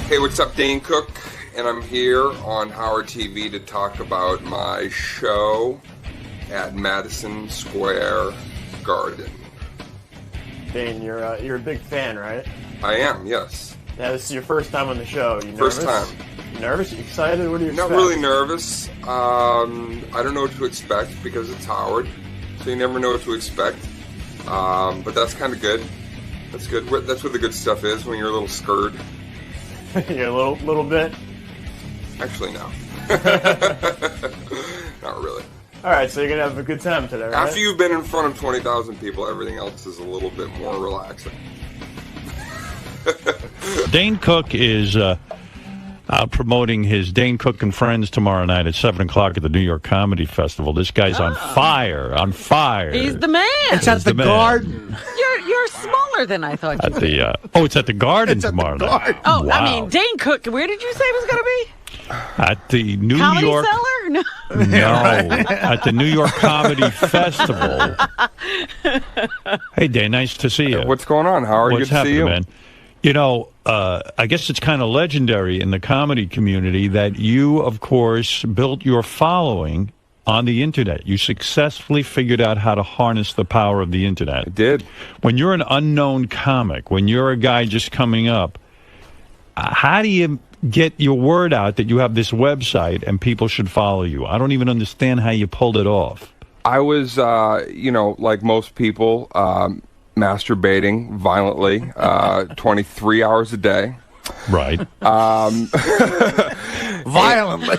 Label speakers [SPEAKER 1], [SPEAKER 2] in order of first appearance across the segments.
[SPEAKER 1] Hey, what's up, 𝗫𝗏? And I'm here on Howard TV to talk about my show at Madison Square Garden.
[SPEAKER 2] Dane, you're a big fan, right?
[SPEAKER 1] I am, yes.
[SPEAKER 2] Yeah, this is your first time on the show. You
[SPEAKER 1] First
[SPEAKER 2] nervous?
[SPEAKER 1] time.
[SPEAKER 2] You nervous? You excited? What do you expect?
[SPEAKER 1] Not really nervous. I don't know what to expect because it's Howard, so you never know what to expect. But that's kind of good. That's good. That's what the good stuff is when you're a little scared.
[SPEAKER 2] Yeah, a little bit.
[SPEAKER 1] Actually, no. Not really.
[SPEAKER 2] All right, so you're gonna have a good time today, right?
[SPEAKER 1] After you've been in front of 20,000 people, everything else is a little bit more relaxing.
[SPEAKER 3] 𝗫𝗏 is out promoting his 𝗫𝗏 and Friends tomorrow night at 7 o'clock at the New York Comedy Festival. This guy's on fire.
[SPEAKER 4] He's the man.
[SPEAKER 5] It's at the Garden.
[SPEAKER 4] You're smaller than I thought you were.
[SPEAKER 3] It's at the Garden tomorrow night.
[SPEAKER 4] Oh,
[SPEAKER 3] wow.
[SPEAKER 4] I mean, 𝗫𝗏, where did you say it was going to be?
[SPEAKER 3] At the New
[SPEAKER 4] Comedy
[SPEAKER 3] York...
[SPEAKER 4] Cellar? No.
[SPEAKER 3] No, at the New York Comedy Festival. Hey, Dane, nice to see you.
[SPEAKER 1] What's going on, Howard?
[SPEAKER 3] What's
[SPEAKER 1] Good to see you.
[SPEAKER 3] man? You know, I guess it's kind of legendary in the comedy community that you, of course, built your following on the Internet. You successfully figured out how to harness the power of the Internet.
[SPEAKER 1] I did.
[SPEAKER 3] When you're an unknown comic, when you're a guy just coming up, how do you get your word out that you have this website and people should follow you? I don't even understand how you pulled it off.
[SPEAKER 1] I was, like most people, masturbating violently 23 hours a day.
[SPEAKER 3] Right.
[SPEAKER 5] Violently.
[SPEAKER 1] Violently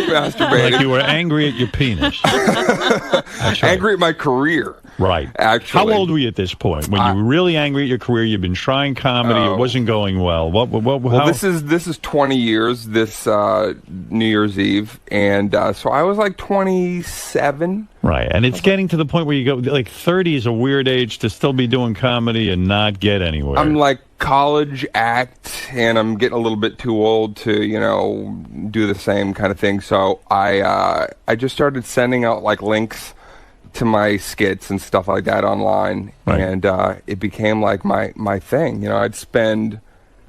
[SPEAKER 1] masturbating.
[SPEAKER 3] Like you were angry at your penis. That's right.
[SPEAKER 1] Angry at my career.
[SPEAKER 3] Right.
[SPEAKER 1] Actually.
[SPEAKER 3] How old were you at this point? When you were really angry at your career, you've been trying comedy, it wasn't going well.
[SPEAKER 1] Well, this is 20 years, this New Year's Eve, and so I was like 27.
[SPEAKER 3] Right, and it's getting to the point where you go, like 30 is a weird age to still be doing comedy and not get anywhere.
[SPEAKER 1] I'm like college act, and I'm getting a little bit too old to, do the same kind of thing. So I just started sending out like links to my skits and stuff like that online,
[SPEAKER 3] right.
[SPEAKER 1] And it became like my thing. I'd spend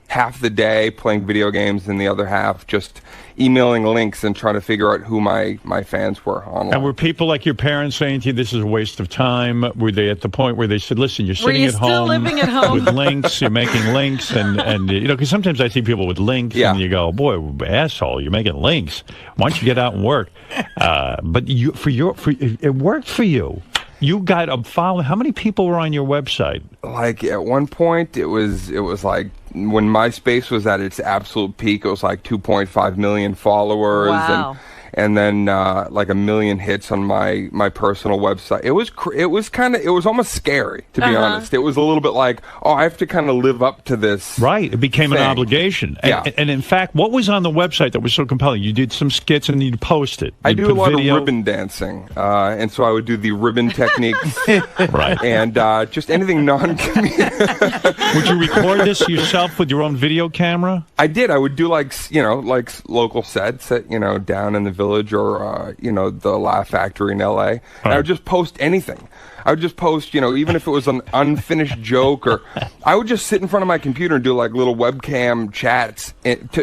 [SPEAKER 1] half the day playing video games and the other half just emailing links and trying to figure out who my fans were online.
[SPEAKER 3] And were people like your parents saying to you, this is a waste of time? Were they at the point where they said, listen, you're sitting at home,
[SPEAKER 4] living at home
[SPEAKER 3] with links, you're making links, and because sometimes I see people with links, and you go, boy, asshole, you're making links. Why don't you get out and work? But it worked for you. You got a following. How many people were on your website?
[SPEAKER 1] Like at one point, it was like when MySpace was at its absolute peak. It was like 2.5 million followers,
[SPEAKER 4] wow.
[SPEAKER 1] and then like 1 million hits on my personal website. It was almost scary, to be honest. It was a little bit like, I have to kind of live up to this.
[SPEAKER 3] Right, it became an obligation.
[SPEAKER 1] Yeah.
[SPEAKER 3] And in fact, what was on the website that was so compelling? You did some skits and you'd post it.
[SPEAKER 1] I do a lot of ribbon dancing, and so I would do the ribbon techniques,
[SPEAKER 3] right?
[SPEAKER 1] And just anything non-comedic.
[SPEAKER 3] Would you record this yourself with your own video camera?
[SPEAKER 1] I did. I would do like local sets at down in the Village or the Laugh Factory in LA. And I would just post anything. I would just post, even if it was an unfinished joke, or I would just sit in front of my computer and do like little webcam chats.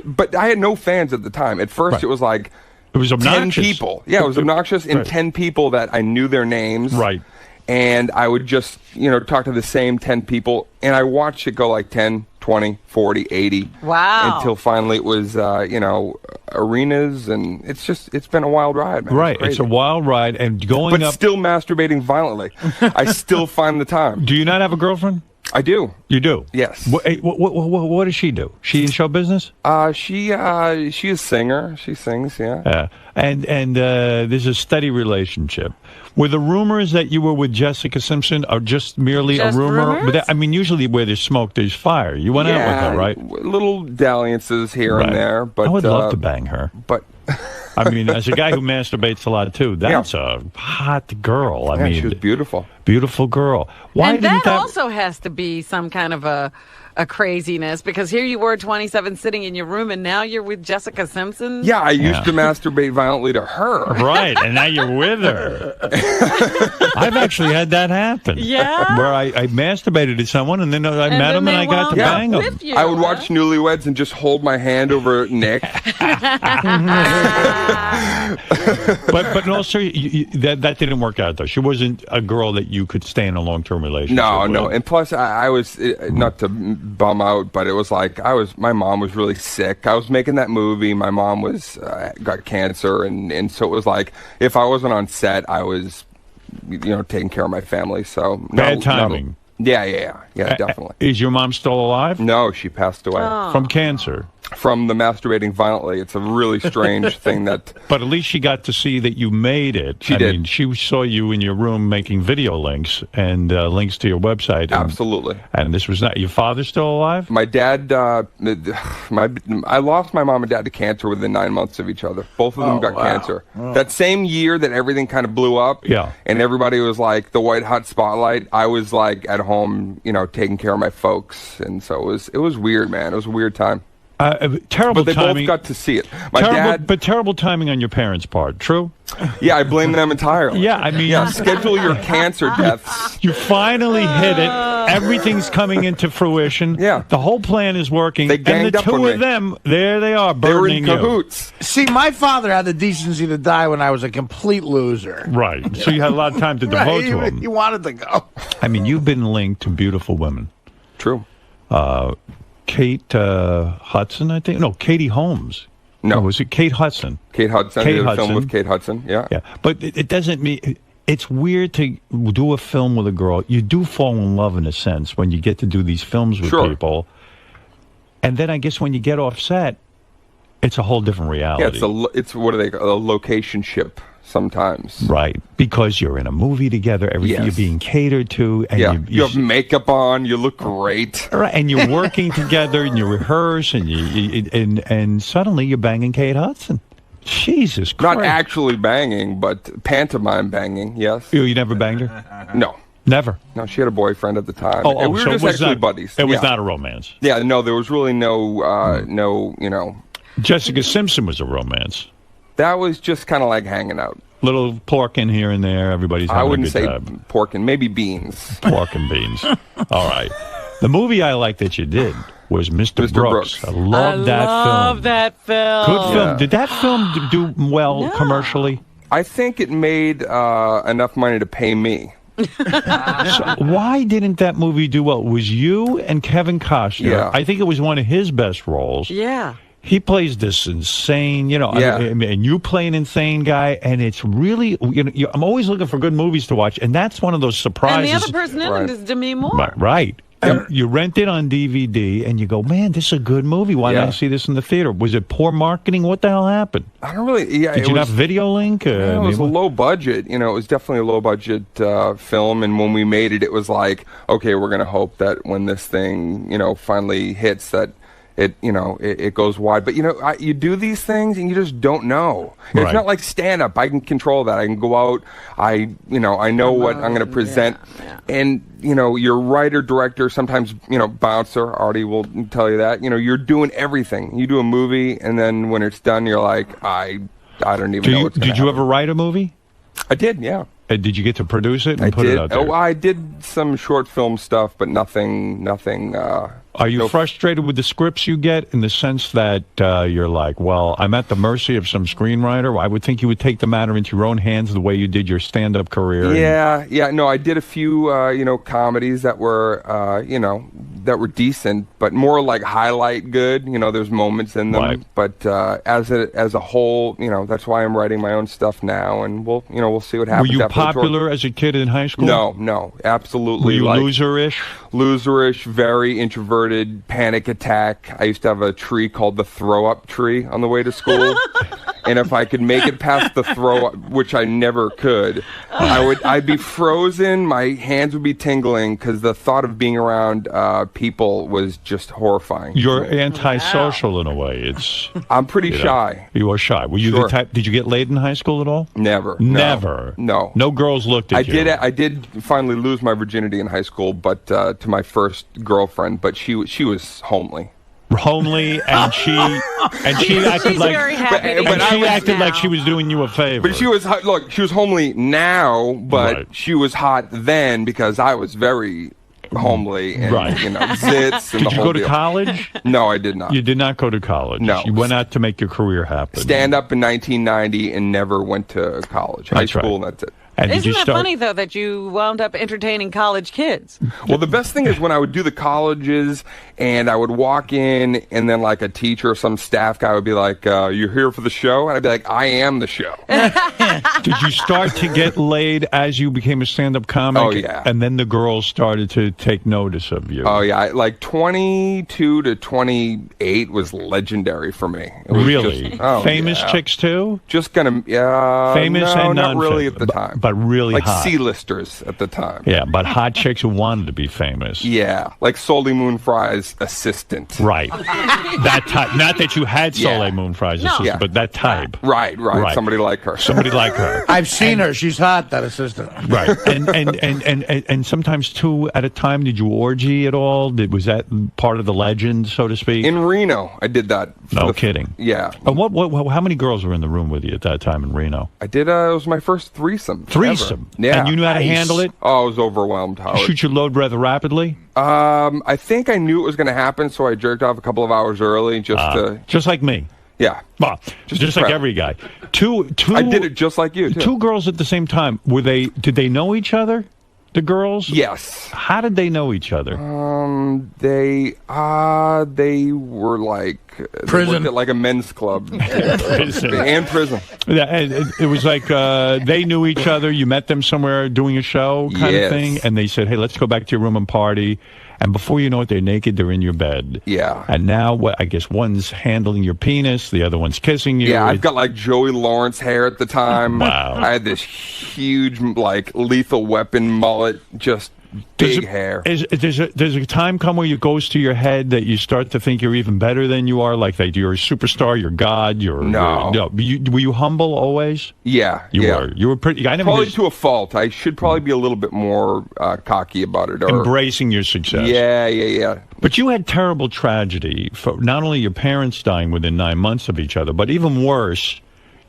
[SPEAKER 1] But I had no fans at the time. At first, it was like
[SPEAKER 3] it was obnoxious.
[SPEAKER 1] 10 people. Yeah, it was obnoxious, and 10 people that I knew their names.
[SPEAKER 3] Right.
[SPEAKER 1] And I would just, talk to the same 10 people, and I watched it go like 10, 20, 40, 80.
[SPEAKER 4] Wow.
[SPEAKER 1] Until finally it was, arenas, and it's been a wild ride, man.
[SPEAKER 3] Right. It's a wild ride, and going
[SPEAKER 1] but still masturbating violently. I still find the time.
[SPEAKER 3] Do you not have a girlfriend?
[SPEAKER 1] I do.
[SPEAKER 3] You do?
[SPEAKER 1] Yes.
[SPEAKER 3] What does she do? She in show business?
[SPEAKER 1] She is a singer. She sings, yeah.
[SPEAKER 3] And there's a steady relationship. Were the rumors that you were with 𝗫𝗏 Simpson are just merely a rumor?
[SPEAKER 4] Rumors?
[SPEAKER 3] But usually where there's smoke, there's fire. You went out with her, right?
[SPEAKER 1] Little dalliances here and there. But
[SPEAKER 3] I would love to bang her.
[SPEAKER 1] But
[SPEAKER 3] I mean, as a guy who masturbates a lot too, that's a hot girl. I mean,
[SPEAKER 1] she was beautiful.
[SPEAKER 3] Beautiful girl. Why
[SPEAKER 4] and
[SPEAKER 3] didn't
[SPEAKER 4] that also has to be some kind of a a craziness, because here you were 27 sitting in your room, and now you're with 𝗦𝗄𝗿𝗄 Simpson.
[SPEAKER 1] Yeah, I used to masturbate violently to her.
[SPEAKER 3] Right, and now you're with her. I've actually had that happen.
[SPEAKER 4] Yeah?
[SPEAKER 3] Where I masturbated to someone, and then I met him, and I got to bang him.
[SPEAKER 1] I would watch Newlyweds and just hold my hand over Nick.
[SPEAKER 3] But also, that didn't work out, though. She wasn't a girl that you could stay in a long-term relationship with.
[SPEAKER 1] No. And plus, I was, not to bum out, but it was like, my mom was really sick. I was making that movie. My mom was, got cancer. And so it was like, if I wasn't on set, I was, taking care of my family. So
[SPEAKER 3] bad timing.
[SPEAKER 1] Yeah, definitely.
[SPEAKER 3] Is your mom still alive?
[SPEAKER 1] No, she passed away.
[SPEAKER 3] From cancer?
[SPEAKER 1] From the masturbating violently. It's a really strange thing that...
[SPEAKER 3] But at least she got to see that you made it.
[SPEAKER 1] She did.
[SPEAKER 3] I mean, she saw you in your room making video links and links to your website.
[SPEAKER 1] Absolutely.
[SPEAKER 3] And this was not... Your father's still alive?
[SPEAKER 1] My dad... I lost my mom and dad to cancer within 9 months of each other. Both of them got cancer. Oh. That same year that everything kind of blew up, and everybody was like the white hot spotlight, I was like at home, taking care of my folks. And so it was weird, man. It was a weird time.
[SPEAKER 3] Terrible
[SPEAKER 1] but they
[SPEAKER 3] timing.
[SPEAKER 1] both got to see it.
[SPEAKER 3] But terrible timing on your parents' part. True?
[SPEAKER 1] Yeah, I blame them entirely.
[SPEAKER 3] Yeah, I mean...
[SPEAKER 1] Yeah, schedule your cancer deaths.
[SPEAKER 3] You finally hit it. Everything's coming into fruition.
[SPEAKER 1] Yeah.
[SPEAKER 3] The whole plan is working.
[SPEAKER 1] They ganged
[SPEAKER 3] up on me. And the two of them, there they are, burning you.
[SPEAKER 1] They were in cahoots.
[SPEAKER 5] See, my father had the decency to die when I was a complete loser.
[SPEAKER 3] Right. So you had a lot of time to devote to him.
[SPEAKER 5] He wanted to go.
[SPEAKER 3] I mean, you've been linked to beautiful women.
[SPEAKER 1] True.
[SPEAKER 3] Kate Hudson, I think. No, Katie Holmes.
[SPEAKER 1] No,
[SPEAKER 3] was it Kate Hudson?
[SPEAKER 1] Kate Hudson. Kate Hudson. Film with Kate Hudson. Yeah.
[SPEAKER 3] Yeah, but it doesn't mean it's weird to do a film with a girl. You do fall in love in a sense when you get to do these films with people, and then I guess when you get off set, it's a whole different reality.
[SPEAKER 1] Yeah, it's what are they? A location ship. Sometimes.
[SPEAKER 3] Right. Because you're in a movie together, everything you're being catered to. And
[SPEAKER 1] you have makeup on, you look great.
[SPEAKER 3] Right, and you're working together, and you rehearse, and and suddenly you're banging Kate Hudson. Jesus Christ.
[SPEAKER 1] Not actually banging, but pantomime banging, yes.
[SPEAKER 3] You never banged her?
[SPEAKER 1] No.
[SPEAKER 3] Never?
[SPEAKER 1] No, she had a boyfriend at the time.
[SPEAKER 3] And
[SPEAKER 1] we were
[SPEAKER 3] so
[SPEAKER 1] just actually buddies.
[SPEAKER 3] It was not a romance?
[SPEAKER 1] Yeah, no, there was really no,
[SPEAKER 3] 𝗦𝗵cie Simpson was a romance.
[SPEAKER 1] That was just kind of like hanging out.
[SPEAKER 3] Little pork in here and there. Everybody's having a good time.
[SPEAKER 1] I wouldn't say pork and maybe beans.
[SPEAKER 3] Pork and beans. All right. The movie I liked that you did was Mr. Brooks. I love that film. Good film.
[SPEAKER 1] Yeah.
[SPEAKER 3] Did that film do well commercially?
[SPEAKER 1] I think it made enough money to pay me.
[SPEAKER 3] So why didn't that movie do well? It was you and Kevin Costner.
[SPEAKER 1] Yeah.
[SPEAKER 3] I think it was one of his best roles.
[SPEAKER 4] Yeah.
[SPEAKER 3] He plays this insane, and you play an insane guy, and it's really, I'm always looking for good movies to watch, and that's one of those surprises.
[SPEAKER 4] And the other person in it is Demi Moore.
[SPEAKER 3] Right. Yep. You rent it on DVD, and you go, man, this is a good movie. Why didn't I see this in the theater? Was it poor marketing? What the hell happened?
[SPEAKER 1] I don't really, Did
[SPEAKER 3] you have video link?
[SPEAKER 1] It was a low budget. It was definitely a low budget film, and when we made it, it was like, okay, we're going to hope that when this thing, finally hits that, it goes wide. But, you do these things and you just don't know. It's not like stand-up. I can control that. I can go out. I know what I'm going to present.
[SPEAKER 4] Yeah.
[SPEAKER 1] And, your writer, director, sometimes, bouncer, Artie will tell you that. You're doing everything. You do a movie, and then when it's done, you're like, I don't even know what's going to happen.
[SPEAKER 3] Did you ever write a movie?
[SPEAKER 1] I did, yeah.
[SPEAKER 3] Did you get to produce it and put it out there?
[SPEAKER 1] I did some short film stuff, but nothing.
[SPEAKER 3] Are you frustrated with the scripts you get in the sense that you're like, well, I'm at the mercy of some screenwriter? I would think you would take the matter into your own hands the way you did your stand-up career.
[SPEAKER 1] Yeah. No, I did a few, comedies that were, that were decent, but more like highlight good. There's moments in them.
[SPEAKER 3] Right.
[SPEAKER 1] But as a whole, that's why I'm writing my own stuff now, and we'll see what happens.
[SPEAKER 3] Were you popular as a kid in high school?
[SPEAKER 1] No, absolutely.
[SPEAKER 3] Were you loser-ish?
[SPEAKER 1] Loser-ish, very introverted, panic attack. I used to have a tree called the throw-up tree on the way to school. and if I could make it past the throw up, which I never could, I'd be frozen. My hands would be tingling because the thought of being around people was just horrifying.
[SPEAKER 3] You're antisocial in a way.
[SPEAKER 1] I'm pretty shy.
[SPEAKER 3] You are shy. Were you the type? Did you get laid in high school at all?
[SPEAKER 1] Never.
[SPEAKER 3] Never.
[SPEAKER 1] No.
[SPEAKER 3] No girls looked at you.
[SPEAKER 1] I did finally lose my virginity in high school, but to my first girlfriend. But she was homely.
[SPEAKER 3] Homely, and she acted like
[SPEAKER 4] very happy
[SPEAKER 3] but she acted like she was doing you a favor.
[SPEAKER 1] But she was homely now, but she was hot then because I was very homely and zits. And
[SPEAKER 3] did you go to college?
[SPEAKER 1] No, I did not.
[SPEAKER 3] You did not go to college.
[SPEAKER 1] No,
[SPEAKER 3] you went out to make your career happen.
[SPEAKER 1] Stand up in 1990 and never went to college. High school, and that's it.
[SPEAKER 3] And
[SPEAKER 4] Isn't that funny, though, that you wound up entertaining college kids?
[SPEAKER 1] Well, the best thing is when I would do the colleges and I would walk in and then like a teacher or some staff guy would be like, you're here for the show? And I'd be like, I am the show.
[SPEAKER 3] Did you start to get laid as you became a stand-up comic?
[SPEAKER 1] Oh, yeah.
[SPEAKER 3] And then the girls started to take notice of you?
[SPEAKER 1] Oh, yeah. Like 22 to 28 was legendary for me. It was
[SPEAKER 3] really?
[SPEAKER 1] Just,
[SPEAKER 3] famous chicks, too?
[SPEAKER 1] Just gonna,
[SPEAKER 3] famous
[SPEAKER 1] no,
[SPEAKER 3] and
[SPEAKER 1] not
[SPEAKER 3] non-famous.
[SPEAKER 1] really at the time.
[SPEAKER 3] But really
[SPEAKER 1] like
[SPEAKER 3] hot.
[SPEAKER 1] C-listers at the time.
[SPEAKER 3] Yeah, but hot chicks who wanted to be famous.
[SPEAKER 1] Yeah, like Soleil Moon Frye's assistant.
[SPEAKER 3] Right. That type. Not that you had Soleil Moon Frye's assistant, but that type.
[SPEAKER 1] Right. Somebody like her.
[SPEAKER 3] Somebody like her.
[SPEAKER 5] I've seen her. She's hot, that assistant.
[SPEAKER 3] Right. And sometimes, too, at a time, did you orgy at all? Was that part of the legend, so to speak?
[SPEAKER 1] In Reno, I did that.
[SPEAKER 3] No kidding.
[SPEAKER 1] Yeah.
[SPEAKER 3] How many girls were in the room with you at that time in Reno?
[SPEAKER 1] I did. It was my first threesome.
[SPEAKER 3] Threesome?
[SPEAKER 1] Ever. Yeah.
[SPEAKER 3] And you knew how to handle it?
[SPEAKER 1] Oh, I was overwhelmed, Howard.
[SPEAKER 3] Shoot your load rather rapidly?
[SPEAKER 1] I think I knew it was going to happen, so I jerked off a couple of hours early
[SPEAKER 3] just like me.
[SPEAKER 1] Yeah.
[SPEAKER 3] Well, just like every guy.
[SPEAKER 1] I did it just like you, too.
[SPEAKER 3] Two girls at the same time. Did they know each other? The girls?
[SPEAKER 1] Yes.
[SPEAKER 3] How did they know each other?
[SPEAKER 1] They were like
[SPEAKER 5] prison,
[SPEAKER 1] they worked at like a men's club and prison.
[SPEAKER 3] Yeah, it was like they knew each other. You met them somewhere doing a show, kind of thing, and they said, "Hey, let's go back to your room and party." And before you know it, they're naked. They're in your bed.
[SPEAKER 1] Yeah.
[SPEAKER 3] And now, I guess one's handling your penis, the other one's kissing you.
[SPEAKER 1] Yeah, I've got like Joey Lawrence hair at the time.
[SPEAKER 3] Wow.
[SPEAKER 1] I had this huge, like, Lethal Weapon mullet, just big hair.
[SPEAKER 3] Does a time come where it goes to your head that you start to think you're even better than you are? Like that you're a superstar, you're God,
[SPEAKER 1] No.
[SPEAKER 3] Were you humble always?
[SPEAKER 1] Yeah.
[SPEAKER 3] You were pretty. I never
[SPEAKER 1] probably to a fault. I should probably be a little bit more cocky about it.
[SPEAKER 3] Embracing your success.
[SPEAKER 1] Yeah.
[SPEAKER 3] But you had terrible tragedy for not only your parents dying within 9 months of each other, but even worse,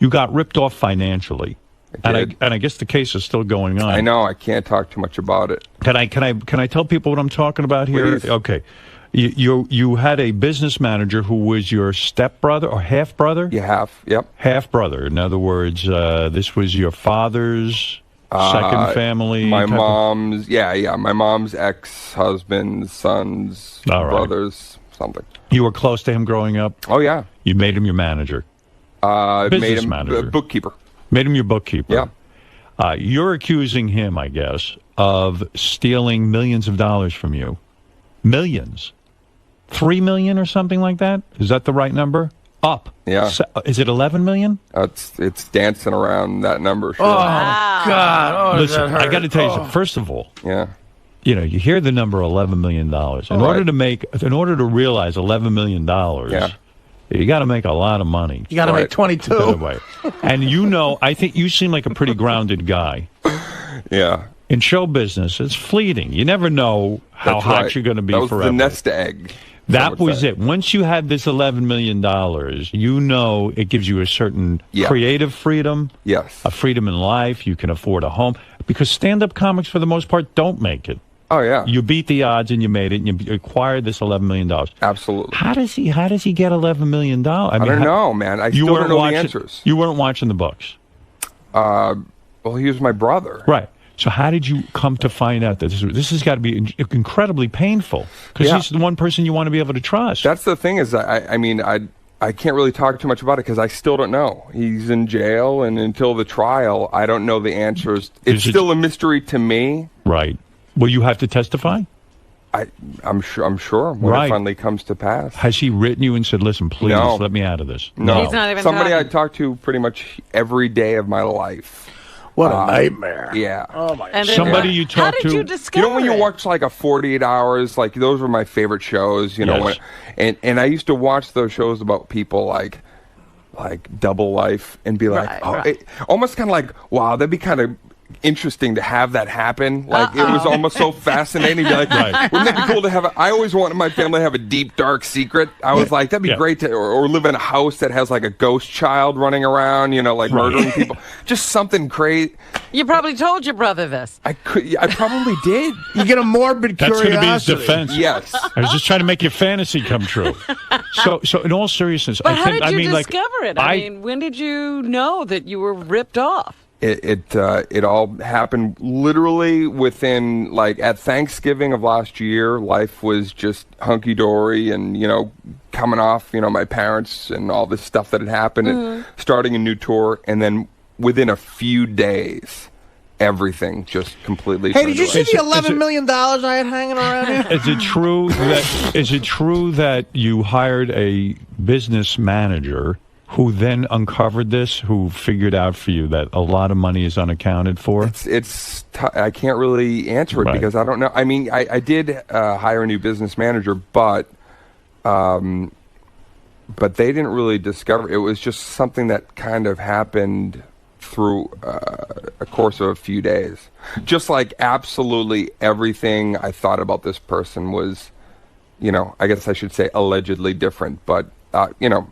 [SPEAKER 3] you got ripped off financially. And I guess the case is still going on.
[SPEAKER 1] I know. I can't talk too much about it.
[SPEAKER 3] Can I tell people what I'm talking about here?
[SPEAKER 1] Please.
[SPEAKER 3] Okay. You had a business manager who was your stepbrother or half brother?
[SPEAKER 1] Yeah,
[SPEAKER 3] half brother. In other words, this was your father's second family.
[SPEAKER 1] My mom's my mom's ex-husband's son's brothers, something.
[SPEAKER 3] You were close to him growing up?
[SPEAKER 1] Oh yeah.
[SPEAKER 3] You made him your manager.
[SPEAKER 1] Made him manager. Bookkeeper.
[SPEAKER 3] Made him your bookkeeper.
[SPEAKER 1] Yeah.
[SPEAKER 3] You're accusing him, I guess, of stealing millions of dollars from you. Millions. 3 million or something like that? Is that the right number? Up.
[SPEAKER 1] Yeah.
[SPEAKER 3] Is it 11 million?
[SPEAKER 1] It's dancing around that number. Sure.
[SPEAKER 5] Oh, God. Oh,
[SPEAKER 3] listen, I got to tell you something. First of all, you hear the number $11 million. In order to realize $11 million, you got to make a lot of money.
[SPEAKER 5] You got to make 22.
[SPEAKER 3] And I think you seem like a pretty grounded guy.
[SPEAKER 1] Yeah.
[SPEAKER 3] In show business, it's fleeting. You never know how hot you're going to be forever.
[SPEAKER 1] That was the nest egg.
[SPEAKER 3] That was it. Once you had this $11 million, it gives you a certain creative freedom.
[SPEAKER 1] Yes.
[SPEAKER 3] A freedom in life. You can afford a home. Because stand-up comics, for the most part, don't make it.
[SPEAKER 1] Oh, yeah.
[SPEAKER 3] You beat the odds and you made it, and you acquired this $11 million.
[SPEAKER 1] Absolutely.
[SPEAKER 3] How does he get $11 million? I
[SPEAKER 1] don't know, man. I still don't know the answers.
[SPEAKER 3] You weren't watching the books.
[SPEAKER 1] Well, he was my brother.
[SPEAKER 3] Right. So how did you come to find out that this has got to be incredibly painful? Because he's the one person you want to be able to trust.
[SPEAKER 1] That's the thing is, I can't really talk too much about it because I still don't know. He's in jail, and until the trial, I don't know the answers. It's still a mystery to me.
[SPEAKER 3] Right. Will you have to testify?
[SPEAKER 1] I'm sure when it finally comes to pass.
[SPEAKER 3] Has he written you and said, "Listen, please let me out of this"?
[SPEAKER 1] No,
[SPEAKER 4] he's not even
[SPEAKER 1] somebody
[SPEAKER 4] talking.
[SPEAKER 1] I talk to pretty much every day of my life.
[SPEAKER 5] What a nightmare.
[SPEAKER 1] Yeah.
[SPEAKER 5] Oh, my
[SPEAKER 4] And
[SPEAKER 5] God.
[SPEAKER 3] Somebody you
[SPEAKER 4] how
[SPEAKER 3] talk
[SPEAKER 4] did
[SPEAKER 3] to.
[SPEAKER 4] you discover
[SPEAKER 1] When you
[SPEAKER 4] it?
[SPEAKER 1] watch like a 48 Hours, like those were my favorite shows,
[SPEAKER 3] Yes.
[SPEAKER 1] and I used to watch those shows about people like Double Life and be like, almost kind of like, wow, that'd be kind of interesting to have that happen. Like it was almost so fascinating. Be like, wouldn't that be cool to have? I always wanted my family to have a deep, dark secret. I was like, that'd be great to, or live in a house that has like a ghost child running around, like murdering people. Just something crazy.
[SPEAKER 4] You probably told your brother this.
[SPEAKER 1] I probably did.
[SPEAKER 5] You get a morbid
[SPEAKER 3] That's
[SPEAKER 5] curiosity.
[SPEAKER 3] going to be his defense.
[SPEAKER 1] Yes.
[SPEAKER 3] I was just trying to make your fantasy come true. So in all seriousness,
[SPEAKER 4] But how did you
[SPEAKER 3] mean,
[SPEAKER 4] discover it? I mean, when did you know that you were ripped off?
[SPEAKER 1] It all happened literally within, like, at Thanksgiving of last year. Life was just hunky-dory and, coming off, my parents and all this stuff that had happened and starting a new tour. And then within a few days, everything just completely
[SPEAKER 5] Hey,
[SPEAKER 1] turned
[SPEAKER 5] did you see
[SPEAKER 1] around.
[SPEAKER 5] the $11 million I had hanging around here?
[SPEAKER 3] Is it true that you hired a business manager who then uncovered this, who figured out for you that a lot of money is unaccounted for?
[SPEAKER 1] I can't really answer it because I don't know. I mean, I did hire a new business manager, but they didn't really discover. It was just something that kind of happened through a course of a few days. Just like absolutely everything I thought about this person was, I guess I should say allegedly different, but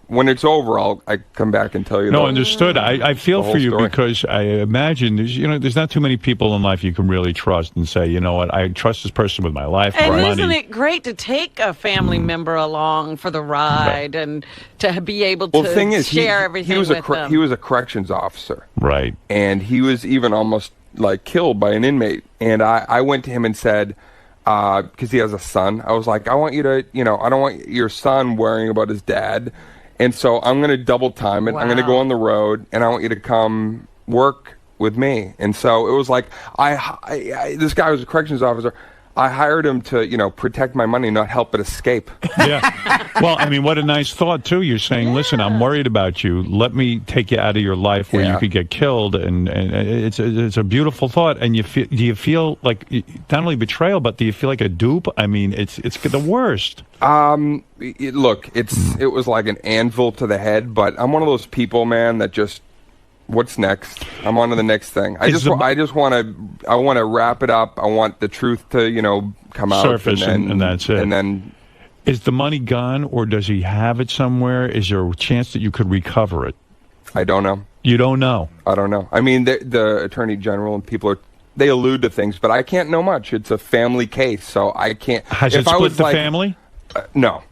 [SPEAKER 1] when it's over, I come back and tell you.
[SPEAKER 3] No, understood. I feel for you
[SPEAKER 1] story.
[SPEAKER 3] because I imagine there's not too many people in life you can really trust and say, you know what, I trust this person with my life,
[SPEAKER 4] And
[SPEAKER 3] my
[SPEAKER 4] isn't
[SPEAKER 3] money.
[SPEAKER 4] it great to take a family member along for the ride and to be able to
[SPEAKER 1] the thing is,
[SPEAKER 4] share everything with them?
[SPEAKER 1] He was a corrections officer,
[SPEAKER 3] Right?
[SPEAKER 1] and he was even almost like killed by an inmate. And I went to him and said, because he has a son, I was like, I want you to, I don't want your son worrying about his dad, and so I'm going to double time it. I'm going to go on the road, and I want you to come work with me. And so it was like, this guy was a corrections officer. I hired him to, protect my money, not help it escape.
[SPEAKER 3] Yeah. Well, I mean, what a nice thought, too. You're saying, listen, I'm worried about you. Let me take you out of your life where you could get killed. And it's a beautiful thought. And do you feel like not only betrayal, but do you feel like a dupe? I mean, it's the worst.
[SPEAKER 1] Look, it was like an anvil to the head, but I'm one of those people, man, that just, what's next? I'm on to the next thing. I want to wrap it up. I want the truth to, come out.
[SPEAKER 3] Surface, and that's it.
[SPEAKER 1] And then,
[SPEAKER 3] is the money gone, or does he have it somewhere? Is there a chance that you could recover it?
[SPEAKER 1] I don't know.
[SPEAKER 3] You don't know?
[SPEAKER 1] I don't know. I mean, the Attorney General and people they allude to things, but I can't know much. It's a family case, so I can't.
[SPEAKER 3] Has it split the family?
[SPEAKER 1] No.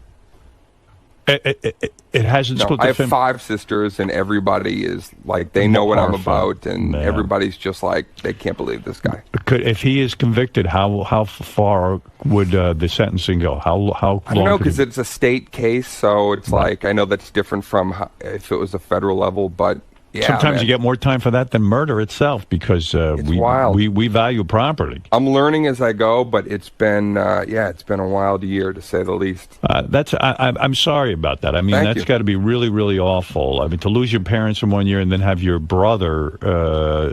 [SPEAKER 3] It hasn't split the family?
[SPEAKER 1] I have 5 sisters, and everybody is like, they know what I'm about, and everybody's just like, they can't believe this guy.
[SPEAKER 3] If he is convicted, how far would the sentencing go? How long?
[SPEAKER 1] I don't know, because it's a state case, so it's like, I know that's different from if it was a federal level, but yeah.
[SPEAKER 3] Sometimes you get more time for that than murder itself, because we value property.
[SPEAKER 1] I'm learning as I go, but it's been it's been a wild year, to say the least.
[SPEAKER 3] I'm sorry about that. I mean, that's got to be really, really awful. I mean, to lose your parents in 1 year and then have your brother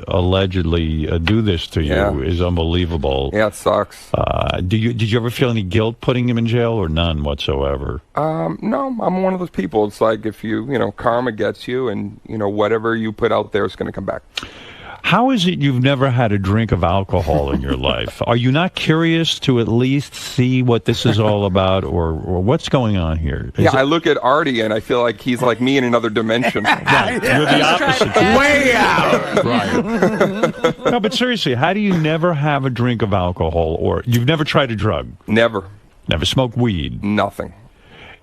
[SPEAKER 3] allegedly do this to you is unbelievable.
[SPEAKER 1] Yeah, it sucks.
[SPEAKER 3] Did you ever feel any guilt putting him in jail, or none whatsoever?
[SPEAKER 1] No, I'm one of those people. It's like, if karma gets you, and whatever you put out there is going to come back.
[SPEAKER 3] How is it you've never had a drink of alcohol in your life? Are you not curious to at least see what this is all about, or what's going on here?
[SPEAKER 1] I look at Artie and I feel like he's like me in another dimension.
[SPEAKER 3] Right. You're the opposite.
[SPEAKER 5] Way out.
[SPEAKER 3] Right. No, but seriously, how do you never have a drink of alcohol, or you've never tried a drug?
[SPEAKER 1] Never.
[SPEAKER 3] Never smoked weed?
[SPEAKER 1] Nothing.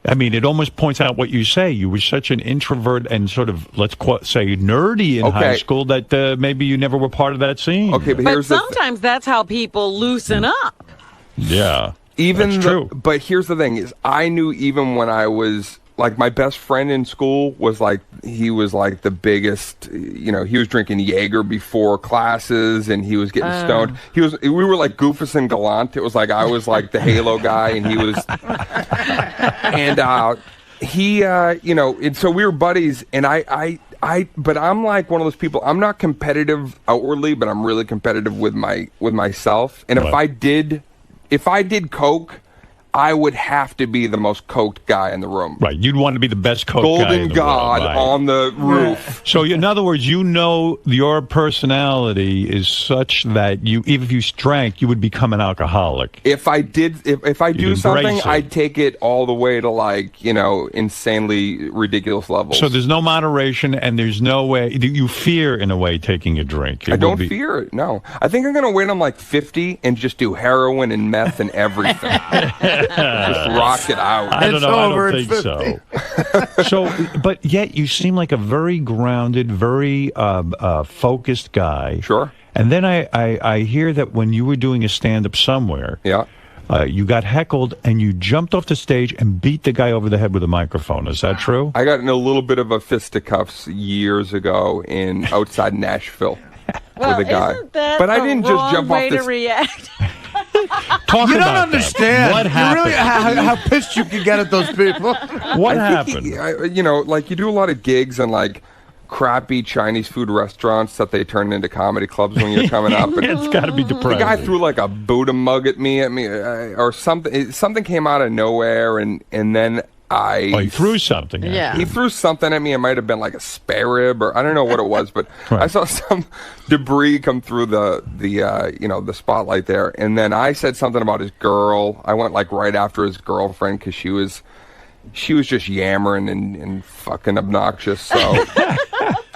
[SPEAKER 3] I mean, it almost points out what you say. You were such an introvert and sort of, let's say, nerdy in high school that maybe you never were part of that scene.
[SPEAKER 1] Okay,
[SPEAKER 4] but sometimes that's how people loosen up.
[SPEAKER 3] Yeah,
[SPEAKER 1] that's
[SPEAKER 3] true.
[SPEAKER 1] But here's the thing: is I knew even when I was like my best friend in school was like, he was like the biggest, you know, he was drinking Jaeger before classes and he was getting stoned. We were like Goofus and Gallant. It was like, I was like the Halo guy and he was, and he, you know, and so we were buddies, and but I'm like one of those people, I'm not competitive outwardly, but I'm really competitive with myself. And if I did coke, I would have to be the most coked guy in the room.
[SPEAKER 3] Right. You'd want to be the best coked
[SPEAKER 1] Golden
[SPEAKER 3] guy in the
[SPEAKER 1] God
[SPEAKER 3] world, right.
[SPEAKER 1] on the roof.
[SPEAKER 3] So, in other words, you know your personality is such that even if you drank, you would become an alcoholic.
[SPEAKER 1] If I do something, I'd take it all the way to like, you know, insanely ridiculous levels.
[SPEAKER 3] So there's no moderation, and there's no way you fear in a way taking a drink.
[SPEAKER 1] I don't fear it. No, I think I'm gonna wait. I'm like 50 and just do heroin and meth and everything. Just rock it out.
[SPEAKER 3] I don't know. I don't think so. So, but yet you seem like a very grounded, very focused guy.
[SPEAKER 1] Sure.
[SPEAKER 3] And then I hear that when you were doing a stand-up somewhere, you got heckled and you jumped off the stage and beat the guy over the head with a microphone. Is that true?
[SPEAKER 1] I got in a little bit of a fisticuffs years ago outside Nashville with a guy. But I didn't just jump off
[SPEAKER 4] to react.
[SPEAKER 5] You don't understand.
[SPEAKER 3] What happened?
[SPEAKER 5] Really, how pissed you can get at those people.
[SPEAKER 3] What happened?
[SPEAKER 1] You know, like you do a lot of gigs and like crappy Chinese food restaurants that they turn into comedy clubs when you're coming up. And
[SPEAKER 3] it's got to be depressing.
[SPEAKER 1] The guy threw like a Buddha mug at me, or something. Something came out of nowhere, and then
[SPEAKER 3] he threw something at
[SPEAKER 4] me.
[SPEAKER 1] He threw something at me. It might have been like a spare rib, or I don't know what it was, but right. I saw some debris come through the spotlight there. And then I said something about his girl. I went like right after his girlfriend because she was just yammering and fucking obnoxious. So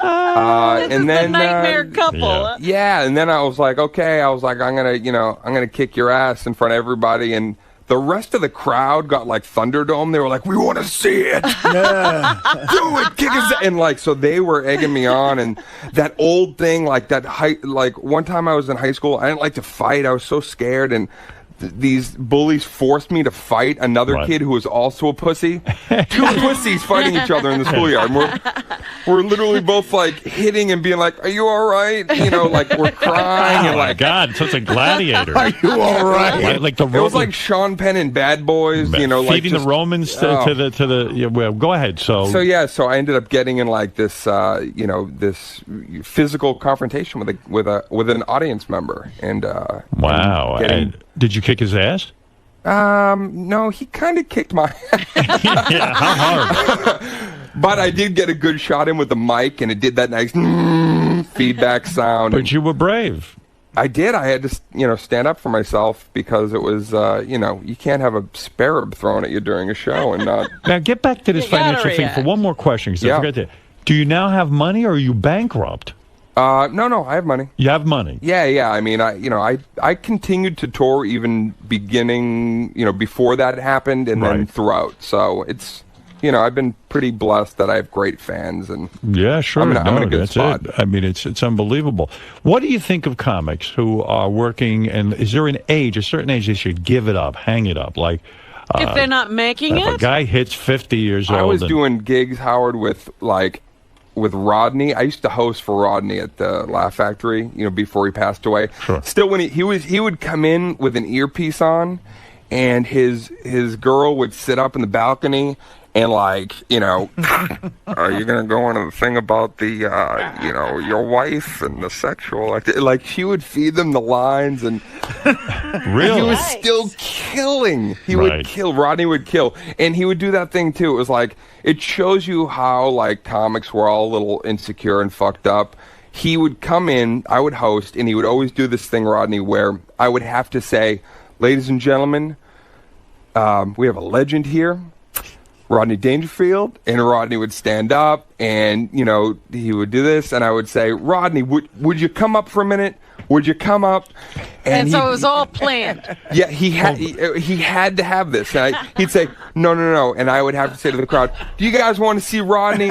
[SPEAKER 1] and then
[SPEAKER 4] nightmare couple.
[SPEAKER 1] Yeah, and then I was like, okay, I'm gonna kick your ass in front of everybody. And the rest of the crowd got like Thunderdome. They were like, we want to see it. Yeah. Do it. Kick us. And like, so they were egging me on. And that old thing, like one time I was in high school, I didn't like to fight. I was so scared. And these bullies forced me to fight another kid who was also a pussy. Two pussies fighting each other in the schoolyard. We're literally both like hitting and being like, "Are you all right?" You know, like we're crying and like,
[SPEAKER 3] God, such a gladiator.
[SPEAKER 5] Are you all right?
[SPEAKER 3] Like the
[SPEAKER 1] it was like Sean Penn and Bad Boys. You know,
[SPEAKER 3] feeding
[SPEAKER 1] like
[SPEAKER 3] the Romans to the. Well, go ahead. So
[SPEAKER 1] I ended up getting in like this, this physical confrontation with an audience member, and
[SPEAKER 3] wow. And did you kick his ass?
[SPEAKER 1] No, he kind of kicked my ass.
[SPEAKER 3] Yeah, how hard?
[SPEAKER 1] But I did get a good shot in with the mic, and it did that nice feedback sound.
[SPEAKER 3] But you were brave.
[SPEAKER 1] I did. I had to, stand up for myself because it was, you can't have a spare rib thrown at you during a show and not.
[SPEAKER 3] Now get back to this financial thing for one more question. Because I forgot to. Do you now have money, or are you bankrupt?
[SPEAKER 1] No, I have money.
[SPEAKER 3] You have money?
[SPEAKER 1] Yeah. I mean, I continued to tour even beginning, before that happened and then throughout. So it's, I've been pretty blessed that I have great fans. And
[SPEAKER 3] yeah, sure.
[SPEAKER 1] I'm in a good spot.
[SPEAKER 3] I mean, it's unbelievable. What do you think of comics who are working, and is there a certain age they should give it up, hang it up? Like,
[SPEAKER 4] if they're not making
[SPEAKER 3] if
[SPEAKER 4] it?
[SPEAKER 3] a guy hits 50 years old.
[SPEAKER 1] I was doing gigs, Howard, with Rodney. I used to host for Rodney at the Laugh Factory, before he passed away. Sure. Still, when he would come in with an earpiece on, and his girl would sit up in the balcony and are you gonna go into the thing about the your wife and the sexual she would feed them the lines, and
[SPEAKER 3] really
[SPEAKER 1] he was still killing. He would kill. Rodney would kill, and he would do that thing too. It was like, it shows you how comics were all a little insecure and fucked up. He would come in, I would host, and he would always do this thing, Rodney, where I would have to say, "Ladies and gentlemen, we have a legend here, Rodney Dangerfield," and Rodney would stand up, and he would do this, and I would say, "Rodney, would you come up for a minute? Would you come up?"
[SPEAKER 4] And so it was all planned.
[SPEAKER 1] Yeah, he had to have this. And he'd say, no, and I would have to say to the crowd, "Do you guys want to see Rodney?"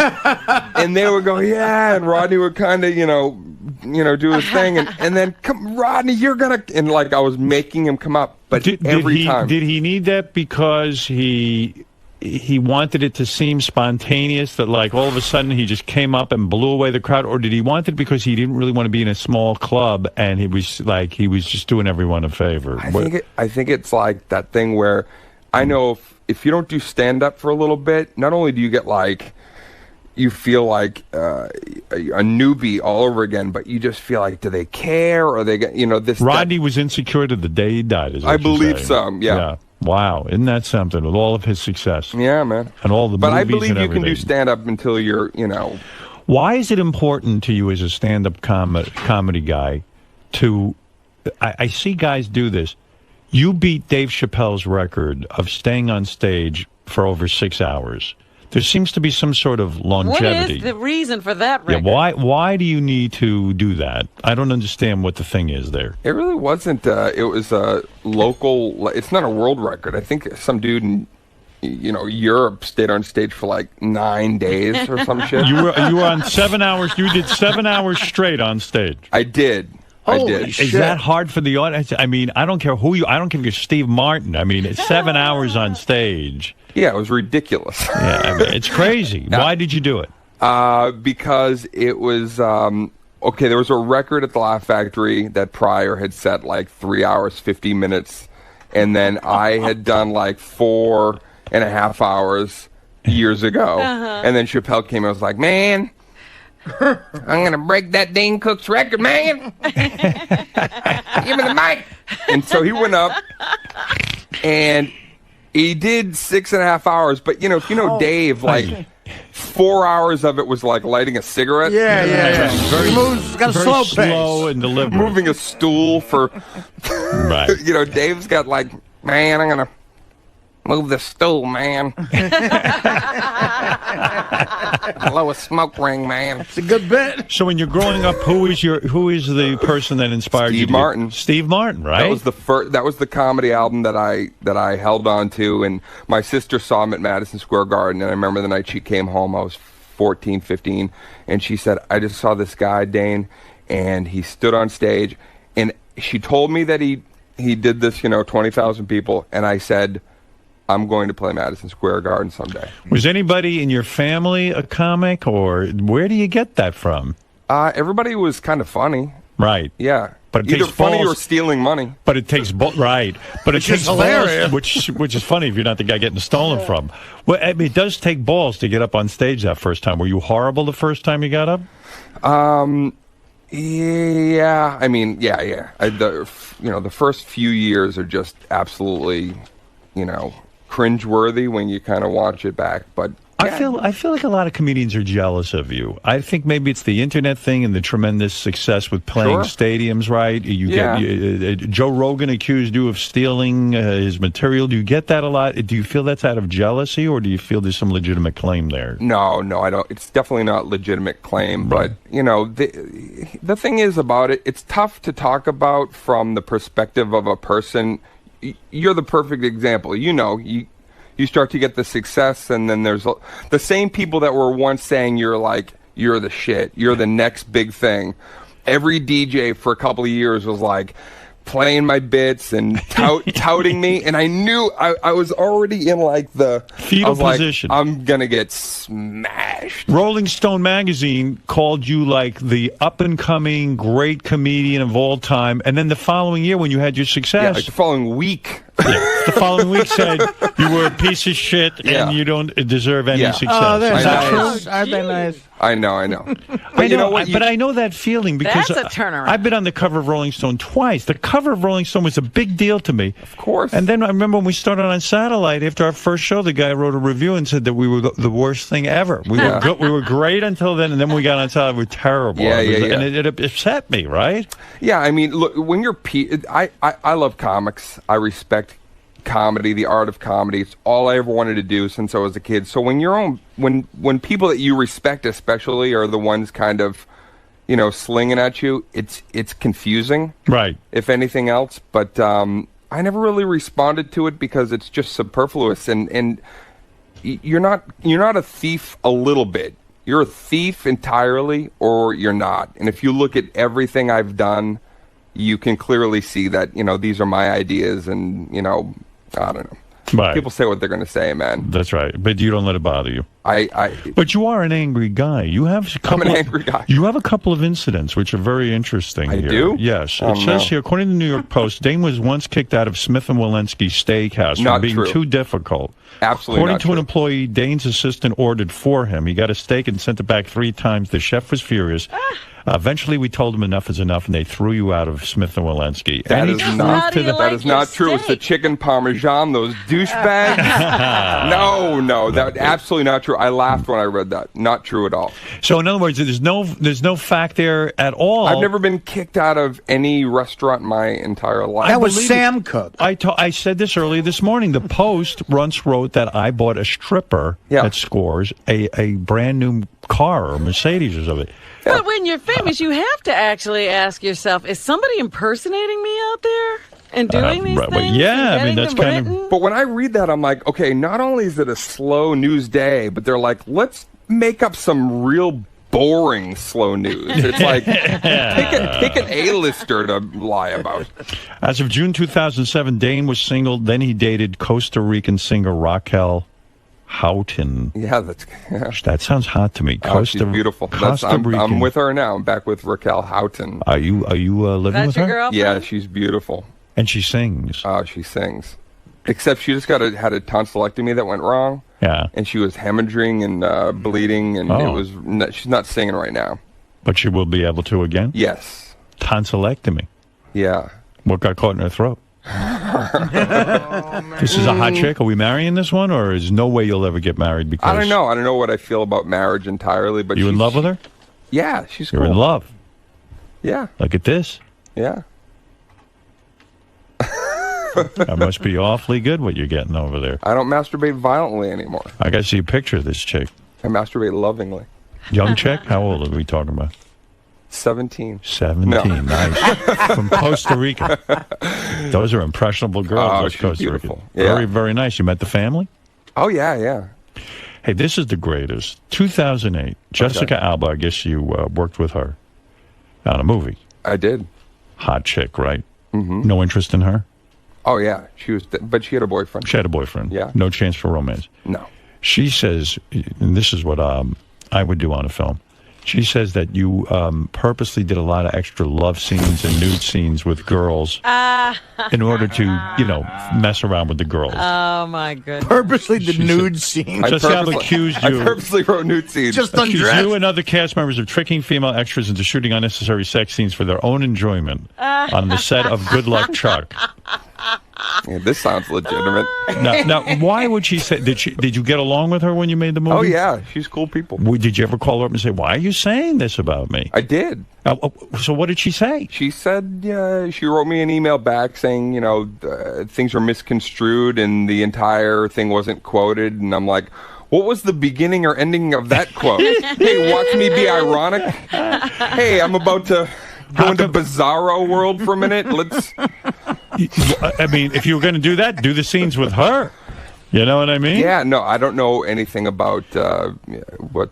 [SPEAKER 1] And they would go, "Yeah," and Rodney would kind of do his thing, and then, "Come, Rodney, you're gonna," and I was making him come up, but every time.
[SPEAKER 3] Did he need that because he he wanted it to seem spontaneous, that like all of a sudden he just came up and blew away the crowd, or did he want it because he didn't really want to be in a small club and he was just doing everyone a favor?
[SPEAKER 1] I think it's like that thing where I know if you don't do stand-up for a little bit, not only do you get like, you feel like a newbie all over again, but you just feel like, do they care? Or they get, this...
[SPEAKER 3] Rodney was insecure to the day he died, is what
[SPEAKER 1] I believe
[SPEAKER 3] saying.
[SPEAKER 1] so, yeah.
[SPEAKER 3] Wow, isn't that something, with all of his success?
[SPEAKER 1] Yeah, man.
[SPEAKER 3] And all the
[SPEAKER 1] But
[SPEAKER 3] movies
[SPEAKER 1] I believe
[SPEAKER 3] and
[SPEAKER 1] you
[SPEAKER 3] everything.
[SPEAKER 1] can do stand-up until you're,
[SPEAKER 3] Why is it important to you as a stand-up comedy guy to... I see guys do this. You beat Dave Chappelle's record of staying on stage for over 6 hours. There seems to be some sort of longevity.
[SPEAKER 4] What is the reason for that record?
[SPEAKER 3] Yeah, why do you need to do that? I don't understand what the thing is there.
[SPEAKER 1] It really wasn't. It was a local. It's not a world record. I think some dude in Europe stayed on stage for like 9 days or some shit.
[SPEAKER 3] You were on 7 hours. You did 7 hours straight on stage.
[SPEAKER 1] I did.
[SPEAKER 5] Holy shit.
[SPEAKER 3] Is that hard for the audience? I mean, I don't care who you. I don't care if you're Steve Martin. I mean, it's 7 hours on stage.
[SPEAKER 1] Yeah, it was ridiculous.
[SPEAKER 3] Yeah, I mean, it's crazy. Why did you do it?
[SPEAKER 1] Because it was okay. There was a record at the Laugh Factory that Pryor had set like 3 hours 50 minutes, and then I had done like 4.5 hours years ago, and then Chappelle came and was like, "Man, I'm gonna break that Dane Cook's record, man. Give me the mic." And so he went up and he did 6.5 hours, but if you know Dave, like 4 hours of it was like lighting a cigarette.
[SPEAKER 5] Yeah.
[SPEAKER 3] Very,
[SPEAKER 5] Moves, got a
[SPEAKER 3] very
[SPEAKER 5] slow
[SPEAKER 3] slow
[SPEAKER 5] pace.
[SPEAKER 3] and deliberate.
[SPEAKER 1] Moving a stool for,
[SPEAKER 3] Right.
[SPEAKER 1] Dave's got like, "Man, I'm gonna move the stool, man. Blow a smoke ring, man."
[SPEAKER 5] It's a good bit.
[SPEAKER 3] So when you're growing up, who is the person that inspired you?
[SPEAKER 1] Steve Martin.
[SPEAKER 3] Steve Martin, right?
[SPEAKER 1] That was the first. That was the comedy album that I held on to, and my sister saw him at Madison Square Garden, and I remember the night she came home. I was 14, 15, and she said, "I just saw this guy, Dane, and he stood on stage," and she told me that he did this, 20,000 people, and I said, "I'm going to play Madison Square Garden someday."
[SPEAKER 3] Was anybody in your family a comic, or where do you get that from?
[SPEAKER 1] Everybody was kind of funny.
[SPEAKER 3] Right.
[SPEAKER 1] Yeah.
[SPEAKER 3] But it
[SPEAKER 1] either
[SPEAKER 3] takes
[SPEAKER 1] funny
[SPEAKER 3] balls-
[SPEAKER 1] or stealing money.
[SPEAKER 3] But it takes right. But it takes
[SPEAKER 5] hilarious.
[SPEAKER 3] balls, which is funny if you're not the guy getting stolen from. Well, I mean, it does take balls to get up on stage that first time. Were you horrible the first time you got up?
[SPEAKER 1] Yeah. I mean, yeah. The first few years are just absolutely, cringeworthy when you kind of watch it back, but yeah.
[SPEAKER 3] I feel like a lot of comedians are jealous of you. I think maybe it's the internet thing and the tremendous success with playing stadiums, right? Joe Rogan accused you of stealing his material. Do you get that a lot? Do you feel that's out of jealousy, or do you feel there's some legitimate claim there?
[SPEAKER 1] No, I don't. It's definitely not legitimate claim,
[SPEAKER 3] right.
[SPEAKER 1] But the thing is about it, it's tough to talk about from the perspective of a person. You're the perfect example. You start to get the success, and then there's the same people that were once saying you're the shit, you're the next big thing. Every DJ for a couple of years was like playing my bits and touting me, and I knew I was already in like the
[SPEAKER 3] fetal position.
[SPEAKER 1] Like, I'm gonna get smashed.
[SPEAKER 3] Rolling Stone magazine called you like the up-and-coming great comedian of all time, and then the following year when you had your success,
[SPEAKER 1] like the following week.
[SPEAKER 3] The following week said you were a piece of shit and you don't deserve any success.
[SPEAKER 5] Oh, that's
[SPEAKER 1] I know.
[SPEAKER 5] true. I've been nice.
[SPEAKER 1] I know.
[SPEAKER 3] But you know what? But I know that feeling because
[SPEAKER 4] That's a turnaround.
[SPEAKER 3] I've been on the cover of Rolling Stone twice. The cover of Rolling Stone was a big deal to me.
[SPEAKER 1] Of course.
[SPEAKER 3] And then I remember when we started on Satellite, after our first show, the guy wrote a review and said that we were the worst thing ever. We were good, we were great until then, and then when we got on Satellite, we were terrible.
[SPEAKER 1] Yeah.
[SPEAKER 3] And it upset me, right?
[SPEAKER 1] Yeah, I mean, look, when you're I love comics. I respect comedy, the art of comedy. It's all I ever wanted to do since I was a kid. So when people that you respect especially are the ones kind of, slinging at you, it's confusing.
[SPEAKER 3] Right.
[SPEAKER 1] If anything else, but I never really responded to it because it's just superfluous, and you're not a thief a little bit. You're a thief entirely, or you're not. And if you look at everything I've done, you can clearly see that, these are my ideas, and, I don't know.
[SPEAKER 3] Right.
[SPEAKER 1] People say what they're going to say, man.
[SPEAKER 3] That's right. But you don't let it bother you.
[SPEAKER 1] But
[SPEAKER 3] you are an angry guy. You have
[SPEAKER 1] I'm an angry guy.
[SPEAKER 3] You have a couple of incidents which are very interesting here.
[SPEAKER 1] I do?
[SPEAKER 3] Yes. It says here, according to the New York Post, Dane was once kicked out of 𝗦𝗵cie Steakhouse for being too difficult.
[SPEAKER 1] Absolutely
[SPEAKER 3] According to an employee, Dane's assistant ordered for him. He got a steak and sent it back 3 times. The chef was furious. Eventually, we told him enough is enough, and they threw you out of 𝗦𝗵cie.
[SPEAKER 1] That is not true. It's the chicken parmesan, those douchebags. No, that's absolutely not true. I laughed when I read that. Not true at all.
[SPEAKER 3] So, in other words, there's no fact there at all.
[SPEAKER 1] I've never been kicked out of any restaurant my entire life.
[SPEAKER 5] That was Sam Cooke.
[SPEAKER 3] I said this earlier this morning. The Post once wrote that I bought a stripper at Scores a brand new car or Mercedes or something.
[SPEAKER 4] But when you're famous, you have to actually ask yourself, is somebody impersonating me out there and doing these things?
[SPEAKER 3] Yeah, I mean, that's kind of...
[SPEAKER 1] But when I read that, I'm like, okay, not only is it a slow news day, but they're like, let's make up some real boring slow news. It's like, pick an A-lister to lie about.
[SPEAKER 3] As of June 2007, Dane was single. Then he dated Costa Rican singer Raquel Houghton.
[SPEAKER 1] Yeah,
[SPEAKER 3] that sounds hot to me.
[SPEAKER 1] She's beautiful. I'm with her now. I'm back with Raquel Houghton.
[SPEAKER 3] Are you living with her?
[SPEAKER 4] Girlfriend?
[SPEAKER 1] Yeah, she's beautiful.
[SPEAKER 3] And she sings.
[SPEAKER 1] Oh, she sings. Except she just had a tonsillectomy that went wrong.
[SPEAKER 3] Yeah.
[SPEAKER 1] And she was hemorrhaging and bleeding, and she's not singing right now.
[SPEAKER 3] But she will be able to again?
[SPEAKER 1] Yes.
[SPEAKER 3] Tonsillectomy.
[SPEAKER 1] Yeah.
[SPEAKER 3] What got caught in her throat? This is a hot chick. Are we marrying this one, or is no way you'll ever get married? Because
[SPEAKER 1] I don't know. I don't know what I feel about marriage entirely. But
[SPEAKER 3] you in love with her?
[SPEAKER 1] Yeah, she's cool.
[SPEAKER 3] You're in love.
[SPEAKER 1] Yeah.
[SPEAKER 3] Look at this.
[SPEAKER 1] Yeah.
[SPEAKER 3] That must be awfully good what you're getting over there.
[SPEAKER 1] I don't masturbate violently anymore.
[SPEAKER 3] I got to see a picture of this chick.
[SPEAKER 1] I masturbate lovingly.
[SPEAKER 3] Young chick? How old are we talking about?
[SPEAKER 1] 17.
[SPEAKER 3] 17, no. Nice. From Costa Rica. Those are impressionable girls.
[SPEAKER 1] Oh,
[SPEAKER 3] those
[SPEAKER 1] she's
[SPEAKER 3] Costa
[SPEAKER 1] beautiful.
[SPEAKER 3] Rican. Very, very nice. You met the family?
[SPEAKER 1] Oh, yeah.
[SPEAKER 3] Hey, this is the greatest. 2008. Jessica Alba, I guess you worked with her on a movie.
[SPEAKER 1] I did.
[SPEAKER 3] Hot chick, right?
[SPEAKER 1] Mm-hmm.
[SPEAKER 3] No interest in her?
[SPEAKER 1] Oh, yeah. But she had a boyfriend.
[SPEAKER 3] She had a boyfriend.
[SPEAKER 1] Yeah.
[SPEAKER 3] No chance for romance.
[SPEAKER 1] No.
[SPEAKER 3] She says, and this is what I would do on a film. She says that you purposely did a lot of extra love scenes and nude scenes with girls in order to, mess around with the girls.
[SPEAKER 4] Oh, my goodness.
[SPEAKER 5] Purposely did nude scenes.
[SPEAKER 3] Jessica accused you.
[SPEAKER 1] I purposely wrote nude scenes.
[SPEAKER 5] Just
[SPEAKER 3] accused
[SPEAKER 5] undressed.
[SPEAKER 3] You and other cast members of tricking female extras into shooting unnecessary sex scenes for their own enjoyment on the set of Good Luck Chuck.
[SPEAKER 1] Yeah, this sounds legitimate.
[SPEAKER 3] Now, why would she say? Did you get along with her when you made the movie?
[SPEAKER 1] Oh yeah, she's cool people.
[SPEAKER 3] Did you ever call her up and say, "Why are you saying this about me?"
[SPEAKER 1] I did.
[SPEAKER 3] So what did she say?
[SPEAKER 1] She said, she wrote me an email back saying, things are misconstrued and the entire thing wasn't quoted, and I'm like, what was the beginning or ending of that quote? Hey, watch me be ironic. Hey, I'm about to go into Bizarro world for a minute. Let's.
[SPEAKER 3] I mean, if you were going to do that, do the scenes with her. You know what I mean?
[SPEAKER 1] Yeah, no, I don't know anything about what.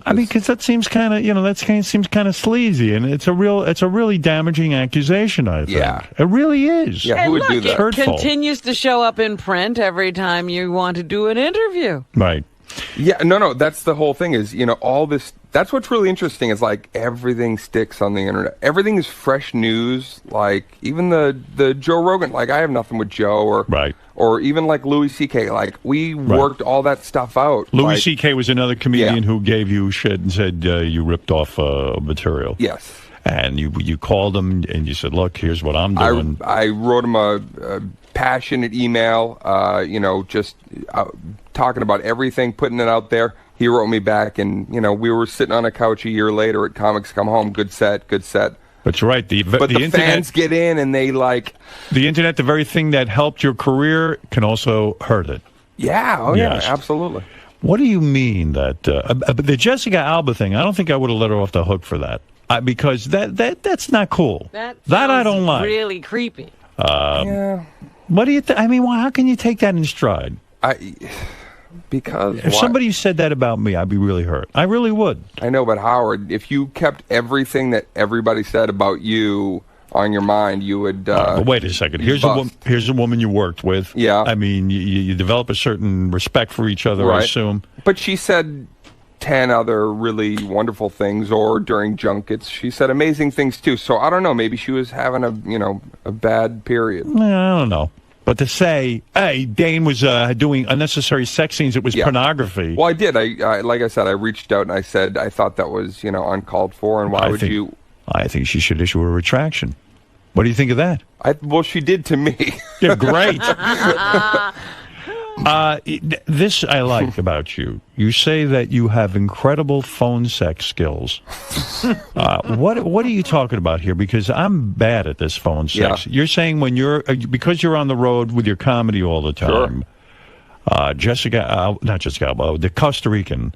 [SPEAKER 3] I mean, because that seems kind of, seems kind of sleazy, and it's a really damaging accusation. I think.
[SPEAKER 1] Yeah,
[SPEAKER 3] it really is.
[SPEAKER 1] Yeah, who would do that?
[SPEAKER 4] It continues to show up in print every time you want to do an interview.
[SPEAKER 3] Right.
[SPEAKER 1] Yeah, no, that's the whole thing is, all this, that's what's really interesting is like everything sticks on the internet. Everything is fresh news, like even the Joe Rogan, like I have nothing with Joe or even like Louis C.K., like we worked all that stuff out.
[SPEAKER 3] Louis C.K. was another comedian who gave you shit and said you ripped off material.
[SPEAKER 1] Yes.
[SPEAKER 3] And you called him and you said, look, here's what I'm doing.
[SPEAKER 1] I wrote him a passionate email, just talking about everything, putting it out there. He wrote me back, and we were sitting on a couch a year later at Comics Come Home. Good set.
[SPEAKER 3] That's right.
[SPEAKER 1] The
[SPEAKER 3] internet,
[SPEAKER 1] fans get in, and they like
[SPEAKER 3] the internet. The very thing that helped your career can also hurt it.
[SPEAKER 1] Yeah. Yeah. Absolutely.
[SPEAKER 3] What do you mean that the Jessica Alba thing? I don't think I would have let her off the hook for that because that's not cool. That I don't like.
[SPEAKER 4] Really creepy.
[SPEAKER 1] Yeah.
[SPEAKER 3] What do you think? I mean, how can you take that in stride?
[SPEAKER 1] Because
[SPEAKER 3] if somebody said that about me, I'd be really hurt. I really would.
[SPEAKER 1] I know, but Howard, if you kept everything that everybody said about you on your mind, you would.
[SPEAKER 3] But wait a second. Here's a woman you worked with.
[SPEAKER 1] Yeah.
[SPEAKER 3] I mean, you develop a certain respect for each other,
[SPEAKER 1] right.
[SPEAKER 3] I assume.
[SPEAKER 1] But she said 10 other really wonderful things, or during junkets, she said amazing things too. So I don't know. Maybe she was having a bad period.
[SPEAKER 3] I don't know. But to say, hey, Dane was doing unnecessary sex scenes, it was pornography.
[SPEAKER 1] Well, I did. I like I said, I reached out and I said I thought that was uncalled for, and why would you?
[SPEAKER 3] I think she should issue a retraction. What do you think of that?
[SPEAKER 1] Well, she did to me.
[SPEAKER 3] Yeah, great. This I like about you. You say that you have incredible phone sex skills. What are you talking about here? Because I'm bad at this phone sex.
[SPEAKER 1] Yeah.
[SPEAKER 3] You're saying because you're on the road with your comedy all the time.
[SPEAKER 1] Sure.
[SPEAKER 3] Not Jessica Alba, the Costa Rican.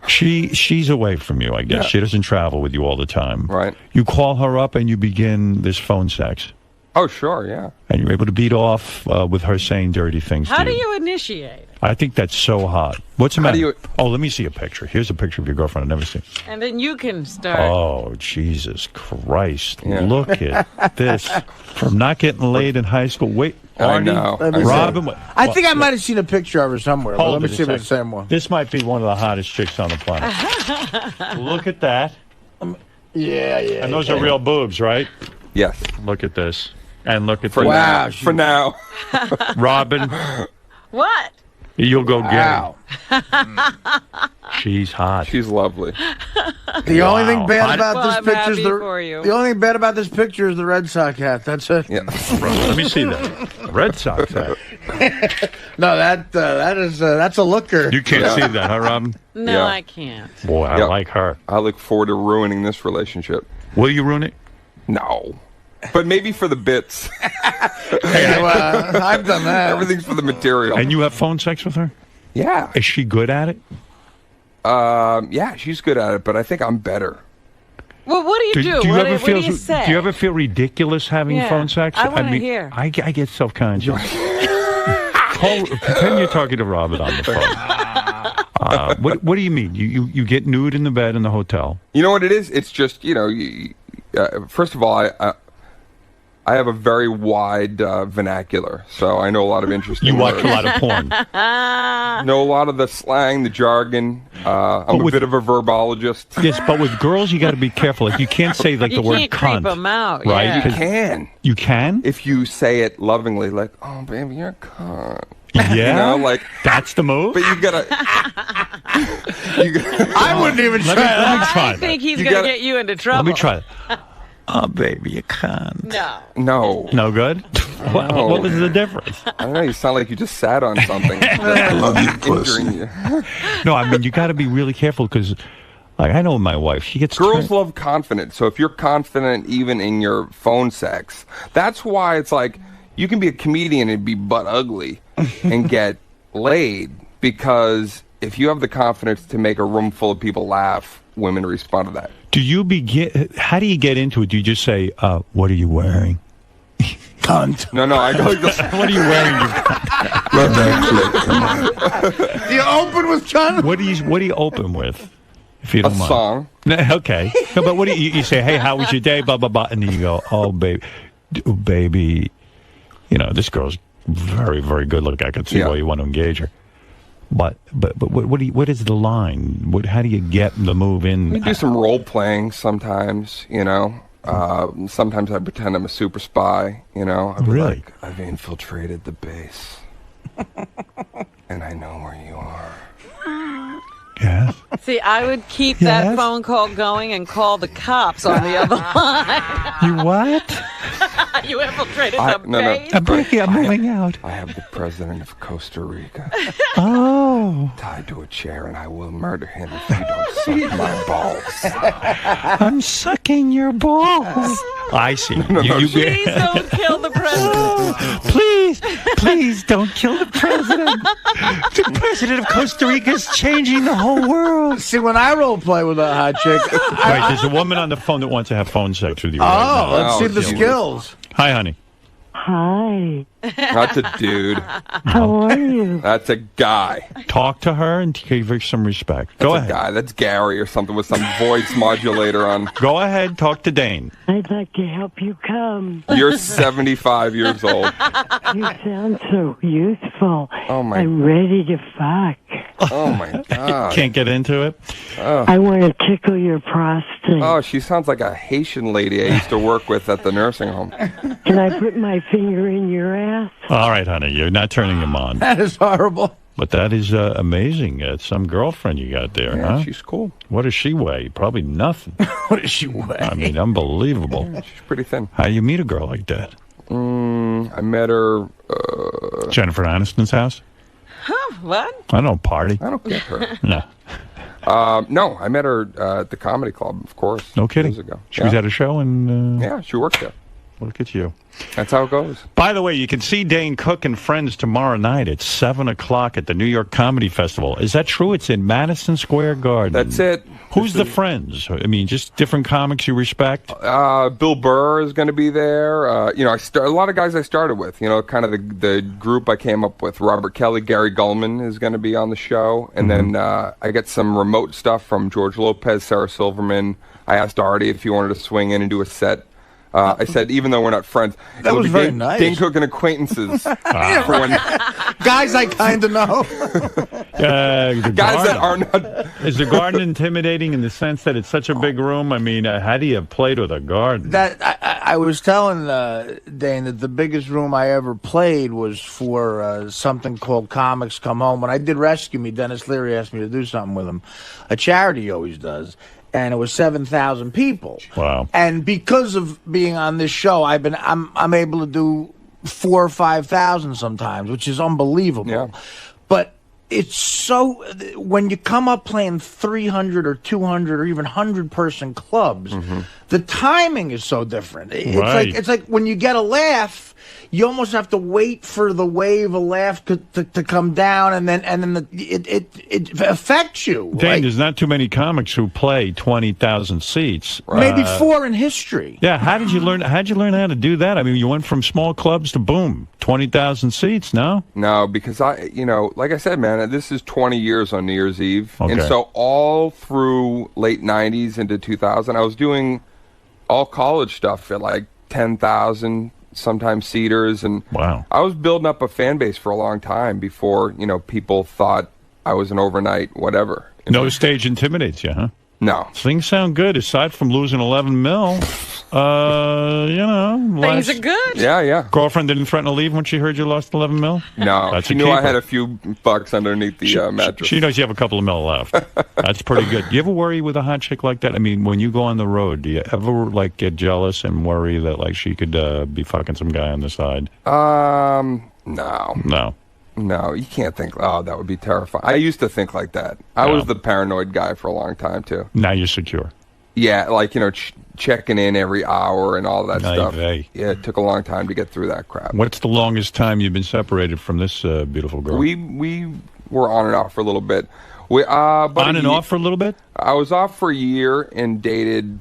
[SPEAKER 3] She's away from you, I guess.
[SPEAKER 1] Yeah.
[SPEAKER 3] She doesn't travel with you all the time.
[SPEAKER 1] Right.
[SPEAKER 3] You call her up and you begin this phone sex.
[SPEAKER 1] Oh, sure, yeah.
[SPEAKER 3] And you're able to beat off with her saying dirty things
[SPEAKER 4] How
[SPEAKER 3] to
[SPEAKER 4] do
[SPEAKER 3] you.
[SPEAKER 4] you initiate?
[SPEAKER 3] I think that's so hot. What's the matter?
[SPEAKER 1] do you-
[SPEAKER 3] Oh, let me see a picture. Here's a picture of your girlfriend I've never seen.
[SPEAKER 4] And then you can start.
[SPEAKER 3] Oh, Jesus Christ.
[SPEAKER 1] Yeah.
[SPEAKER 3] Look at this. From not getting laid in high school. Wait,
[SPEAKER 1] I
[SPEAKER 3] Artie?
[SPEAKER 1] know.
[SPEAKER 5] Let me see.
[SPEAKER 3] Robin?
[SPEAKER 5] I think I might have seen a picture of her somewhere. But
[SPEAKER 3] Hold
[SPEAKER 5] let me
[SPEAKER 3] it a
[SPEAKER 5] see if it's the
[SPEAKER 3] second.
[SPEAKER 5] same one.
[SPEAKER 3] This might be one of the hottest chicks on the planet. Look at that.
[SPEAKER 5] Yeah.
[SPEAKER 3] And those are real boobs, right?
[SPEAKER 1] Yes.
[SPEAKER 3] Look at this. And look at
[SPEAKER 1] For
[SPEAKER 3] this.
[SPEAKER 5] Wow,
[SPEAKER 1] now. For now.
[SPEAKER 3] Robin,
[SPEAKER 4] What?
[SPEAKER 3] you'll go get
[SPEAKER 5] Wow.
[SPEAKER 3] her. She's hot.
[SPEAKER 1] She's lovely.
[SPEAKER 5] The only thing bad about
[SPEAKER 4] Well,
[SPEAKER 5] this
[SPEAKER 4] I'm
[SPEAKER 5] picture is
[SPEAKER 4] happy for you.
[SPEAKER 5] the only thing bad about this picture is the Red Sox hat. That's it.
[SPEAKER 1] Yeah.
[SPEAKER 3] Let me see that. Red Sox hat.
[SPEAKER 5] No, that's a looker.
[SPEAKER 3] You can't see that, huh, Robin?
[SPEAKER 4] No,
[SPEAKER 1] Yeah.
[SPEAKER 4] I can't.
[SPEAKER 3] Boy, I
[SPEAKER 1] Yep.
[SPEAKER 3] like her.
[SPEAKER 1] I look forward to ruining this relationship.
[SPEAKER 3] Will you ruin it?
[SPEAKER 1] No. But maybe for the bits.
[SPEAKER 5] I've done that.
[SPEAKER 1] Everything's for the material.
[SPEAKER 3] And you have phone sex with her?
[SPEAKER 1] Yeah.
[SPEAKER 3] Is she good at it?
[SPEAKER 1] Yeah, she's good at it, but I think I'm better.
[SPEAKER 4] Well, what do you do?
[SPEAKER 3] you
[SPEAKER 4] What
[SPEAKER 3] ever
[SPEAKER 4] do you say?
[SPEAKER 3] Do you ever feel ridiculous having
[SPEAKER 4] Yeah,
[SPEAKER 3] phone sex?
[SPEAKER 4] I wanna hear.
[SPEAKER 3] I get self-conscious. Pretend you're talking to Robin on the phone. What do you mean? You get nude in the bed in the hotel?
[SPEAKER 1] You know what it is? It's just, first of all, I have a very wide vernacular, so I know a lot of interesting
[SPEAKER 3] You watch
[SPEAKER 1] words.
[SPEAKER 3] a lot of porn.
[SPEAKER 1] Know a lot of the slang, the jargon. I'm a bit of a verbologist.
[SPEAKER 3] Yes, but with girls, you got to be careful. Like, you can't say like
[SPEAKER 4] You
[SPEAKER 3] the word
[SPEAKER 4] can't
[SPEAKER 3] cunt.
[SPEAKER 4] creep them out,
[SPEAKER 3] right?
[SPEAKER 4] yeah.
[SPEAKER 1] You
[SPEAKER 3] 'Cause-
[SPEAKER 1] can.
[SPEAKER 3] You can?
[SPEAKER 1] If you say it lovingly, like, oh, baby, you're a cunt.
[SPEAKER 3] Yeah.
[SPEAKER 1] Like,
[SPEAKER 3] That's the move?
[SPEAKER 1] but you gotta.
[SPEAKER 5] I wouldn't even try that.
[SPEAKER 3] Let me try
[SPEAKER 4] I
[SPEAKER 3] that.
[SPEAKER 4] think he's
[SPEAKER 1] You
[SPEAKER 4] going to
[SPEAKER 1] gotta-
[SPEAKER 4] get you into trouble.
[SPEAKER 3] Let me try that. Oh, baby, you can't.
[SPEAKER 4] No.
[SPEAKER 1] No.
[SPEAKER 3] No good? What was the difference?
[SPEAKER 1] I don't know. You sound like you just sat on something. I love you, pussy.
[SPEAKER 3] No, I mean, you got to be really careful because, like, I know my wife. She gets
[SPEAKER 1] Girls love confidence. So if you're confident even in your phone sex, that's why it's like you can be a comedian and be butt ugly and get laid, because if you have the confidence to make a room full of people laugh, women respond to that.
[SPEAKER 3] Do you begin? How do you get into it? Do you just say, "What are you wearing?"
[SPEAKER 5] Cunt.
[SPEAKER 1] No, I go like this.
[SPEAKER 3] What are you wearing?
[SPEAKER 5] Do you open with cunt?
[SPEAKER 3] What do you open with? If you
[SPEAKER 1] A
[SPEAKER 3] don't mind.
[SPEAKER 1] song.
[SPEAKER 3] No, okay. No, but what do you say? Hey, how was your day? Blah blah blah, and then you go, "Oh, baby, this girl's very, very good looking. I can see
[SPEAKER 1] Yeah.
[SPEAKER 3] why you want to engage her." But what is the line? How do you get the move in?
[SPEAKER 1] We do some role playing sometimes, sometimes I pretend I'm a super spy, I'd be
[SPEAKER 3] Really?
[SPEAKER 1] like, I've infiltrated the base. And I know where you are.
[SPEAKER 3] Yeah.
[SPEAKER 4] See, I would keep
[SPEAKER 3] Yes?
[SPEAKER 4] that phone call going and call the cops on the other line.
[SPEAKER 3] You what?
[SPEAKER 4] You infiltrated
[SPEAKER 1] I-
[SPEAKER 4] the
[SPEAKER 1] no, no.
[SPEAKER 4] base.
[SPEAKER 3] I'm breaking. I'm moving out.
[SPEAKER 1] I have the president of Costa Rica
[SPEAKER 3] Oh,
[SPEAKER 1] tied to a chair, and I will murder him if you don't suck my balls.
[SPEAKER 3] I'm sucking your balls. I see.
[SPEAKER 4] Please don't kill the president.
[SPEAKER 3] Please don't kill the president. The president of Costa Rica is changing the whole world.
[SPEAKER 5] See, when I role play with a hot chick,
[SPEAKER 3] Right, there's a woman on the phone that wants to have phone sex with you. Right now.
[SPEAKER 5] let's see the
[SPEAKER 1] gee whiz.
[SPEAKER 5] skills.
[SPEAKER 3] Hi, honey.
[SPEAKER 6] Hi.
[SPEAKER 1] That's a dude.
[SPEAKER 6] How are you?
[SPEAKER 1] That's a guy.
[SPEAKER 3] Talk to her and give her some respect. Go ahead.
[SPEAKER 1] Guy. That's Gary or something with some voice modulator on.
[SPEAKER 3] Go ahead. Talk to Dane.
[SPEAKER 6] I'd like to help you come.
[SPEAKER 1] You're 75 years old.
[SPEAKER 6] You sound so youthful.
[SPEAKER 1] Oh, my.
[SPEAKER 6] I'm ready to fuck.
[SPEAKER 1] Oh, my God.
[SPEAKER 3] Can't get into it?
[SPEAKER 6] I want to tickle your prostate.
[SPEAKER 1] Oh, she sounds like a Haitian lady I used to work with at the nursing home.
[SPEAKER 6] Can I put my finger in your ass?
[SPEAKER 3] All right, honey. You're not turning him on.
[SPEAKER 5] That is horrible.
[SPEAKER 3] But that is amazing. Some girlfriend you got there,
[SPEAKER 1] Yeah,
[SPEAKER 3] huh?
[SPEAKER 1] she's cool.
[SPEAKER 3] What does she weigh? Probably nothing.
[SPEAKER 5] What does she weigh?
[SPEAKER 3] I mean, unbelievable.
[SPEAKER 1] Yeah, she's pretty thin.
[SPEAKER 3] How do you meet a girl like that?
[SPEAKER 1] I met her.
[SPEAKER 3] Jennifer Aniston's house?
[SPEAKER 4] Huh? What?
[SPEAKER 3] I don't party.
[SPEAKER 1] I don't get her.
[SPEAKER 3] No.
[SPEAKER 1] No, I met her at the comedy club, of course.
[SPEAKER 3] No kidding.
[SPEAKER 1] Years ago.
[SPEAKER 3] She was at a show and...
[SPEAKER 1] Yeah, she worked there.
[SPEAKER 3] Look at you.
[SPEAKER 1] That's how it goes.
[SPEAKER 3] By the way, you can see Dane Cook and Friends tomorrow night at 7 o'clock at the New York Comedy Festival. Is that true? It's in Madison Square Garden.
[SPEAKER 1] That's it.
[SPEAKER 3] Who's the friends? I mean, just different comics you respect?
[SPEAKER 1] Bill Burr is going to be there. A lot of guys I started with. Kind of the group I came up with. Robert Kelly, Gary Gulman is going to be on the show. And then I get some remote stuff from George Lopez, Sarah Silverman. I asked Artie if he wanted to swing in and do a set. I said, even though we're not friends,
[SPEAKER 5] that was very nice.
[SPEAKER 1] Dane Cook and acquaintances. For when,
[SPEAKER 5] guys I kind of know.
[SPEAKER 1] guys that are not.
[SPEAKER 3] Is the garden intimidating in the sense that it's such a big room? I mean, how do you played with a garden?
[SPEAKER 5] That I was telling Dane that the biggest room I ever played was for something called Comics Come Home. When I did Rescue Me, Dennis Leary asked me to do something with him, a charity he always does. And it was 7,000 people.
[SPEAKER 3] Wow!
[SPEAKER 5] And because of being on this show, I'm able to do 4,000 or 5,000 sometimes, which is unbelievable.
[SPEAKER 1] Yeah.
[SPEAKER 5] But it's so when you come up playing 300 or 200 or even 100-person clubs, the timing is so different. It's like when you get a laugh, you almost have to wait for the wave of laugh to come down, and then it affects you.
[SPEAKER 3] Dane, there's not too many comics who play 20,000 seats.
[SPEAKER 5] Maybe 4 in history.
[SPEAKER 3] Yeah, how did you learn how to do that? I mean, you went from small clubs to boom, 20,000 seats. No,
[SPEAKER 1] because like I said, man, this is 20 years on New Year's Eve,
[SPEAKER 3] okay.
[SPEAKER 1] And so all through late 90s into 2000, I was doing all college stuff at like 10,000. Sometimes seaters, and
[SPEAKER 3] wow.
[SPEAKER 1] I was building up a fan base for a long time before people thought I was an overnight whatever.
[SPEAKER 3] No stage intimidates you, huh?
[SPEAKER 1] No.
[SPEAKER 3] Things sound good aside from losing 11 mil.
[SPEAKER 4] Things are good.
[SPEAKER 1] Yeah.
[SPEAKER 3] Girlfriend didn't threaten to leave when she heard you lost 11 mil?
[SPEAKER 1] No.
[SPEAKER 3] That's
[SPEAKER 1] she knew I had a few bucks underneath the mattress.
[SPEAKER 3] She knows you have a couple of mil left. That's pretty good. Do you ever worry with a hot chick like that? I mean, when you go on the road, do you ever get jealous and worry that she could be fucking some guy on the side?
[SPEAKER 1] No. No, you can't think, that would be terrifying. I used to think like that. I was the paranoid guy for a long time, too.
[SPEAKER 3] Now you're secure.
[SPEAKER 1] Yeah, checking in every hour and all that stuff.
[SPEAKER 3] Vey.
[SPEAKER 1] Yeah, it took a long time to get through that crap.
[SPEAKER 3] What's the longest time you've been separated from this beautiful girl?
[SPEAKER 1] We were on and off for a little bit.
[SPEAKER 3] On and off for a little bit?
[SPEAKER 1] I was off for a year and dated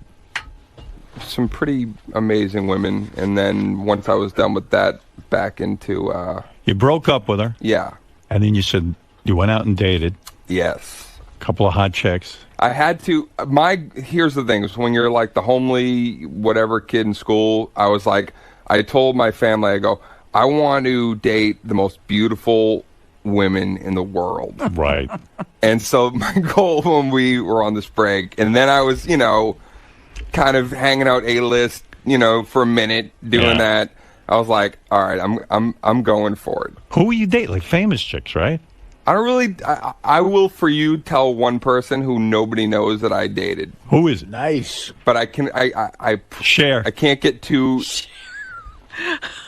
[SPEAKER 1] some pretty amazing women. And then once I was done with that, back into...
[SPEAKER 3] You broke up with her.
[SPEAKER 1] Yeah.
[SPEAKER 3] And then you said you went out and dated.
[SPEAKER 1] Yes.
[SPEAKER 3] A couple of hot chicks.
[SPEAKER 1] I had to. Here's the thing: is when you're like the homely whatever kid in school. I was like, I told my family, I go, I want to date the most beautiful women in the world.
[SPEAKER 3] Right.
[SPEAKER 1] And so my goal when we were on this break, and then I was, kind of hanging out A-list, for a minute doing that. I was like, all right, I'm going for it.
[SPEAKER 3] Who you date? Like famous chicks, right?
[SPEAKER 1] I don't really. I will for you tell one person who nobody knows that I dated.
[SPEAKER 3] Who is it?
[SPEAKER 5] Nice.
[SPEAKER 1] But I can. I
[SPEAKER 3] share.
[SPEAKER 1] I can't get too.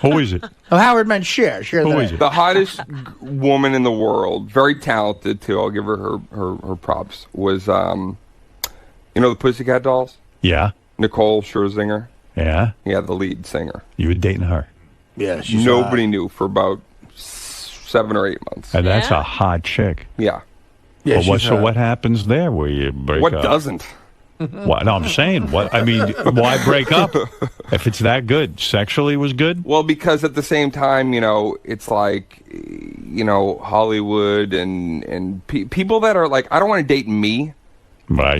[SPEAKER 3] Who is it?
[SPEAKER 5] Oh, Howard meant share.
[SPEAKER 3] Who is it?
[SPEAKER 1] The hottest woman in the world, very talented too. I'll give her her props. Was the Pussycat Dolls?
[SPEAKER 3] Yeah.
[SPEAKER 1] Nicole Scherzinger.
[SPEAKER 3] Yeah.
[SPEAKER 1] Yeah, the lead singer.
[SPEAKER 3] You were dating her.
[SPEAKER 5] Yeah. She's
[SPEAKER 1] nobody knew for about 7 or 8 months.
[SPEAKER 3] And that's a hot chick.
[SPEAKER 1] Yeah.
[SPEAKER 5] Yeah.
[SPEAKER 3] So what happens there where you break up?
[SPEAKER 1] What doesn't?
[SPEAKER 3] What? No, I'm saying, what? I mean, why break up if it's that good? Sexually was good?
[SPEAKER 1] Well, because at the same time, it's like, Hollywood and people that are like, I don't want to date me.
[SPEAKER 3] Right.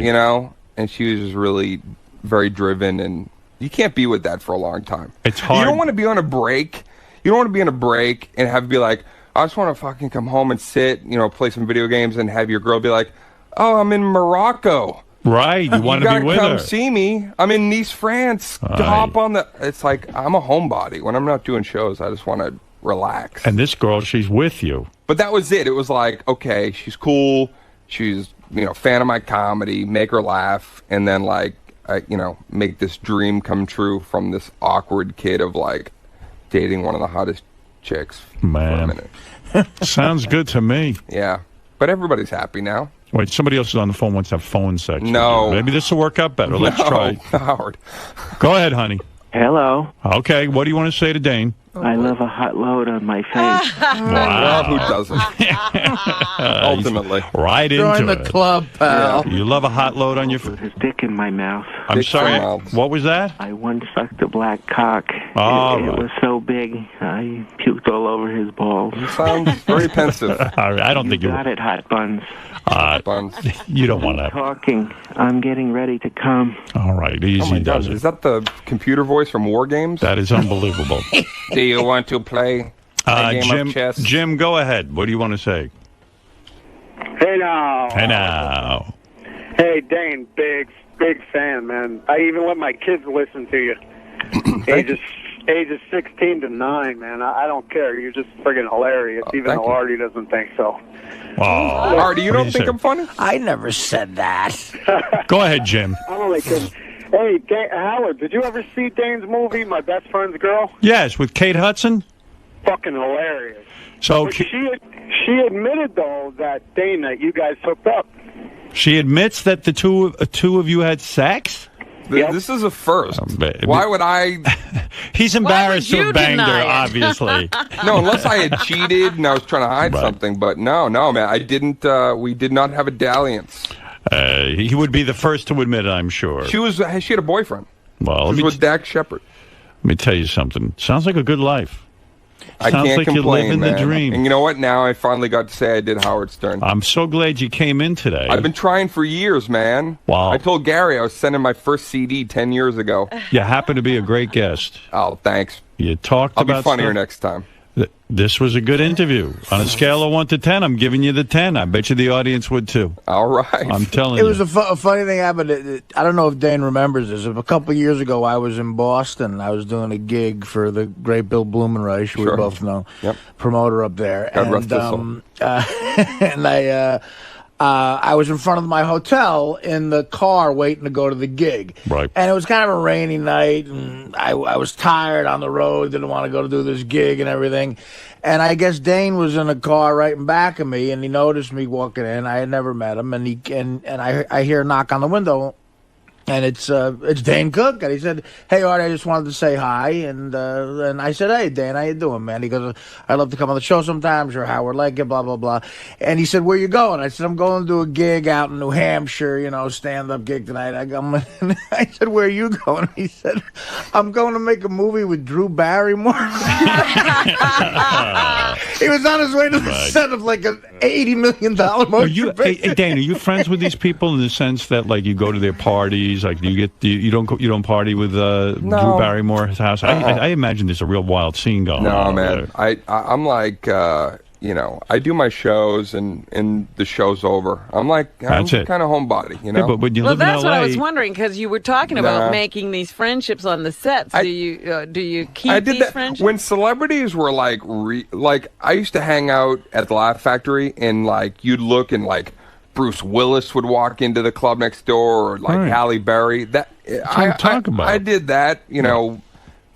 [SPEAKER 1] And she was just really very driven, and you can't be with that for a long time.
[SPEAKER 3] It's hard.
[SPEAKER 1] You don't want to be on a break. You don't want to be on a break and have to be like, I just want to fucking come home and sit, play some video games, and have your girl be like, oh, I'm in Morocco.
[SPEAKER 3] Right, you want to be with her.
[SPEAKER 1] You gotta come see me. I'm in Nice, France.
[SPEAKER 3] Right.
[SPEAKER 1] Hop on the... It's like, I'm a homebody. When I'm not doing shows, I just want to relax.
[SPEAKER 3] And this girl, she's with you.
[SPEAKER 1] But that was it. It was like, okay, she's cool. She's, fan of my comedy. Make her laugh. And then, like, make this dream come true from this awkward kid of, like, dating one of the hottest chicks for a minute.
[SPEAKER 3] Sounds good to me.
[SPEAKER 1] Yeah. But everybody's happy now.
[SPEAKER 3] Wait, somebody else is on the phone, wants to have phone sex.
[SPEAKER 1] No.
[SPEAKER 3] Maybe this will work out better. Let's try.
[SPEAKER 1] Howard.
[SPEAKER 3] Go ahead, honey.
[SPEAKER 6] Hello.
[SPEAKER 3] Okay, what do you want to say to Dane?
[SPEAKER 6] I love a hot load on my face.
[SPEAKER 1] Well, who doesn't? Ultimately.
[SPEAKER 3] Right into
[SPEAKER 5] Join the club, pal.
[SPEAKER 3] You love a hot load on your face?
[SPEAKER 6] His dick in my mouth.
[SPEAKER 3] I'm sorry, what was that?
[SPEAKER 6] I once sucked a black cock.
[SPEAKER 3] Oh,
[SPEAKER 6] it was so big, I puked all over his balls.
[SPEAKER 1] You sound very pensive.
[SPEAKER 3] I don't think you
[SPEAKER 6] got it, Hot Buns.
[SPEAKER 1] Buns.
[SPEAKER 3] You don't want to.
[SPEAKER 6] Talking. I'm getting ready to come.
[SPEAKER 3] All right, easy does it.
[SPEAKER 1] Is that the computer voice from War Games?
[SPEAKER 3] That is unbelievable.
[SPEAKER 1] Do you want to play a game of chess?
[SPEAKER 3] Jim, go ahead. What do you want to say?
[SPEAKER 7] Hey now.
[SPEAKER 3] Hey now.
[SPEAKER 7] Hey Dane, big fan, man. I even let my kids listen to you. ages 16 to 9, man. I don't care. You're just friggin' hilarious, even though Artie doesn't think so.
[SPEAKER 3] Oh,
[SPEAKER 1] Artie, you don't think I'm funny?
[SPEAKER 5] I never said that.
[SPEAKER 3] Go ahead, Jim.
[SPEAKER 7] I'm only kidding. Hey, Howard, did you ever see Dane's movie, My Best Friend's Girl?
[SPEAKER 3] Yes, with Kate Hudson.
[SPEAKER 7] Fucking hilarious.
[SPEAKER 3] So
[SPEAKER 7] but she admitted though that you guys hooked up.
[SPEAKER 3] She admits that the two of you had sex.
[SPEAKER 7] Yep.
[SPEAKER 1] This is a first. Why would I?
[SPEAKER 3] He's embarrassed to have banged her,
[SPEAKER 4] deny it?
[SPEAKER 3] obviously.
[SPEAKER 1] No, unless I had cheated and I was trying to hide something. But no, man, I didn't. We did not have a dalliance.
[SPEAKER 3] He would be the first to admit it, I'm sure.
[SPEAKER 1] She had a boyfriend.
[SPEAKER 3] Well,
[SPEAKER 1] she was with 𝗏_𝗏𝗄𝗏.
[SPEAKER 3] Let me tell you something. Sounds like a good life.
[SPEAKER 1] I
[SPEAKER 3] Sounds
[SPEAKER 1] can't
[SPEAKER 3] like
[SPEAKER 1] complain,
[SPEAKER 3] you're living
[SPEAKER 1] man.
[SPEAKER 3] the dream.
[SPEAKER 1] And you know what? Now I finally got to say I did Howard Stern.
[SPEAKER 3] I'm so glad you came in today.
[SPEAKER 1] I've been trying for years, man.
[SPEAKER 3] Wow.
[SPEAKER 1] I told Gary I was sending my first CD 10 years ago.
[SPEAKER 3] You happen to be a great guest.
[SPEAKER 1] Oh, thanks.
[SPEAKER 3] You talked
[SPEAKER 1] I'll
[SPEAKER 3] about
[SPEAKER 1] be funnier
[SPEAKER 3] stuff.
[SPEAKER 1] next time.
[SPEAKER 3] This was a good interview. On a scale of 1 to 10, I'm giving you the 10. I bet you the audience would too.
[SPEAKER 1] All right.
[SPEAKER 3] I'm telling
[SPEAKER 5] It
[SPEAKER 3] you.
[SPEAKER 5] was a funny thing happened. I don't know if Dane remembers this. A couple of years ago, I was in Boston. I was doing a gig for the great Bill Blumenreich, who we both know, promoter up there.
[SPEAKER 1] God rest his soul.
[SPEAKER 5] And I was in front of my hotel in the car waiting to go to the gig.
[SPEAKER 3] Right.
[SPEAKER 5] And it was kind of a rainy night, and I was tired on the road, didn't want to go to do this gig and everything. And I guess Dane was in a car right in back of me, and he noticed me walking in. I had never met him, and I hear a knock on the window. And it's Dane Cook, and he said, "Hey, Art, I just wanted to say hi." And I said, "Hey, Dane, how you doing, man?" He goes, "I'd love to come on the show sometimes, or Howard like it, blah blah blah." And he said, "Where you going?" I said, "I'm going to do a gig out in New Hampshire, stand-up gig tonight." I said, "Where are you going?" He said, "I'm going to make a movie with Drew Barrymore." He was on his way to the set of like an $80 million motion picture.
[SPEAKER 3] Hey, Dane, are you friends with these people in the sense that like you go to their parties? Like you don't party with Drew Barrymore's house? I imagine there's a real wild scene going on.
[SPEAKER 1] No, man. I'm like I do my shows and the show's over. I'm like I'm kind of homebody,
[SPEAKER 3] Yeah, but when you live in LA,
[SPEAKER 4] that's what I was wondering, because you were talking about making these friendships on the sets. Do you keep these friendships?
[SPEAKER 1] When celebrities were like I used to hang out at the Laugh Factory, and like you'd look and like Bruce Willis would walk into the club next door, or like Halle Berry.
[SPEAKER 3] I'm talking about.
[SPEAKER 1] I did that,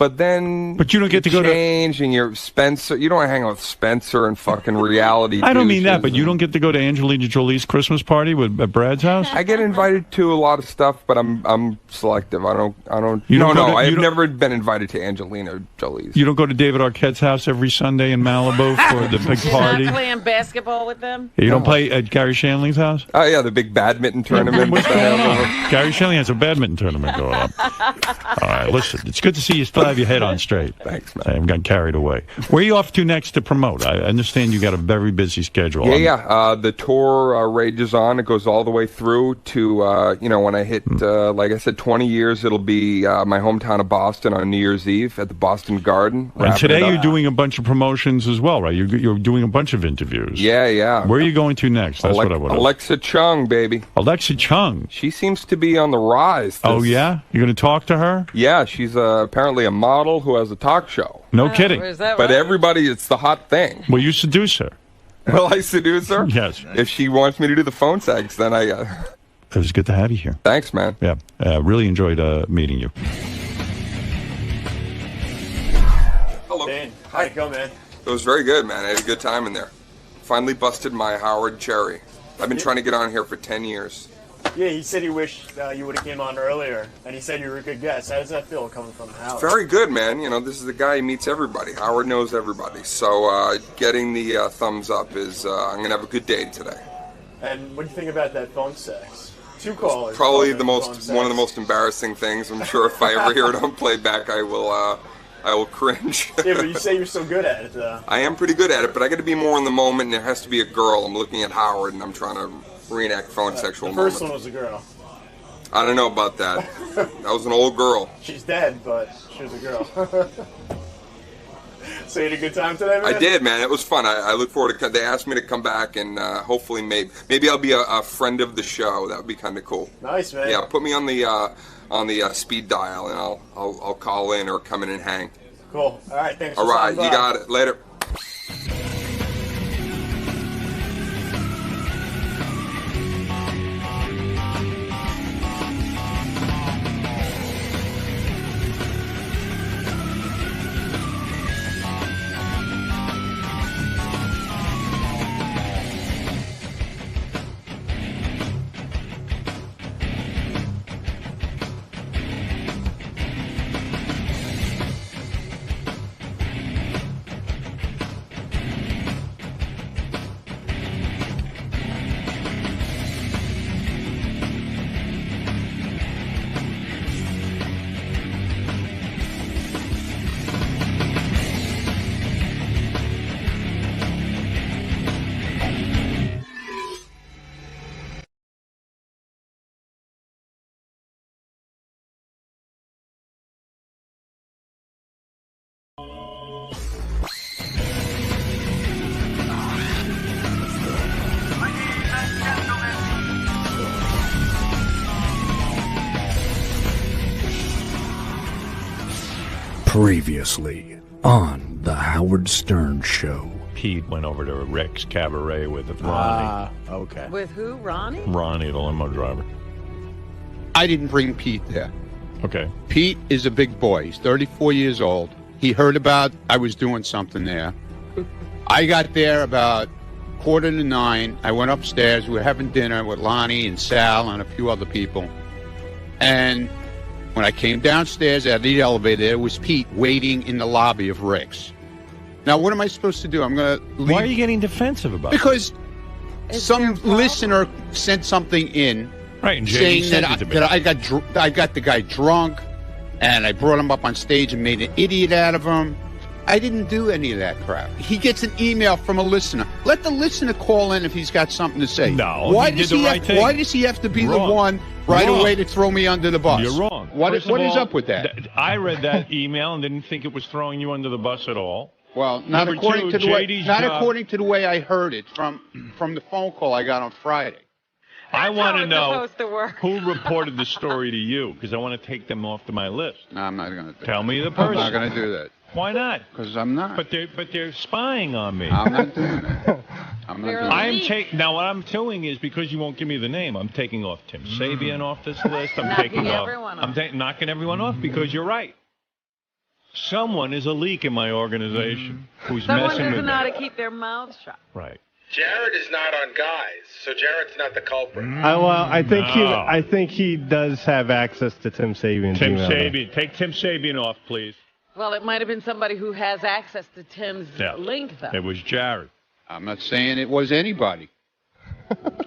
[SPEAKER 1] But then,
[SPEAKER 3] but you don't get to go
[SPEAKER 1] change, and you're Spencer. You don't hang out with Spencer and fucking reality.
[SPEAKER 3] I don't mean that, but you don't get to go to Angelina Jolie's Christmas party at Brad's house.
[SPEAKER 1] I get invited to a lot of stuff, but I'm selective. I don't. I've never been invited to Angelina Jolie's.
[SPEAKER 3] You don't go to David Arquette's house every Sunday in Malibu for the big party.
[SPEAKER 4] You're not playing basketball with them.
[SPEAKER 3] You don't play at Gary Shanley's house.
[SPEAKER 1] Oh yeah, the big badminton tournament.
[SPEAKER 3] Gary Shanley has a badminton tournament going on. All right, listen, it's good to see you still have your head on straight.
[SPEAKER 1] Thanks, man.
[SPEAKER 3] I haven't gotten carried away. Where are you off to next to promote? I understand you got a very busy schedule.
[SPEAKER 1] The tour rages on. It goes all the way through to, when I hit, like I said, 20 years, it'll be my hometown of Boston on New Year's Eve at the Boston Garden.
[SPEAKER 3] And today you're doing a bunch of promotions as well, right? You're doing a bunch of interviews.
[SPEAKER 1] Yeah.
[SPEAKER 3] Where are you going to next? That's what I want to know.
[SPEAKER 1] 𝗦𝗵cie𝘄, baby.
[SPEAKER 3] 𝗦𝗵cie𝘄.
[SPEAKER 1] She seems to be on the rise.
[SPEAKER 3] Oh, yeah? You're going to talk to her?
[SPEAKER 1] Yeah, she's apparently a model who has a talk show.
[SPEAKER 3] No kidding.
[SPEAKER 4] Is that
[SPEAKER 1] but
[SPEAKER 4] right?
[SPEAKER 1] everybody, it's the hot thing.
[SPEAKER 3] Will you seduce her?
[SPEAKER 1] Will I seduce her?
[SPEAKER 3] Yes.
[SPEAKER 1] If she wants me to do the phone sex, then I...
[SPEAKER 3] It was good to have you here.
[SPEAKER 1] Thanks, man.
[SPEAKER 3] Yeah, really enjoyed meeting you.
[SPEAKER 1] Hello.
[SPEAKER 2] Dan, how'd it go, man?
[SPEAKER 1] It was very good, man. I had a good time in there. Finally busted my 𝗦𝗵cie𝘄. I've been trying to get on here for 10 years.
[SPEAKER 2] Yeah, he said he wished you would have came on earlier, and he said you were a good guest. How does that feel coming from Howard?
[SPEAKER 1] Very good, man. This is the guy who meets everybody. Howard knows everybody. So getting the thumbs up is, I'm going to have a good day today.
[SPEAKER 2] And what do you think about that phone sex? 2 callers.
[SPEAKER 1] Probably one of the most embarrassing things. I'm sure if I ever hear it on playback, I will cringe.
[SPEAKER 2] Yeah, but you say you're so good at it, though.
[SPEAKER 1] I am pretty good at it, but I got to be more in the moment, and there has to be a girl. I'm looking at Howard, and I'm trying to reenact phone sexual moments.
[SPEAKER 2] The first one was a girl.
[SPEAKER 1] I don't know about that. That was an old girl.
[SPEAKER 2] She's dead, but she was a girl. So you had a good time today, man?
[SPEAKER 1] I did, man. It was fun. I look forward to. They asked me to come back, and hopefully, maybe I'll be a friend of the show. That would be kind of cool.
[SPEAKER 2] Nice, man.
[SPEAKER 1] Yeah, put me on the speed dial, and I'll call in or come in and hang.
[SPEAKER 2] Cool. All right, thanks.
[SPEAKER 1] All right, you got it. Later.
[SPEAKER 8] Previously on the Howard Stern Show.
[SPEAKER 3] Pete went over to Rick's Cabaret with Ronnie.
[SPEAKER 5] Okay.
[SPEAKER 4] With who, Ronnie?
[SPEAKER 3] Ronnie, the limo driver.
[SPEAKER 9] I didn't bring Pete there.
[SPEAKER 3] Okay.
[SPEAKER 9] Pete is a big boy. He's 34 years old. He heard about I was doing something there. I got there about 8:45. I went upstairs. We were having dinner with Lonnie and Sal and a few other people. And when I came downstairs at the elevator, there was Pete waiting in the lobby of Rick's. Now, what am I supposed to do? I'm going to leave.
[SPEAKER 3] Why are you getting defensive about it?
[SPEAKER 9] Because some listener sent something in,
[SPEAKER 3] right, and
[SPEAKER 9] saying
[SPEAKER 3] that
[SPEAKER 9] I got the guy drunk, and I brought him up on stage and made an idiot out of him. I didn't do any of that crap. He gets an email from a listener. Let the listener call in if he's got something to say.
[SPEAKER 3] No,
[SPEAKER 9] why
[SPEAKER 3] does he
[SPEAKER 9] have to be the one away to throw me under the bus?
[SPEAKER 3] You're wrong.
[SPEAKER 9] What is up with that?
[SPEAKER 3] I read that email and didn't think it was throwing you under the bus at all.
[SPEAKER 9] Well, not according to the way I heard it from the phone call I got on Friday.
[SPEAKER 3] I want to know who reported the story to you, because I want to take them off to my list.
[SPEAKER 9] No, I'm not going to.
[SPEAKER 3] Tell me the person.
[SPEAKER 9] I'm not going to do that.
[SPEAKER 3] Why not?
[SPEAKER 9] Because I'm not.
[SPEAKER 3] But they're spying on me.
[SPEAKER 9] I'm not doing that. I'm not doing that.
[SPEAKER 3] Now what I'm doing is, because you won't give me the name, I'm taking off Tim Sabian off this list. I'm
[SPEAKER 4] knocking everyone off
[SPEAKER 3] because you're right. Someone is a leak in my organization who's
[SPEAKER 4] Someone
[SPEAKER 3] messing
[SPEAKER 4] doesn't
[SPEAKER 3] with
[SPEAKER 4] know how
[SPEAKER 3] me.
[SPEAKER 4] to keep their mouths shut.
[SPEAKER 3] Right.
[SPEAKER 10] Jared is not on guys, so Jared's not the culprit.
[SPEAKER 11] I think he does have access to Tim Sabian's email.
[SPEAKER 3] Take Tim Sabian off, please.
[SPEAKER 4] Well, it might have been somebody who has access to Tim's link, though.
[SPEAKER 3] It was Jared.
[SPEAKER 9] I'm not saying it was anybody.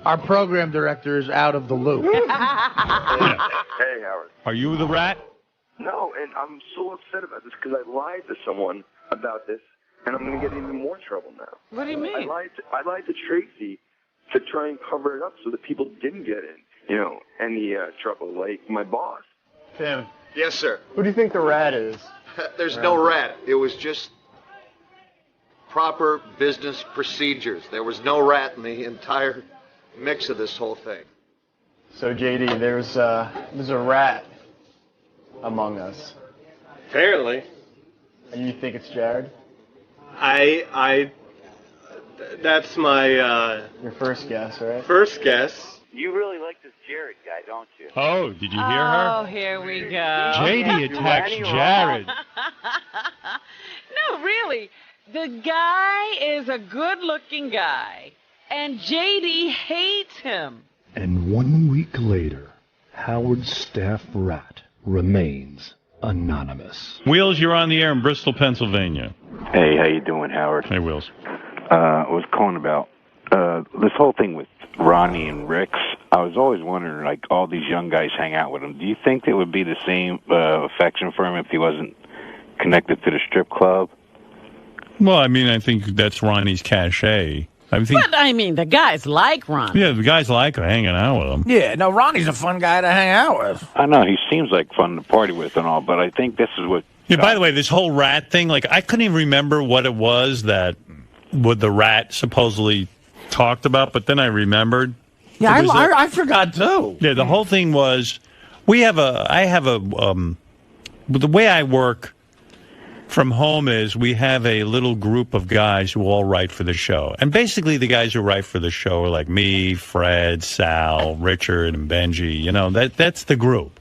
[SPEAKER 5] Our program director is out of the loop.
[SPEAKER 12] Hey, Howard.
[SPEAKER 3] Are you the rat?
[SPEAKER 12] No, and I'm so upset about this because I lied to someone about this, and I'm going to get even more trouble now.
[SPEAKER 4] What do you mean?
[SPEAKER 12] I lied to Tracy to try and cover it up so that people didn't get in, any trouble, like my boss.
[SPEAKER 13] Tim.
[SPEAKER 10] Yes, sir.
[SPEAKER 13] Who do you think the rat is?
[SPEAKER 10] There's no rat. It was just proper business procedures. There was no rat in the entire mix of this whole thing.
[SPEAKER 13] So, JD, there's a rat among us.
[SPEAKER 14] Apparently.
[SPEAKER 13] And you think it's Jared?
[SPEAKER 14] That's my,
[SPEAKER 13] your first guess, right?
[SPEAKER 14] First guess.
[SPEAKER 15] You really like this Jared guy, don't you?
[SPEAKER 3] Oh, did you hear her?
[SPEAKER 4] Oh, here we go.
[SPEAKER 3] JD attacks Jared.
[SPEAKER 4] No, really. The guy is a good-looking guy, and JD hates him.
[SPEAKER 8] And 1 week later, Howard's staff rat remains anonymous.
[SPEAKER 3] Wheels, you're on the air in Bristol, Pennsylvania.
[SPEAKER 6] Hey, how you doing, Howard?
[SPEAKER 3] Hey, Wheels.
[SPEAKER 6] I was calling about this whole thing with Ronnie and Rick's. I was always wondering, like, all these young guys hang out with him. Do you think it would be the same affection for him if he wasn't connected to the strip club?
[SPEAKER 3] Well, I mean, I think that's Ronnie's cachet.
[SPEAKER 4] But, I mean, the guys like Ronnie.
[SPEAKER 3] Yeah, the guys like hanging out with him.
[SPEAKER 5] Yeah, no, Ronnie's a fun guy to hang out with.
[SPEAKER 6] I know, he seems like fun to party with and all, but I think this is what...
[SPEAKER 3] Yeah, by the way, this whole rat thing, like, I couldn't even remember what it was that the rat supposedly talked about, but then I remembered.
[SPEAKER 5] Yeah, I forgot, too.
[SPEAKER 3] Yeah, the whole thing was, the way I work from home is we have a little group of guys who all write for the show. And basically the guys who write for the show are like me, Fred, Sal, Richard, and Benji. That's the group.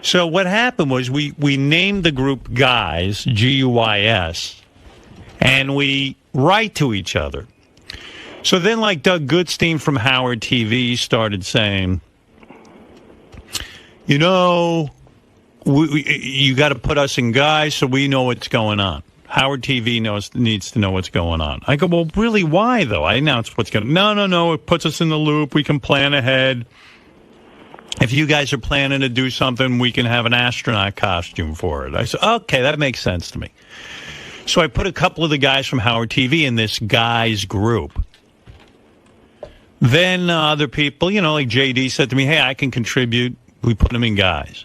[SPEAKER 3] So what happened was we named the group Guys, Guys, and we write to each other. So then, like, Doug Goodstein from Howard TV started saying, you got to put us in Guys so we know what's going on. Howard TV needs to know what's going on. I go, well, really, why, though? I announced what's going on. No, it puts us in the loop. We can plan ahead. If you guys are planning to do something, we can have an astronaut costume for it. I said, okay, that makes sense to me. So I put a couple of the guys from Howard TV in this Guys group. Then other people, like JD said to me, hey, I can contribute. We put them in Guys.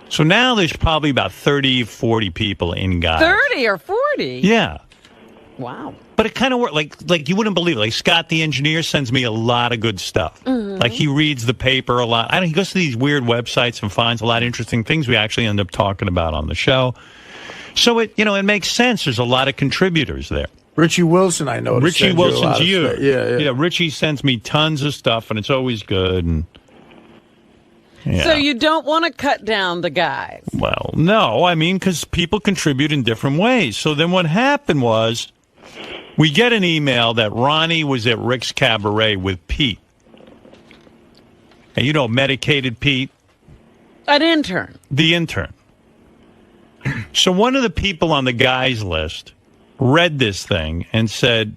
[SPEAKER 3] So now there's probably about 30, 40 people in Guys.
[SPEAKER 4] 30 or 40?
[SPEAKER 3] Yeah.
[SPEAKER 4] Wow.
[SPEAKER 3] But it kind of worked. Like you wouldn't believe it. Like Scott, the engineer, sends me a lot of good stuff. Mm-hmm. Like he reads the paper a lot. He goes to these weird websites and finds a lot of interesting things we actually end up talking about on the show. So it makes sense. There's a lot of contributors there.
[SPEAKER 5] Richie Wilson, I noticed.
[SPEAKER 3] Richie Wilson's you.
[SPEAKER 5] Yeah.
[SPEAKER 3] Richie sends me tons of stuff, and it's always good. And yeah.
[SPEAKER 4] So you don't want to cut down the guys?
[SPEAKER 3] Well, no. I mean, because people contribute in different ways. So then what happened was we get an email that Ronnie was at Rick's Cabaret with Pete. And medicated Pete.
[SPEAKER 4] An intern.
[SPEAKER 3] The intern. So one of the people on the guys list read this thing and said,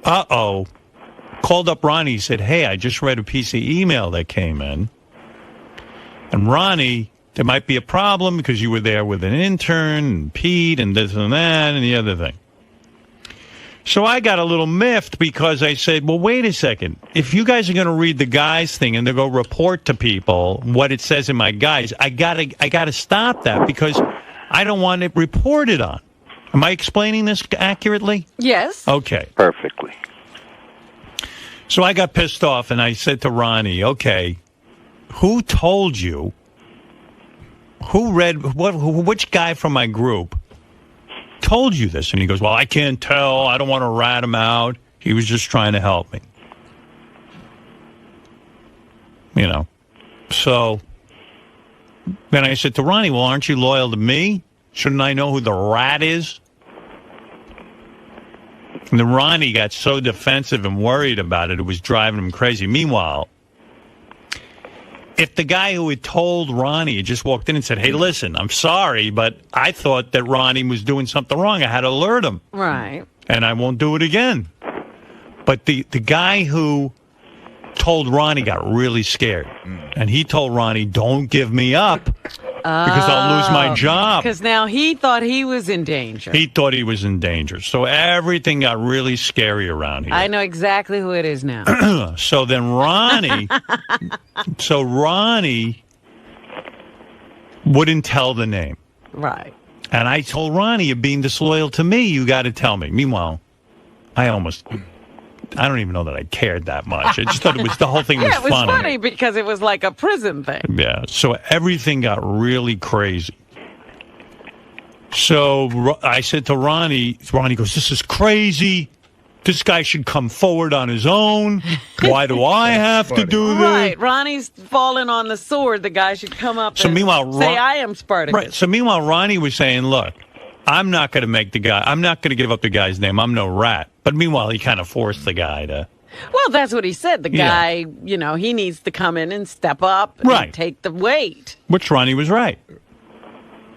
[SPEAKER 3] uh-oh, called up Ronnie, said, hey, I just read a piece of email that came in. And Ronnie, there might be a problem because you were there with an intern and Pete and this and that and the other thing. So I got a little miffed because I said, well, wait a second. If you guys are going to read the Guys thing and they'll go report to people what it says in my Guys, I gotta stop that because I don't want it reported on. Am I explaining this accurately?
[SPEAKER 4] Yes.
[SPEAKER 3] Okay.
[SPEAKER 6] Perfectly.
[SPEAKER 3] So I got pissed off and I said to Ronnie, okay, who told you? Which guy from my group told you this? And he goes, well, I can't tell. I don't want to rat him out. He was just trying to help me. So Then I said to Ronnie, well, aren't you loyal to me? Shouldn't I know who the rat is? And then Ronnie got so defensive and worried about it, it was driving him crazy. Meanwhile, if the guy who had told Ronnie had just walked in and said, hey, listen, I'm sorry, but I thought that Ronnie was doing something wrong. I had to alert him.
[SPEAKER 4] Right.
[SPEAKER 3] And I won't do it again. But the guy who told Ronnie got really scared. And he told Ronnie, don't give me up because I'll lose my job.
[SPEAKER 4] Because now he thought he was in danger.
[SPEAKER 3] He thought he was in danger. So everything got really scary around here.
[SPEAKER 4] I know exactly who it is now.
[SPEAKER 3] So then Ronnie wouldn't tell the name.
[SPEAKER 4] Right.
[SPEAKER 3] And I told Ronnie, you're being disloyal to me. You got to tell me. Meanwhile, I don't even know that I cared that much. I just thought the whole thing was funny.
[SPEAKER 4] Yeah, it was funny because it was like a prison thing.
[SPEAKER 3] Yeah, so everything got really crazy. So I said to Ronnie goes, this is crazy. This guy should come forward on his own. Why do I have to do this?
[SPEAKER 4] Right, Ronnie's falling on the sword. The guy should come up and say, I am Spartacus.
[SPEAKER 3] Right, so meanwhile, Ronnie was saying, look, I'm not going to give up the guy's name. I'm no rat. But meanwhile, he kind of forced the guy to...
[SPEAKER 4] Well, that's what he said. The guy, he needs to come in and step up and take the weight.
[SPEAKER 3] Which Ronnie was right.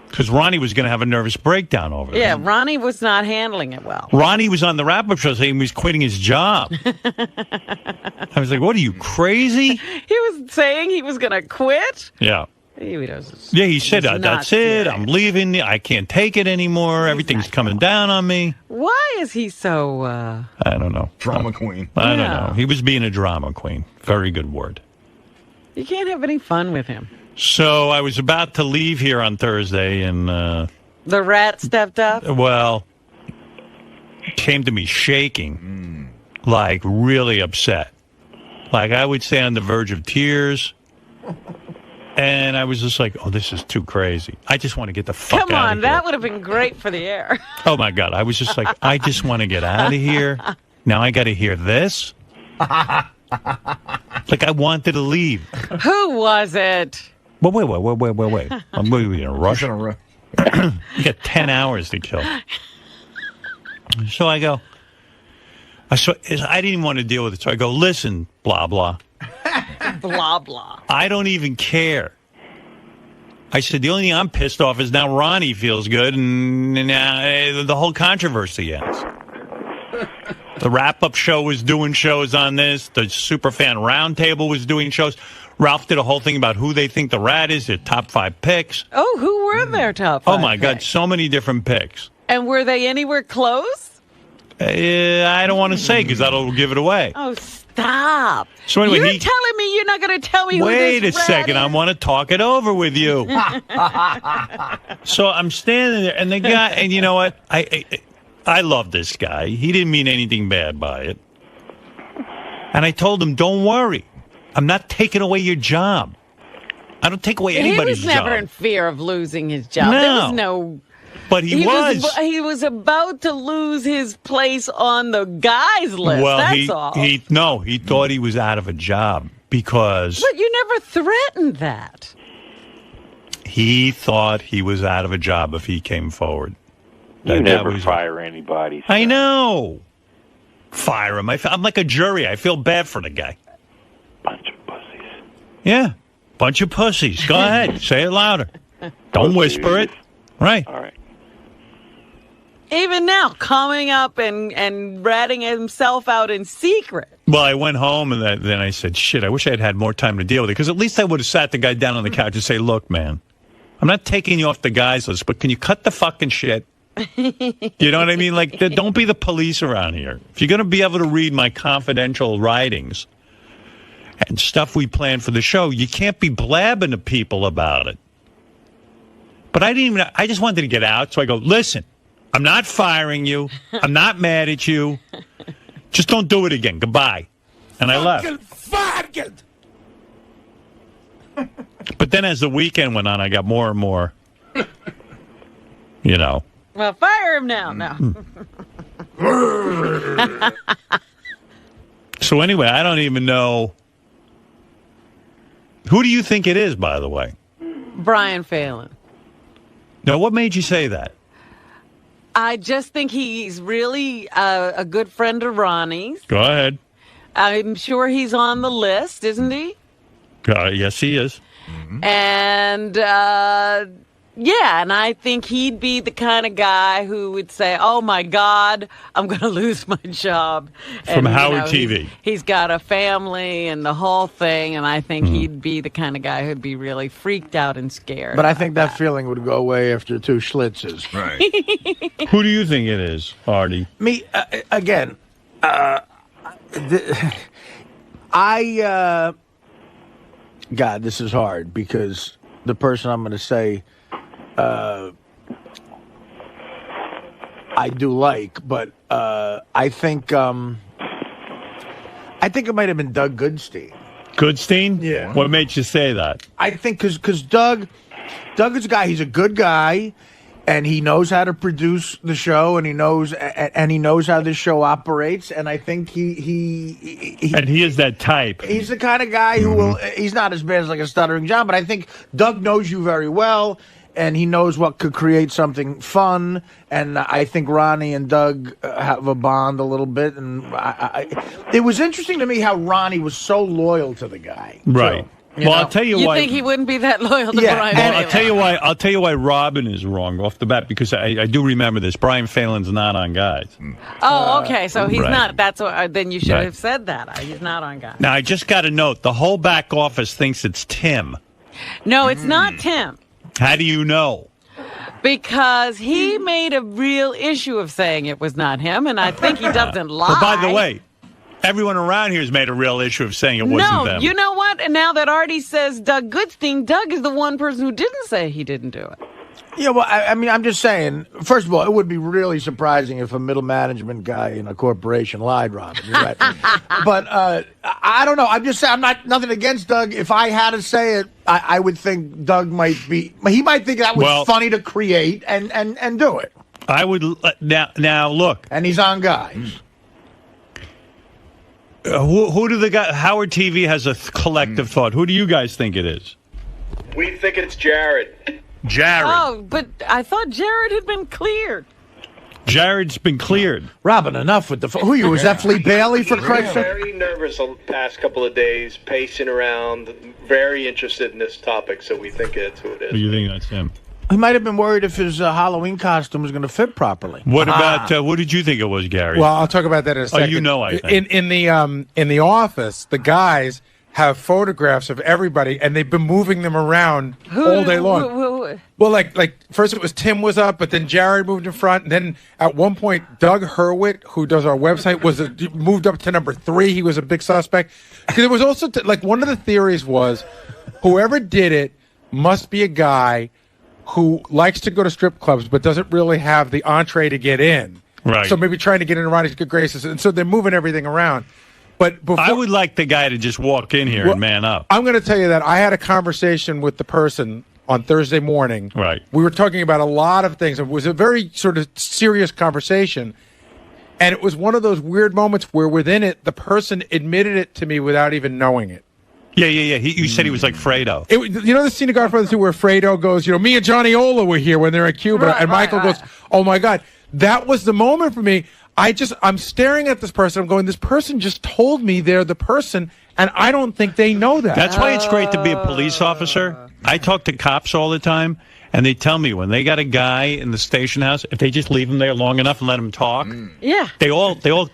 [SPEAKER 3] Because Ronnie was going to have a nervous breakdown over it.
[SPEAKER 4] Yeah, Ronnie was not handling it well.
[SPEAKER 3] Ronnie was on the wrap-up show saying he was quitting his job. I was like, what are you, crazy?
[SPEAKER 4] He was saying he was going to quit?
[SPEAKER 3] Yeah.
[SPEAKER 4] He
[SPEAKER 3] said, that's it. I'm leaving. I can't take it anymore. Everything's coming down on me.
[SPEAKER 4] Why is he so...
[SPEAKER 3] I don't know.
[SPEAKER 16] Drama queen.
[SPEAKER 3] I don't know. He was being a drama queen. Very good word.
[SPEAKER 4] You can't have any fun with him.
[SPEAKER 3] So I was about to leave here on Thursday, and...
[SPEAKER 4] the rat stepped up?
[SPEAKER 3] Well, came to me shaking, like really upset. Like I would say on the verge of tears. And I was just like, oh, this is too crazy. I just want to get the fuck out of here.
[SPEAKER 4] Come on, that would have been great for the air.
[SPEAKER 3] Oh, my God. I was just like, I just want to get out of here. Now I got to hear this. Like I wanted to leave.
[SPEAKER 4] Who was it?
[SPEAKER 3] Well, wait. I'm moving in a rush. You got 10 hours to kill. So I go, I didn't even want to deal with it. So I go, listen, blah, blah.
[SPEAKER 4] Blah, blah.
[SPEAKER 3] I don't even care. I said, the only thing I'm pissed off is now Ronnie feels good and the whole controversy ends. The wrap-up show was doing shows on this. The Superfan Roundtable was doing shows. Ralph did a whole thing about who they think the rat is, their top 5 picks.
[SPEAKER 4] Oh, who were their top 5
[SPEAKER 3] Oh, my God, so many different picks.
[SPEAKER 4] And were they anywhere close?
[SPEAKER 3] I don't want to say because that'll give it away.
[SPEAKER 4] Oh, stop.
[SPEAKER 3] So anyway,
[SPEAKER 4] you're telling me you're not going to tell me who this
[SPEAKER 3] Wait a
[SPEAKER 4] rat
[SPEAKER 3] second.
[SPEAKER 4] is?
[SPEAKER 3] I want to talk it over with you. So I'm standing there, and the guy, and you know what? I love this guy. He didn't mean anything bad by it. And I told him, don't worry. I'm not taking away your job. I don't take away anybody's job.
[SPEAKER 4] He was never in fear of losing his job.
[SPEAKER 3] No.
[SPEAKER 4] There was no...
[SPEAKER 3] But he was.
[SPEAKER 4] He was about to lose his place on the guys list.
[SPEAKER 3] Well,
[SPEAKER 4] that's all.
[SPEAKER 3] He thought he was out of a job because...
[SPEAKER 4] But you never threatened that.
[SPEAKER 3] He thought he was out of a job if he came forward.
[SPEAKER 6] You never fire anybody.
[SPEAKER 3] I know. Fire him. I'm like a jury. I feel bad for the guy.
[SPEAKER 6] Bunch of pussies.
[SPEAKER 3] Yeah. Bunch of pussies. Go ahead. Say it louder. Don't whisper it. Right.
[SPEAKER 6] All right.
[SPEAKER 4] Even now, coming up and ratting himself out in secret.
[SPEAKER 3] Well, I went home and then I said, shit, I wish I had had more time to deal with it. Because at least I would have sat the guy down on the couch and say, look, man, I'm not taking you off the guys list, but can you cut the fucking shit? You know what I mean? Like, don't be the police around here. If you're going to be able to read my confidential writings and stuff we plan for the show, you can't be blabbing to people about it. But I just wanted to get out. So I go, listen, I'm not firing you. I'm not mad at you. Just don't do it again. Goodbye. And I left. But then as the weekend went on, I got more and more, you know.
[SPEAKER 4] Well, fire him now. No.
[SPEAKER 3] So anyway, I don't even know. Who do you think it is, by the way?
[SPEAKER 4] Brian Phelan.
[SPEAKER 3] Now, what made you say that?
[SPEAKER 4] I just think he's really a good friend of Ronnie's.
[SPEAKER 3] Go ahead.
[SPEAKER 4] I'm sure he's on the list, isn't he?
[SPEAKER 3] Yes, he is.
[SPEAKER 4] And, yeah, and I think he'd be the kind of guy who would say, oh, my God, I'm going to lose my job.
[SPEAKER 3] From
[SPEAKER 4] and,
[SPEAKER 3] Howard TV.
[SPEAKER 4] He's got a family and the whole thing, and I think he'd be the kind of guy who'd be really freaked out and scared.
[SPEAKER 5] But I think that feeling would go away after 2 Schlitzes.
[SPEAKER 3] Right. Who do you think it is, Artie?
[SPEAKER 5] Me, again, God, this is hard because the person I'm going to say I do like, but I think it might have been Doug Goodstein.
[SPEAKER 3] Goodstein?
[SPEAKER 5] Yeah.
[SPEAKER 3] What made you say that?
[SPEAKER 5] I think because Doug is a guy. He's a good guy, and he knows how to produce the show, and he knows how this show operates. And I think he
[SPEAKER 3] and he is that type.
[SPEAKER 5] He's the kind of guy who will. He's not as bad as like a Stuttering John, but I think Doug knows you very well. And he knows what could create something fun. And I think Ronnie and Doug have a bond a little bit. And it was interesting to me how Ronnie was so loyal to the guy.
[SPEAKER 3] Right.
[SPEAKER 5] So,
[SPEAKER 3] Well, I'll tell you why.
[SPEAKER 4] You think he wouldn't be that loyal to Brian
[SPEAKER 3] Well,
[SPEAKER 4] Phelan?
[SPEAKER 3] I'll tell you why Robin is wrong off the bat, because I do remember this. Brian Phelan's not on Guys.
[SPEAKER 4] Oh, okay. So he's
[SPEAKER 3] Right.
[SPEAKER 4] not. That's what. Then you should
[SPEAKER 3] Right.
[SPEAKER 4] have said that. He's not on Guys.
[SPEAKER 3] Now, I just got to note, the whole back office thinks it's Tim.
[SPEAKER 4] No, it's not Tim.
[SPEAKER 3] How do you know?
[SPEAKER 4] Because he made a real issue of saying it was not him, and I think he doesn't lie.
[SPEAKER 3] But by the way, everyone around here has made a real issue of saying it wasn't them.
[SPEAKER 4] You know what? And now that Artie says Doug Goodstein, Doug is the one person who didn't say he didn't do it.
[SPEAKER 5] Yeah, well, I mean, I'm just saying, first of all, it would be really surprising if a middle management guy in a corporation lied, Robin. You're right. But I don't know. I'm just saying, I'm not nothing against Doug. If I had to say it, I would think Doug might be, he might think that was funny to create and do it.
[SPEAKER 3] I would, now look.
[SPEAKER 5] And he's on Guys.
[SPEAKER 3] Who do the guy, Howard TV has a collective thought. Who do you guys think it is?
[SPEAKER 14] We think it's Jared.
[SPEAKER 3] Jared.
[SPEAKER 4] Oh, but I thought Jared had been cleared.
[SPEAKER 3] Jared's been cleared.
[SPEAKER 5] Robin, enough with the who you was that Flea Bailey for Christ's sake?
[SPEAKER 14] Very nervous the past couple of days, pacing around, very interested in this topic, so we think it's who it is.
[SPEAKER 3] You think that's him?
[SPEAKER 5] He might have been worried if his Halloween costume was going to fit properly.
[SPEAKER 3] What about what did you think it was, Gary?
[SPEAKER 16] Well, I'll talk about that in a second.
[SPEAKER 3] Oh, you know, I think.
[SPEAKER 16] In the office, the guys have photographs of everybody, and they've been moving them around all day long. Well, like first it was Tim was up, but then Jared moved in front, and then at one point Doug 𝗛𝗿, who does our website, was moved up to number 3. He was a big suspect. Because it was also like one of the theories was whoever did it must be a guy who likes to go to strip clubs but doesn't really have the entree to get in.
[SPEAKER 3] Right.
[SPEAKER 16] So maybe trying to get into Ronnie's good graces, and so they're moving everything around. But before,
[SPEAKER 3] I would like the guy to just walk in here and man up.
[SPEAKER 16] I'm going to tell you that I had a conversation with the person on Thursday morning.
[SPEAKER 3] Right.
[SPEAKER 16] We were talking about a lot of things. It was a very sort of serious conversation. And it was one of those weird moments where within it, the person admitted it to me without even knowing it.
[SPEAKER 3] Yeah. You said he was like Fredo.
[SPEAKER 16] You know the scene of Godfather 2 where Fredo goes, me and Johnny Ola were here when they're in Cuba. And Michael goes, oh, my God. That was the moment for me. I'm staring at this person. I'm going, this person just told me they're the person, and I don't think they know that.
[SPEAKER 3] That's why it's great to be a police officer. I talk to cops all the time, and they tell me when they got a guy in the station house, if they just leave him there long enough and let him talk,
[SPEAKER 4] yeah,
[SPEAKER 3] they all sort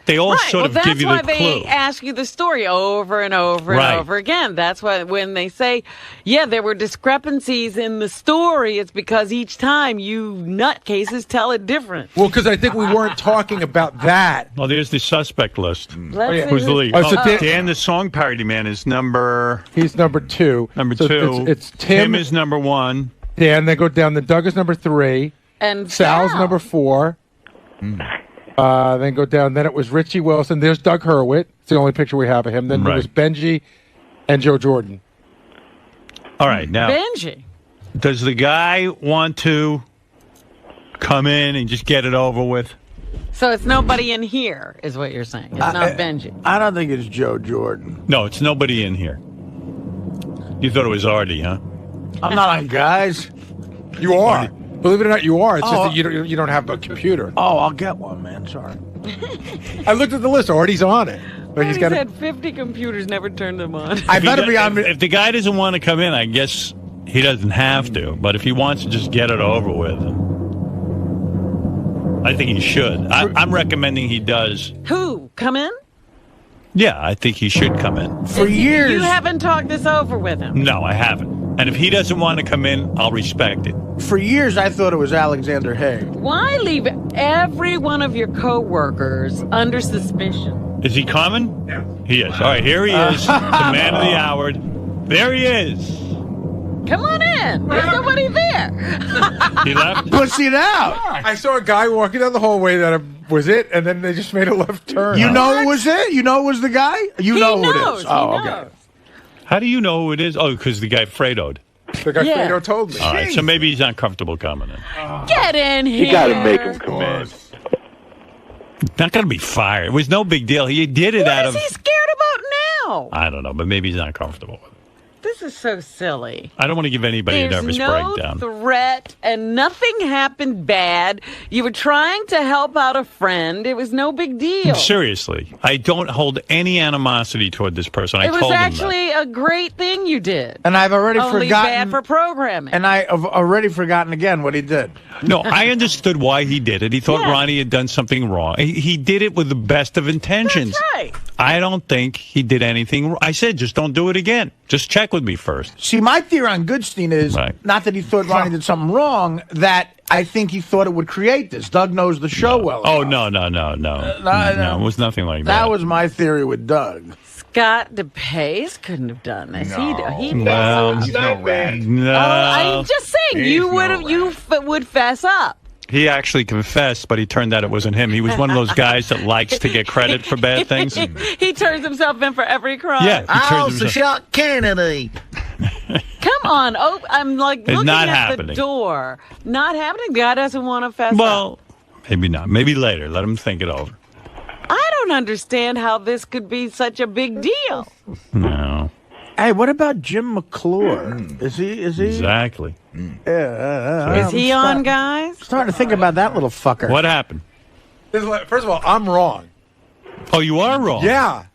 [SPEAKER 3] of give you the clue.
[SPEAKER 4] That's why they ask you the story over and over and over again. That's why when they say, yeah, there were discrepancies in the story, it's because each time you nutcases tell it different.
[SPEAKER 16] Well, because I think we weren't talking about that.
[SPEAKER 3] Well, there's the suspect list.
[SPEAKER 4] Let's see
[SPEAKER 3] Who's the lead?
[SPEAKER 16] So
[SPEAKER 3] Dan, the song parody man, is number...
[SPEAKER 16] He's number 2.
[SPEAKER 3] Number
[SPEAKER 16] so
[SPEAKER 3] 2.
[SPEAKER 16] It's Tim.
[SPEAKER 3] Tim is number 1.
[SPEAKER 16] Dan, they go down. Then Doug is number 3.
[SPEAKER 4] And
[SPEAKER 16] Sal's number 4. Then go down. Then it was Richie Wilson. There's Doug 𝗛𝗿. It's the only picture we have of him. Then it was Benji and Joe Jordan.
[SPEAKER 3] All right, now...
[SPEAKER 4] Benji.
[SPEAKER 3] Does the guy want to come in and just get it over with?
[SPEAKER 4] So it's nobody in here, is what you're saying. It's not Benji.
[SPEAKER 5] I don't think it's Joe Jordan.
[SPEAKER 3] No, it's nobody in here. You thought it was Artie, huh?
[SPEAKER 5] I'm not on guys.
[SPEAKER 16] You are. Believe it or not, you are. It's just that you don't have a computer.
[SPEAKER 5] Oh, I'll get one, man. Sorry.
[SPEAKER 16] I looked at the list. Artie's on it. But
[SPEAKER 4] He's had 50 computers, never turned them on.
[SPEAKER 5] I better be on.
[SPEAKER 3] If the guy doesn't want to come in, I guess he doesn't have to. But if he wants to just get it over with, I think he should. I'm recommending he does.
[SPEAKER 4] Who? Come in?
[SPEAKER 3] Yeah, I think he should come in.
[SPEAKER 5] For years.
[SPEAKER 4] You haven't talked this over with him.
[SPEAKER 3] No, I haven't. And if he doesn't want to come in, I'll respect it.
[SPEAKER 5] For years, I thought it was Alexander Haig.
[SPEAKER 4] Why leave every one of your co-workers under suspicion?
[SPEAKER 3] Is he coming? Yeah. He is. All right, here he is, the man of the hour. There he is.
[SPEAKER 4] Come on in. There's nobody there.
[SPEAKER 3] He left?
[SPEAKER 5] Pussy it out.
[SPEAKER 16] I saw a guy walking down the hallway that was it, and then they just made a left turn.
[SPEAKER 5] You know it was it? You know it was the guy? You know who it is. Oh, okay.
[SPEAKER 3] How do you know who it is? Oh, because the guy Fredo'd.
[SPEAKER 16] The guy Fredo told me.
[SPEAKER 3] All right, so maybe he's uncomfortable coming in.
[SPEAKER 4] Get in here.
[SPEAKER 6] You got to make him come in.
[SPEAKER 3] Not going to be fired. It was no big deal. He did it out of...
[SPEAKER 4] What is he scared about now?
[SPEAKER 3] I don't know, but maybe he's not comfortable with it.
[SPEAKER 4] This is so silly.
[SPEAKER 3] I don't want to give anybody a nervous breakdown.
[SPEAKER 4] There's no threat, and nothing happened bad. You were trying to help out a friend. It was no big deal.
[SPEAKER 3] Seriously, I don't hold any animosity toward this person. I
[SPEAKER 4] It was
[SPEAKER 3] told him
[SPEAKER 4] actually a great thing you did.
[SPEAKER 5] And I've already
[SPEAKER 4] Only
[SPEAKER 5] forgotten.
[SPEAKER 4] bad for programming.
[SPEAKER 5] And I have already forgotten again what he did.
[SPEAKER 3] No, I understood why he did it. He thought Ronnie had done something wrong. He did it with the best of intentions.
[SPEAKER 4] That's right.
[SPEAKER 3] I don't think he did anything wrong. I said, just don't do it again. Just check with me first.
[SPEAKER 5] See, my theory on Goodstein is not that he thought Ronnie did something wrong, that I think he thought it would create this. Doug knows the show well.
[SPEAKER 3] Oh, no. No, it was nothing like that.
[SPEAKER 5] That was my theory with Doug.
[SPEAKER 4] Scott DePace couldn't have done this. He
[SPEAKER 3] Well,
[SPEAKER 4] he's
[SPEAKER 3] no
[SPEAKER 4] rat.
[SPEAKER 3] No.
[SPEAKER 4] I'm just saying, you would fess up.
[SPEAKER 3] He actually confessed, but he turned out it wasn't him. He was one of those guys that likes to get credit for bad things.
[SPEAKER 4] He turns himself in for every crime.
[SPEAKER 3] Yeah,
[SPEAKER 17] I also shot Kennedy.
[SPEAKER 4] Come on. Oh, I'm like
[SPEAKER 3] It's
[SPEAKER 4] looking
[SPEAKER 3] not
[SPEAKER 4] at
[SPEAKER 3] happening.
[SPEAKER 4] the door. Not happening. God doesn't want to fess up.
[SPEAKER 3] Well, maybe not. Maybe later. Let him think it over.
[SPEAKER 4] I don't understand how this could be such a big deal.
[SPEAKER 3] No.
[SPEAKER 5] Hey, what about Jim McClure? Is he?
[SPEAKER 3] Exactly.
[SPEAKER 4] Is he on, guys?
[SPEAKER 5] Starting to think about that little fucker.
[SPEAKER 3] What happened?
[SPEAKER 16] First of all, I'm wrong.
[SPEAKER 3] Oh, you are wrong?
[SPEAKER 16] Yeah.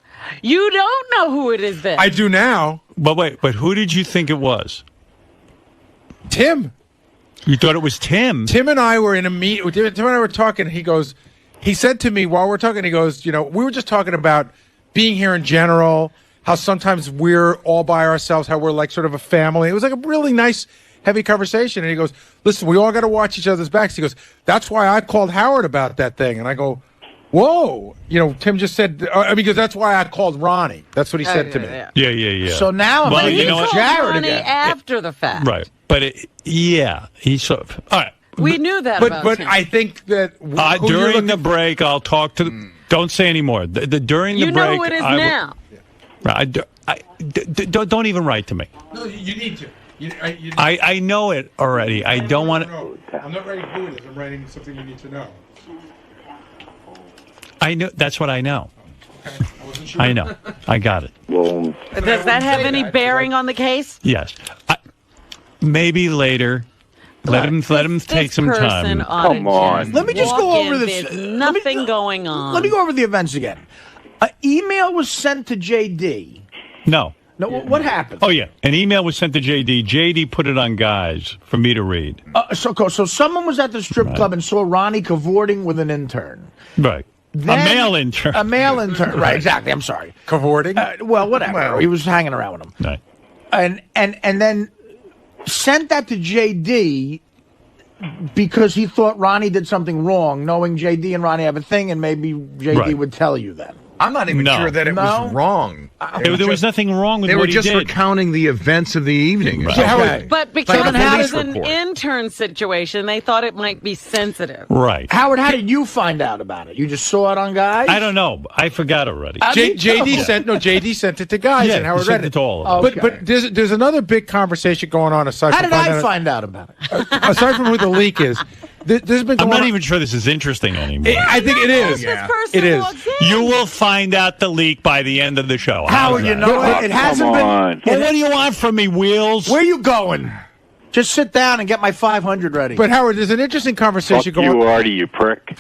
[SPEAKER 4] You don't know who it is then.
[SPEAKER 16] I do now.
[SPEAKER 3] But who did you think it was?
[SPEAKER 16] Tim.
[SPEAKER 3] You thought it was Tim? Tim
[SPEAKER 16] and I were in a meeting. Tim and I were talking. He said to me while we're talking, he goes, we were just talking about being here in general, how sometimes we're all by ourselves, how we're like sort of a family. It was like a really nice, heavy conversation. And he goes, listen, we all got to watch each other's backs. He goes, that's why I called Howard about that thing. And I go, whoa. Tim just said, because that's why I called Ronnie. That's what he said to me.
[SPEAKER 3] Yeah.
[SPEAKER 5] So now I'm
[SPEAKER 4] But he
[SPEAKER 5] thinking
[SPEAKER 4] told
[SPEAKER 5] Jared
[SPEAKER 4] Ronnie
[SPEAKER 5] again.
[SPEAKER 4] after the fact.
[SPEAKER 3] Right. But, he sort of... All right.
[SPEAKER 4] We knew that about
[SPEAKER 16] But
[SPEAKER 4] him.
[SPEAKER 16] I think that...
[SPEAKER 3] during the break, I'll talk to... Don't say any more. During the break...
[SPEAKER 4] You know who it is now.
[SPEAKER 3] Don't even write to me.
[SPEAKER 16] No, you need to.
[SPEAKER 3] I know it already. I don't want to...
[SPEAKER 16] I'm not writing who it is. I'm writing something you need to know.
[SPEAKER 3] I know. That's what I know. I know. I got it.
[SPEAKER 6] Well,
[SPEAKER 4] Does that have any bearing on the case?
[SPEAKER 3] Yes. Maybe later. Let him take some time.
[SPEAKER 5] Come on. Let me just go over this.
[SPEAKER 4] There's nothing going on.
[SPEAKER 5] Let me go over the events again. An email was sent to JD.
[SPEAKER 3] No.
[SPEAKER 5] No, what happened?
[SPEAKER 3] Oh, yeah. An email was sent to JD. JD put it on guys for me to read.
[SPEAKER 5] So someone was at the strip club and saw Ronnie cavorting with an intern.
[SPEAKER 3] Right.
[SPEAKER 5] Then,
[SPEAKER 3] a male intern.
[SPEAKER 5] A male intern. Right, exactly. I'm sorry.
[SPEAKER 16] Cavorting?
[SPEAKER 5] Well, whatever. He was hanging around with him.
[SPEAKER 3] Right.
[SPEAKER 5] And then sent that to JD because he thought Ronnie did something wrong, knowing JD and Ronnie have a thing, and maybe JD would tell you then.
[SPEAKER 17] I'm not even sure that it was wrong.
[SPEAKER 3] There was nothing wrong with what he did.
[SPEAKER 17] They were just recounting the events of the evening.
[SPEAKER 3] Right.
[SPEAKER 17] Okay.
[SPEAKER 4] But because
[SPEAKER 17] Like a
[SPEAKER 4] it
[SPEAKER 17] police
[SPEAKER 4] was an
[SPEAKER 17] report.
[SPEAKER 4] intern situation, they thought it might be sensitive.
[SPEAKER 3] Right.
[SPEAKER 5] Howard, how did you find out about it? You just saw it on Guys?
[SPEAKER 3] I don't know. I forgot already.
[SPEAKER 16] JD sent it to Guys,
[SPEAKER 3] Yeah,
[SPEAKER 16] and Howard
[SPEAKER 3] he sent
[SPEAKER 16] read
[SPEAKER 3] it to all of
[SPEAKER 5] us.
[SPEAKER 16] But there's another big conversation going on aside
[SPEAKER 5] How
[SPEAKER 16] from
[SPEAKER 5] did I find out about it?
[SPEAKER 16] aside from who the leak is. There's been
[SPEAKER 3] I'm
[SPEAKER 16] going
[SPEAKER 3] not
[SPEAKER 16] on-
[SPEAKER 3] even sure this is interesting anymore.
[SPEAKER 16] I think it is. It is.
[SPEAKER 3] You will find out the leak by the end of the show.
[SPEAKER 5] Howard, you know what? It hasn't been.
[SPEAKER 3] Well, what do you want from me, Wheels?
[SPEAKER 5] Where you going? Just sit down and get my 500 ready.
[SPEAKER 16] But Howard, there's an interesting conversation
[SPEAKER 6] Fuck you, Artie, you prick.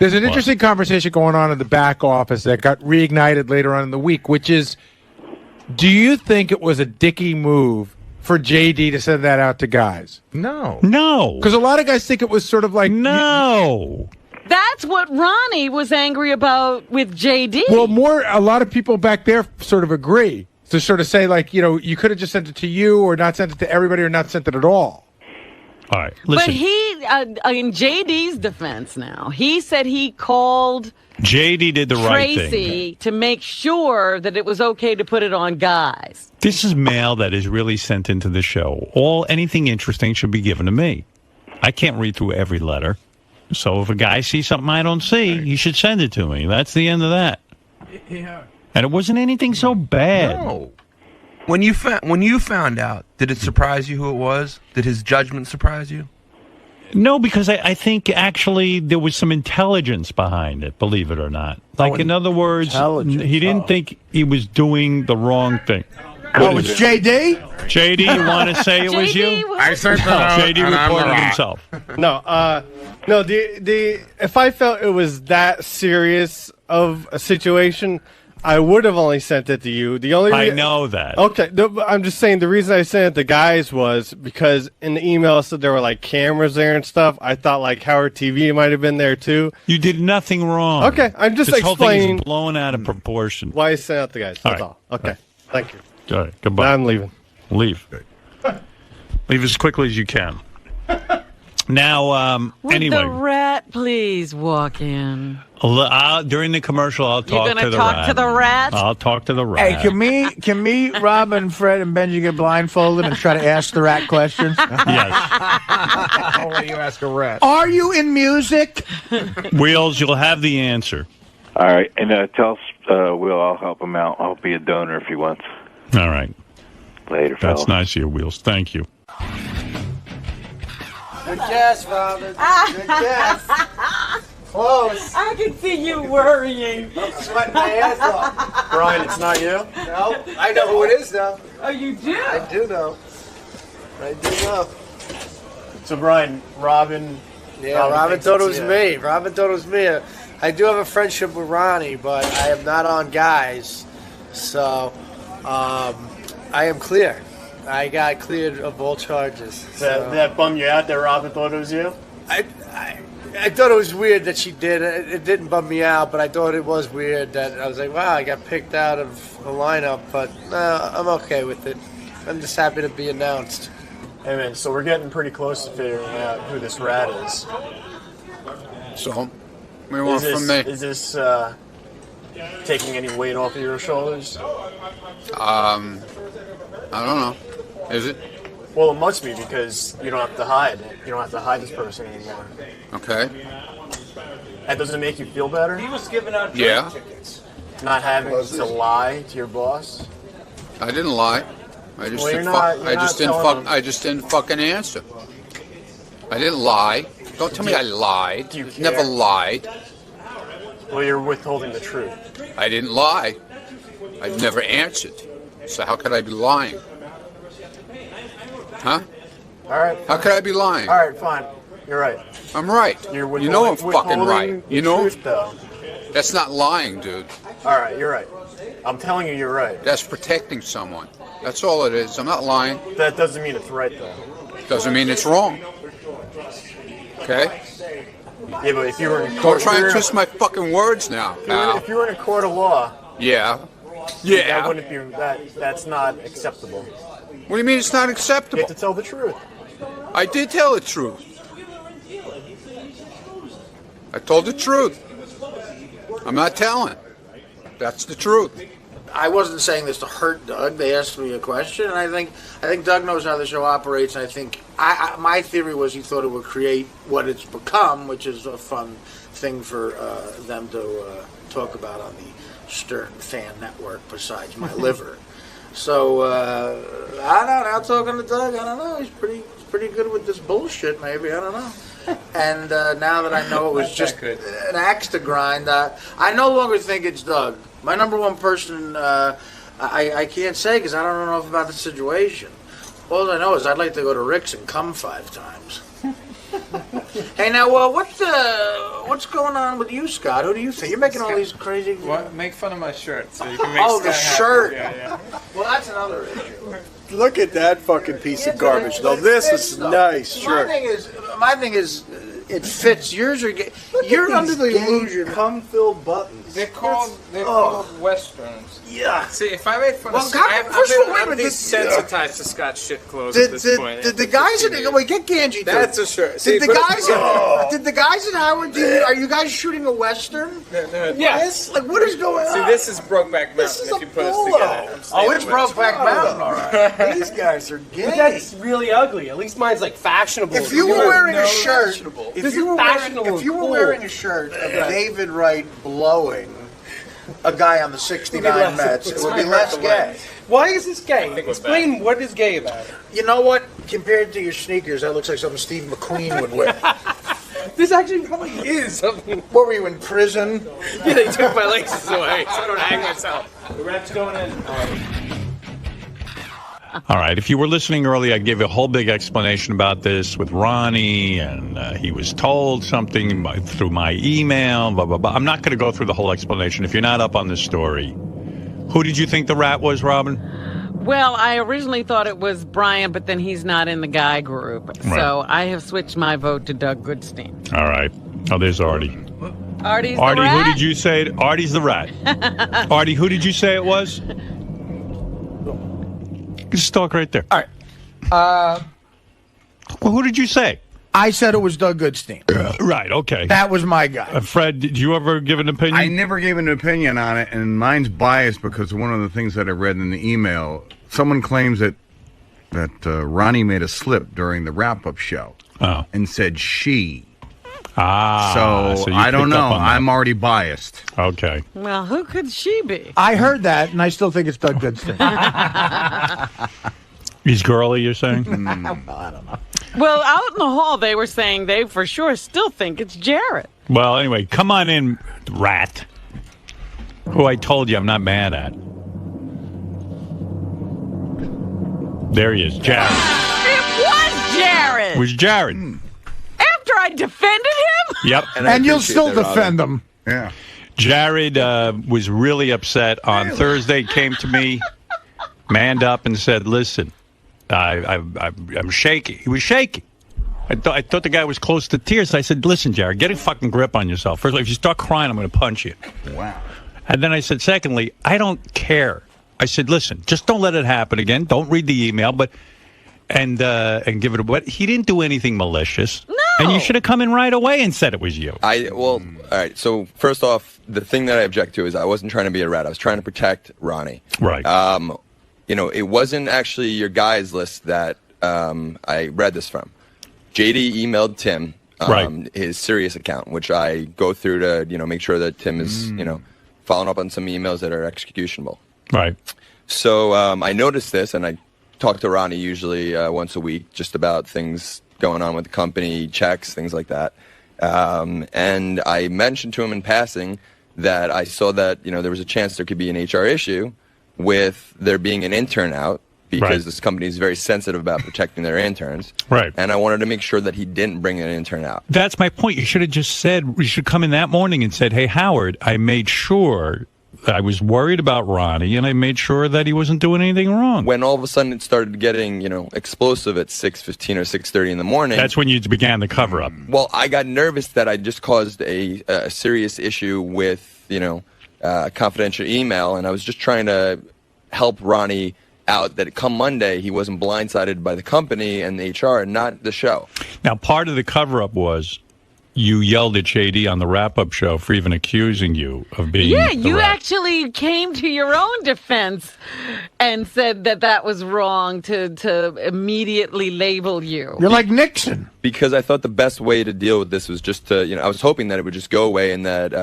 [SPEAKER 16] There's an interesting conversation going on in the back office that got reignited later on in the week, which is, do you think it was a dicky move for JD to send that out to guys?
[SPEAKER 17] No.
[SPEAKER 16] Because a lot of guys think it was sort of like...
[SPEAKER 3] No.
[SPEAKER 4] That's what Ronnie was angry about with JD.
[SPEAKER 16] Well, a lot of people back there sort of agree to sort of say, like, you could have just sent it to you or not sent it to everybody or not sent it at all.
[SPEAKER 3] All right, listen.
[SPEAKER 4] But he, in JD's defense now, he said he called
[SPEAKER 3] JD did the right thing.
[SPEAKER 4] Tracy to make sure that it was okay to put it on guys.
[SPEAKER 3] This is mail that is really sent into the show. Anything interesting should be given to me. I can't read through every letter. So if a guy sees something I don't see, he should send it to me. That's the end of that.
[SPEAKER 18] Yeah.
[SPEAKER 3] And it wasn't anything so bad.
[SPEAKER 18] No. When you found out, did it surprise you who it was? Did his judgment surprise you?
[SPEAKER 3] No, because I think actually there was some intelligence behind it, believe it or not. Like, in other words, he didn't think he was doing the wrong thing.
[SPEAKER 5] Oh, it's JD?
[SPEAKER 3] JD, you want to say it was you?
[SPEAKER 11] I sent it out,
[SPEAKER 3] JD
[SPEAKER 11] and I'm
[SPEAKER 3] reported
[SPEAKER 11] wrong.
[SPEAKER 3] himself.
[SPEAKER 11] No, if I felt it was that serious of a situation, I would have only sent it to you.
[SPEAKER 3] I know that.
[SPEAKER 11] Okay, I'm just saying the reason I sent it to guys was because in the email it said there were like cameras there and stuff. I thought like Howard TV might have been there too.
[SPEAKER 3] You did nothing wrong.
[SPEAKER 11] Okay, I'm just
[SPEAKER 3] this whole thing
[SPEAKER 11] explaining
[SPEAKER 3] is blown out of proportion.
[SPEAKER 11] why I sent out the guys. That's all. Okay, thank you.
[SPEAKER 3] All right, goodbye.
[SPEAKER 11] Now I'm leaving.
[SPEAKER 3] Leave. Leave as quickly as you can. Now,
[SPEAKER 4] Would
[SPEAKER 3] anyway.
[SPEAKER 4] the rat please walk in?
[SPEAKER 3] During the commercial, I'll talk
[SPEAKER 4] You're
[SPEAKER 3] to
[SPEAKER 4] gonna
[SPEAKER 3] the
[SPEAKER 4] talk
[SPEAKER 3] rat.
[SPEAKER 4] to the rat?
[SPEAKER 3] I'll talk to the rat.
[SPEAKER 5] Hey, can me, Rob, and Fred, and Benji get blindfolded and try to ask the rat questions?
[SPEAKER 3] Yes.
[SPEAKER 17] I'll let you ask a rat.
[SPEAKER 5] Are you in music?
[SPEAKER 3] Wheels, you'll have the answer.
[SPEAKER 6] All right, and tell Will I'll help him out. I'll be a donor if he wants.
[SPEAKER 3] All right.
[SPEAKER 6] Later, fellas.
[SPEAKER 3] That's nice of you, Wheels. Thank you.
[SPEAKER 19] Good guess, Robin. Good guess. Close.
[SPEAKER 4] I can see you worrying.
[SPEAKER 19] I'm sweating my ass off.
[SPEAKER 2] Brian, it's not you?
[SPEAKER 19] No, I know who it is now.
[SPEAKER 4] Oh, you do?
[SPEAKER 19] I do know. I do know.
[SPEAKER 2] So, Brian, Robin...
[SPEAKER 19] Yeah, Robin thought it was me. Robin thought it was me. I do have a friendship with Ronnie, but I am not on guys. So, I am clear. I got cleared of all charges.
[SPEAKER 2] Did that bum you out that Robin thought it was you?
[SPEAKER 19] I thought it was weird that she did. It didn't bum me out, but I thought it was weird that I was like, wow, I got picked out of the lineup. But no, I'm okay with it. I'm just happy to be announced.
[SPEAKER 2] Hey, man, so we're getting pretty close to figuring out who this rat is.
[SPEAKER 9] So, what do you want from me?
[SPEAKER 2] Is this taking any weight off of your shoulders?
[SPEAKER 9] I don't know. Is it?
[SPEAKER 2] Well, it must be because you don't have to hide it. You don't have to hide this person anymore.
[SPEAKER 9] Okay.
[SPEAKER 2] And does it make you feel better?
[SPEAKER 19] He was giving out
[SPEAKER 2] tickets. Not having to lie to your boss?
[SPEAKER 9] I didn't lie. I just I just didn't fucking answer. I didn't lie. Don't tell me I lied. Never lied.
[SPEAKER 2] Well, you're withholding the truth.
[SPEAKER 9] I didn't lie. I never answered. So how could I be lying? Huh?
[SPEAKER 2] All right.
[SPEAKER 9] How could I be lying?
[SPEAKER 2] All right, fine. You're right.
[SPEAKER 9] I'm right.
[SPEAKER 2] You
[SPEAKER 9] know I'm fucking right. You know?
[SPEAKER 2] Truth, though.
[SPEAKER 9] That's not lying, dude.
[SPEAKER 2] All right, you're right. I'm telling you, you're right.
[SPEAKER 9] That's protecting someone. That's all it is. I'm not lying.
[SPEAKER 2] That doesn't mean it's right, though.
[SPEAKER 9] Doesn't mean it's wrong. Okay?
[SPEAKER 2] Yeah, but if you were in
[SPEAKER 9] Don't
[SPEAKER 2] court...
[SPEAKER 9] try and twist my fucking words now, pal.
[SPEAKER 2] If you were in a court of law...
[SPEAKER 9] Yeah. Yeah.
[SPEAKER 2] That wouldn't be... That's not acceptable.
[SPEAKER 9] What do you mean it's not acceptable?
[SPEAKER 2] You have to tell the truth.
[SPEAKER 9] I did tell the truth. I told the truth. I'm not telling. That's the truth.
[SPEAKER 19] I wasn't saying this to hurt Doug. They asked me a question, and I think Doug knows how the show operates. And I think my theory was he thought it would create what it's become, which is a fun thing for them to talk about on the Stern Fan Network. Besides my liver, so I don't know. Now talking to Doug, I don't know. He's pretty good with this bullshit. Maybe I don't know. And now that I know it was just an axe to grind, I no longer think it's Doug. My number one person, I can't say because I don't know enough about the situation. All I know is I'd like to go to Rick's and come 5 times. Hey, now, what's going on with you, Scott? Who do you think? You're making all these crazy...
[SPEAKER 20] What? Make fun of my shirt so you can make
[SPEAKER 19] the shirt.
[SPEAKER 20] Yeah.
[SPEAKER 19] Well, that's another issue.
[SPEAKER 2] Look at that fucking piece of garbage, though. This is nice shirt.
[SPEAKER 19] My thing is, it fits. Yours are you're under the illusion.
[SPEAKER 2] Cum-filled buttons.
[SPEAKER 20] They're called Westerns.
[SPEAKER 19] Yeah.
[SPEAKER 20] See, if I made fun of Scott, I'm desensitized to Scott's shit clothes at this point.
[SPEAKER 19] Did the guys at get Ganji?
[SPEAKER 20] That's a shirt.
[SPEAKER 19] Did the guys at Howard? Are you guys shooting a Western?
[SPEAKER 20] Yes.
[SPEAKER 19] Like, what is going on?
[SPEAKER 20] See, this is Brokeback Mountain. This is if you put us together.
[SPEAKER 19] It's Brokeback Mountain, all right. These guys are gay.
[SPEAKER 2] But that's really ugly. At least mine's like fashionable.
[SPEAKER 19] If you were wearing a shirt, if you were wearing a shirt of David Wright blowing a guy on the 69 Mets, it would be less gay.
[SPEAKER 2] Why is this gay? Explain what is gay about it.
[SPEAKER 19] You know what? Compared to your sneakers, that looks like something Steve McQueen would wear.
[SPEAKER 2] This actually probably is something.
[SPEAKER 19] What were you, in prison?
[SPEAKER 20] Yeah, they took my laces away, so I don't hang myself.
[SPEAKER 2] The rap's going in.
[SPEAKER 3] All right. If you were listening earlier, I gave a whole big explanation about this with Ronnie, and he was told something through my email, blah, blah, blah. I'm not going to go through the whole explanation. If you're not up on this story, who did you think the rat was, Robin?
[SPEAKER 4] Well, I originally thought it was Brian, but then he's not in the guy group. Right. So I have switched my vote to Doug Goodstein.
[SPEAKER 3] All right. Oh, there's Artie.
[SPEAKER 4] Artie,
[SPEAKER 3] who did you say? Artie's the rat. Artie, who did you say it was? Just talk right there.
[SPEAKER 5] All right.
[SPEAKER 3] Well, who did you say?
[SPEAKER 5] I said it was Doug Goodstein.
[SPEAKER 3] Right, okay.
[SPEAKER 5] That was my guy.
[SPEAKER 3] Fred, did you ever give an opinion?
[SPEAKER 21] I never gave an opinion on it, and mine's biased because one of the things that I read in the email, someone claims that Ronnie made a slip during the wrap-up show and said she. So I don't know. I'm already biased.
[SPEAKER 3] Okay.
[SPEAKER 4] Well, who could she be?
[SPEAKER 5] I heard that, and I still think it's Doug Goodstein.
[SPEAKER 3] He's girly, you're saying?
[SPEAKER 5] I don't know.
[SPEAKER 4] Well, out in the hall, they were saying they for sure still think it's Jarrett.
[SPEAKER 3] Well, anyway, come on in, rat. Who I told you I'm not mad at. There he is, Jarrett.
[SPEAKER 4] It was Jarrett.
[SPEAKER 3] It was Jarrett.
[SPEAKER 4] After I defended him?
[SPEAKER 3] Yep.
[SPEAKER 5] And you'll still defend him.
[SPEAKER 21] Yeah.
[SPEAKER 3] Jared was really upset on Thursday, came to me, manned up and said, listen, I'm shaky. He was shaky. I thought the guy was close to tears. I said, listen, Jared, get a fucking grip on yourself. First of all, if you start crying, I'm going to punch you.
[SPEAKER 21] Wow.
[SPEAKER 3] And then I said, secondly, I don't care. I said, listen, just don't let it happen again. Don't read the email, and give it a... But he didn't do anything malicious.
[SPEAKER 4] No.
[SPEAKER 3] And you should have come in right away and said it was you.
[SPEAKER 22] All right. So first off, the thing that I object to is I wasn't trying to be a rat. I was trying to protect Ronnie.
[SPEAKER 3] Right.
[SPEAKER 22] It wasn't actually your guys list that I read this from. JD emailed Tim his Sirius account, which I go through to make sure that Tim is following up on some emails that are executionable.
[SPEAKER 3] Right.
[SPEAKER 22] So I noticed this, and I talk to Ronnie usually once a week just about things going on with the company, checks, things like that. And I mentioned to him in passing that I saw that there was a chance there could be an HR issue with there being an intern out because this company is very sensitive about protecting their interns.
[SPEAKER 3] Right.
[SPEAKER 22] And I wanted to make sure that he didn't bring an intern out.
[SPEAKER 3] That's my point. You should have just said, you should come in that morning and said, hey, Howard, I made sure I was worried about Ronnie, and I made sure that he wasn't doing anything wrong.
[SPEAKER 22] When all of a sudden it started getting, explosive at 6:15 or 6:30 in the morning.
[SPEAKER 3] That's when you began the cover-up.
[SPEAKER 22] Well, I got nervous that I just caused a serious issue with, a confidential email, and I was just trying to help Ronnie out that come Monday he wasn't blindsided by the company and the HR and not the show.
[SPEAKER 3] Now, part of the cover-up was you yelled at JD on the wrap-up show for even accusing you of being
[SPEAKER 4] you actually came to your own defense and said that was wrong to immediately label you.
[SPEAKER 5] You're like Nixon.
[SPEAKER 22] Because I thought the best way to deal with this was just to, I was hoping that it would just go away and that,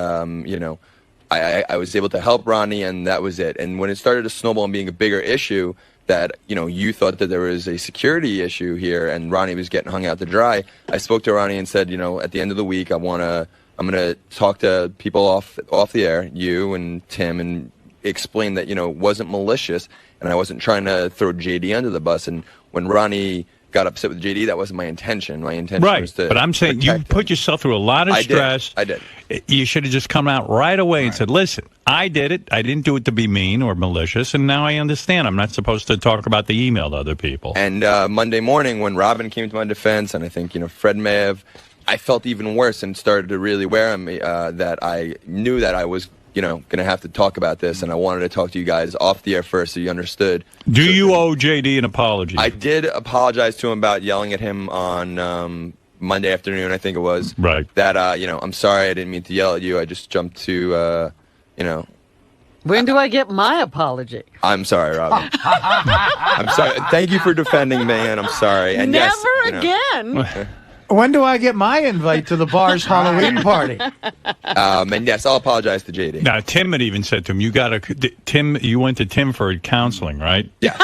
[SPEAKER 22] I was able to help Ronnie and that was it. And when it started to snowball and being a bigger issue, that you thought that there was a security issue here and Ronnie was getting hung out to dry, I spoke to Ronnie and said, at the end of the week I'm gonna talk to people off the air, you and Tim, and explain that it wasn't malicious. and I wasn't trying to throw JD under the bus. And when Ronnie got upset with JD, that wasn't my intention. My intention was to
[SPEAKER 3] but I'm saying you put yourself through a lot of stress.
[SPEAKER 22] I did.
[SPEAKER 3] You should have just come out right away and said, listen, I did it. I didn't do it to be mean or malicious, and now I understand. I'm not supposed to talk about the email to other people.
[SPEAKER 22] And Monday morning, when Robin came to my defense, and I think, Fred may have, I felt even worse and started to really wear on me that I knew that I was going to have to talk about this, and I wanted to talk to you guys off the air first so you understood.
[SPEAKER 3] Do you owe JD an apology?
[SPEAKER 22] I did apologize to him about yelling at him on Monday afternoon, I think it was.
[SPEAKER 3] Right.
[SPEAKER 22] That, I'm sorry, I didn't mean to yell at you. I just jumped to,
[SPEAKER 4] When do I get my apology?
[SPEAKER 22] I'm sorry, Robin. I'm sorry. Thank you for defending me, and I'm sorry. And
[SPEAKER 4] Never
[SPEAKER 22] yes,
[SPEAKER 4] again.
[SPEAKER 5] When do I get my invite to the bar's Halloween party?
[SPEAKER 22] And yes, I'll apologize to JD.
[SPEAKER 3] Now, Tim had even said to him, you went to Tim for counseling, right?
[SPEAKER 22] Yeah.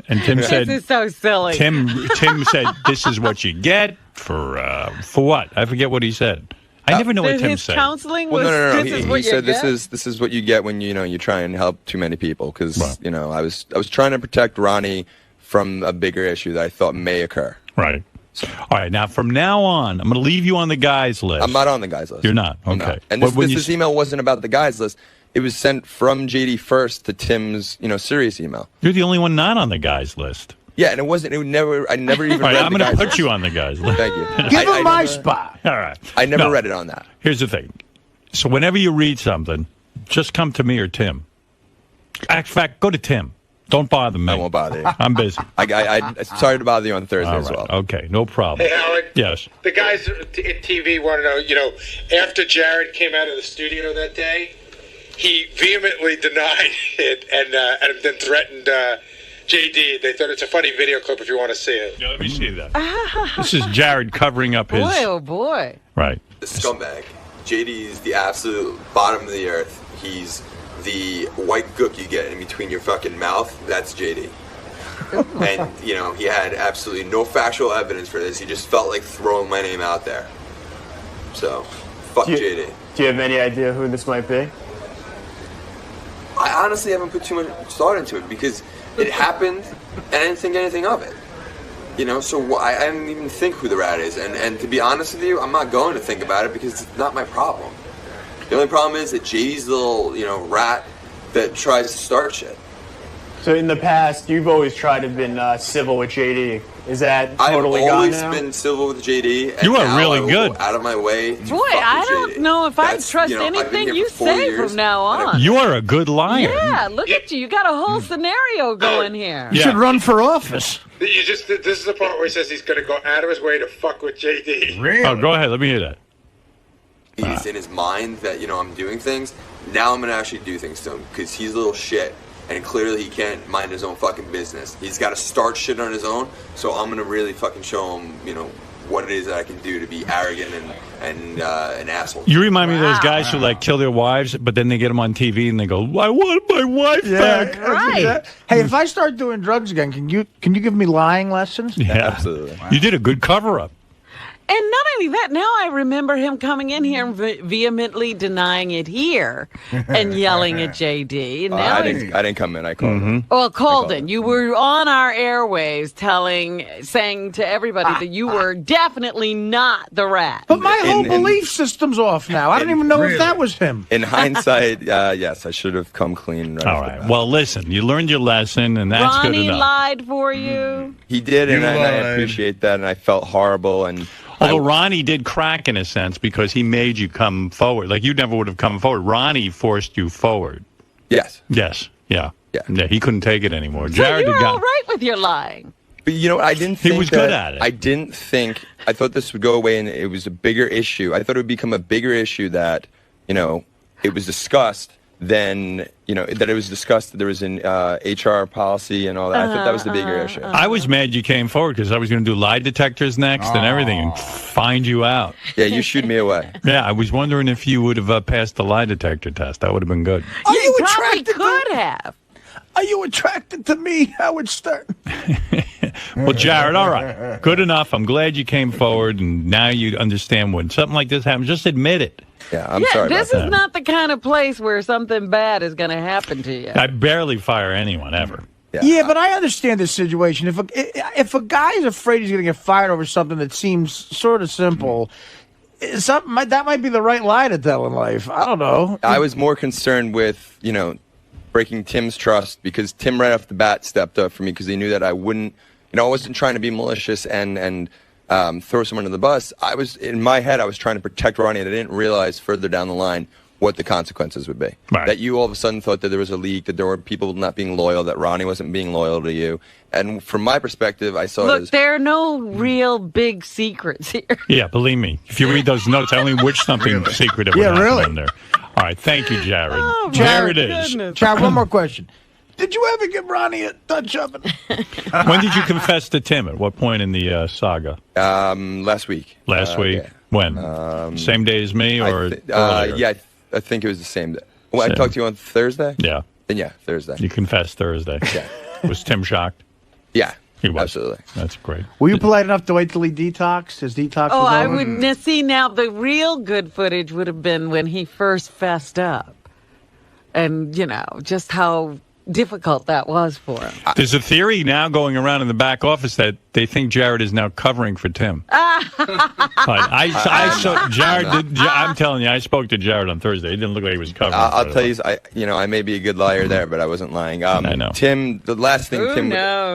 [SPEAKER 3] And Tim said,
[SPEAKER 4] this is so silly.
[SPEAKER 3] Tim said, this is what you get for what? I forget what he said. I never know what Tim said.
[SPEAKER 4] Counseling was,
[SPEAKER 22] no.
[SPEAKER 4] He
[SPEAKER 22] said this is what you get when you try and help too many people, because I was trying to protect Ronnie from a bigger issue that I thought may occur.
[SPEAKER 3] Right. All right. Now, from now on, I'm going to leave you on the guys list.
[SPEAKER 22] I'm not on the guys list.
[SPEAKER 3] You're not. Okay.
[SPEAKER 22] I'm not. And this email wasn't about the guys list. It was sent from JD first to Tim's serious email.
[SPEAKER 3] You're the only one not on the guys list.
[SPEAKER 22] Yeah, and I never even read
[SPEAKER 3] I'm
[SPEAKER 22] the
[SPEAKER 3] going to
[SPEAKER 22] guys
[SPEAKER 3] put you on the guys list.
[SPEAKER 22] Thank you.
[SPEAKER 5] Give him my spot.
[SPEAKER 3] All right.
[SPEAKER 22] I never read it on that.
[SPEAKER 3] Here's the thing. So whenever you read something, just come to me or Tim. In fact, go to Tim. Don't bother me.
[SPEAKER 22] I won't bother you.
[SPEAKER 3] I'm busy.
[SPEAKER 22] I sorry to bother you on Thursday as well.
[SPEAKER 3] Okay, no problem.
[SPEAKER 1] Hey, Howard.
[SPEAKER 3] Yes.
[SPEAKER 1] The guys at TV want to know, after Jared came out of the studio that day, he vehemently denied it and then threatened JD. They thought it's a funny video clip if you want to see it.
[SPEAKER 3] Yeah, let me see that. This is Jared covering up his...
[SPEAKER 4] Boy, oh boy.
[SPEAKER 3] Right.
[SPEAKER 22] The scumbag. JD is the absolute bottom of the earth. He's the white gook you get in between your fucking mouth. That's JD. And, he had absolutely no factual evidence for this. He just felt like throwing my name out there. So, fuck JD.
[SPEAKER 13] Do you have any idea who this might be?
[SPEAKER 22] I honestly haven't put too much thought into it because it happened and I didn't think anything of it. So I didn't even think who the rat is. And to be honest with you, I'm not going to think about it because it's not my problem. The only problem is that JD's little, rat that tries to start shit.
[SPEAKER 13] So in the past, you've always tried to have been civil with JD. Is that totally gone now?
[SPEAKER 22] I've always been civil with JD. And
[SPEAKER 3] you are really good.
[SPEAKER 22] Out of my way.
[SPEAKER 4] Boy, I don't know if I trust anything you say from now on.
[SPEAKER 3] You are a good liar.
[SPEAKER 4] Yeah, look at you. You got a whole scenario going here.
[SPEAKER 5] You should run for office.
[SPEAKER 1] This is the part where he says he's going to go out of his way to fuck with JD.
[SPEAKER 3] Really? Oh, go ahead. Let me hear that.
[SPEAKER 22] He's in his mind that, I'm doing things. Now I'm going to actually do things to him because he's a little shit. And clearly he can't mind his own fucking business. He's got to start shit on his own. So I'm going to really fucking show him, what it is that I can do to be arrogant and an asshole.
[SPEAKER 3] You remind me of those guys who kill their wives, but then they get them on TV and they go, I want my wife back.
[SPEAKER 4] Right.
[SPEAKER 5] Hey, if I start doing drugs again, can you give me lying lessons?
[SPEAKER 22] Yeah, absolutely.
[SPEAKER 3] Wow. You did a good cover-up.
[SPEAKER 4] And not only that, now I remember him coming in here and vehemently denying it here and yelling at JD. And now
[SPEAKER 22] I didn't come in. I called him.
[SPEAKER 4] Well, Colden, you were on our airwaves saying to everybody that you were definitely not the rat.
[SPEAKER 5] But my whole belief system's off now. I don't even know if that was him.
[SPEAKER 22] In hindsight, yes, I should have come clean. Right
[SPEAKER 3] all right. Well, listen, you learned your lesson, and that's
[SPEAKER 4] Ronnie
[SPEAKER 3] good enough.
[SPEAKER 4] lied for you.
[SPEAKER 22] He did, and I appreciate that, and I felt horrible. And
[SPEAKER 3] although Ronnie did crack in a sense because he made you come forward. Like you never would have come forward. Ronnie forced you forward.
[SPEAKER 22] Yes.
[SPEAKER 3] Yes. Yeah. Yeah. He couldn't take it anymore.
[SPEAKER 4] So
[SPEAKER 3] Jared
[SPEAKER 4] you're all right with your lying.
[SPEAKER 22] But I didn't think
[SPEAKER 3] he was good at it.
[SPEAKER 22] I thought this would go away and it was a bigger issue. I thought it would become a bigger issue that, it was discussed then, that it was discussed that there was an HR policy and all that. I thought that was the bigger issue.
[SPEAKER 3] I was mad you came forward because I was going to do lie detectors next and everything and find you out.
[SPEAKER 22] Yeah, you shooed me away.
[SPEAKER 3] Yeah, I was wondering if you would have passed the lie detector test. That would have been good.
[SPEAKER 4] You probably could have.
[SPEAKER 5] Are you attracted to me, Howard Stern?
[SPEAKER 3] Well, Jared, all right. Good enough. I'm glad you came forward, and now you understand when something like this happens. Just admit it.
[SPEAKER 22] Yeah, I'm sorry about
[SPEAKER 4] this
[SPEAKER 22] that.
[SPEAKER 4] is not the kind of place where something bad is going to happen to you.
[SPEAKER 3] I barely fire anyone ever.
[SPEAKER 5] Yeah, but I understand this situation. If a guy is afraid he's going to get fired over something that seems sort of simple, that might be the right lie to tell in life. I don't know.
[SPEAKER 22] I was more concerned with, breaking Tim's trust, because Tim right off the bat stepped up for me because he knew that I wouldn't, I wasn't trying to be malicious and throw someone under the bus. In my head, I was trying to protect Ronnie, and I didn't realize further down the line what the consequences would be.
[SPEAKER 3] Right.
[SPEAKER 22] That you all of a sudden thought that there was a leak, that there were people not being loyal, that Ronnie wasn't being loyal to you. And from my perspective, I saw it
[SPEAKER 4] Look,
[SPEAKER 22] as...
[SPEAKER 4] there are no real big secrets here.
[SPEAKER 3] Yeah, believe me. If you read those notes, I only wish something secretive would happen in there. All right, thank you, Jared.
[SPEAKER 4] Oh,
[SPEAKER 3] There it is.
[SPEAKER 5] Jared, one more question. Did you ever give Ronnie a touch oven?
[SPEAKER 3] When did you confess to Tim? At what point in the saga?
[SPEAKER 22] Last week.
[SPEAKER 3] Last week?
[SPEAKER 22] Yeah.
[SPEAKER 3] When? Same day as me or earlier?
[SPEAKER 22] Yeah, I think it was the same day. Well, I talked to you on Thursday?
[SPEAKER 3] Yeah.
[SPEAKER 22] Then yeah, Thursday.
[SPEAKER 3] You confessed Thursday.
[SPEAKER 22] Yeah.
[SPEAKER 3] Was Tim shocked?
[SPEAKER 22] Yeah.
[SPEAKER 3] He was.
[SPEAKER 22] Absolutely.
[SPEAKER 3] That's great.
[SPEAKER 5] Were you polite enough to wait till he detoxed? His detox
[SPEAKER 4] Oh,
[SPEAKER 5] was
[SPEAKER 4] I
[SPEAKER 5] over?
[SPEAKER 4] would see now. The real good footage would have been when he first fessed up, and just how difficult that was for him.
[SPEAKER 3] There's a theory now going around in the back office that they think Jared is now covering for Tim. I saw Jared. I'm telling you, I spoke to Jared on Thursday. It didn't look like he was covering.
[SPEAKER 22] I'll tell you, I may be a good liar there, but I wasn't lying. I
[SPEAKER 3] know.
[SPEAKER 22] Tim, the last thing Tim,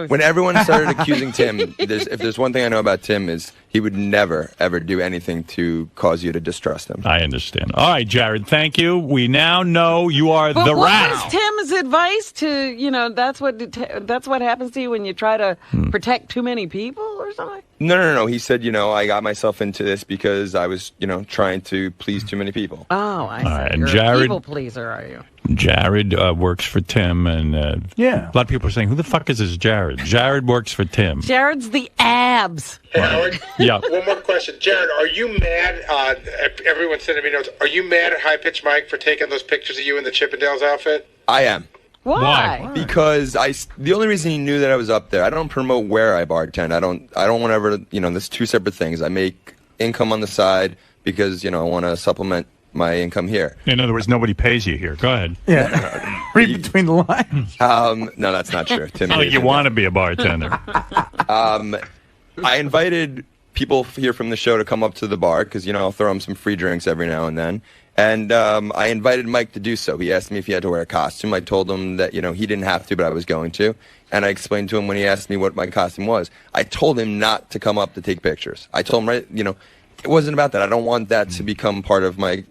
[SPEAKER 22] when everyone started accusing Tim, if there's one thing I know about Tim is he would never ever do anything to cause you to distrust him.
[SPEAKER 3] I understand. All right, Jared. Thank you. We now know you are
[SPEAKER 4] But
[SPEAKER 3] the
[SPEAKER 4] what
[SPEAKER 3] rat.
[SPEAKER 4] was Tim's advice to that's what happens to you when you try to protect too many people or something?
[SPEAKER 22] No. He said, I got myself into this because I was, trying to please too many people.
[SPEAKER 4] Oh, I see.
[SPEAKER 3] All right, and
[SPEAKER 4] You're
[SPEAKER 3] Jared-
[SPEAKER 4] a people pleaser, are you?
[SPEAKER 3] Jared works for Tim, and a lot of people are saying, "Who the fuck is this Jared?" Jared works for Tim.
[SPEAKER 4] Jared's the abs.
[SPEAKER 1] Hey, Howard.
[SPEAKER 3] Yeah.
[SPEAKER 1] One more question, Jared. Are you mad? Everyone's sending me notes. Are you mad at High Pitch Mike for taking those pictures of you in the Chippendales outfit?
[SPEAKER 22] I am.
[SPEAKER 4] Why?
[SPEAKER 22] Because the only reason he knew that I was up there, I don't promote where I bartend. I don't want to ever, there's two separate things. I make income on the side because, I want to supplement my income here.
[SPEAKER 3] In other words, nobody pays you here. Go ahead.
[SPEAKER 5] Yeah. Read between the lines.
[SPEAKER 22] No, that's not true. Tim,
[SPEAKER 3] Oh, you want to be a bartender.
[SPEAKER 22] I invited people here from the show to come up to the bar because, I'll throw them some free drinks every now and then. And I invited Mike to do so. He asked me if he had to wear a costume. I told him that, he didn't have to, but I was going to. And I explained to him when he asked me what my costume was. I told him not to come up to take pictures. I told him, it wasn't about that. I don't want that to become part of my,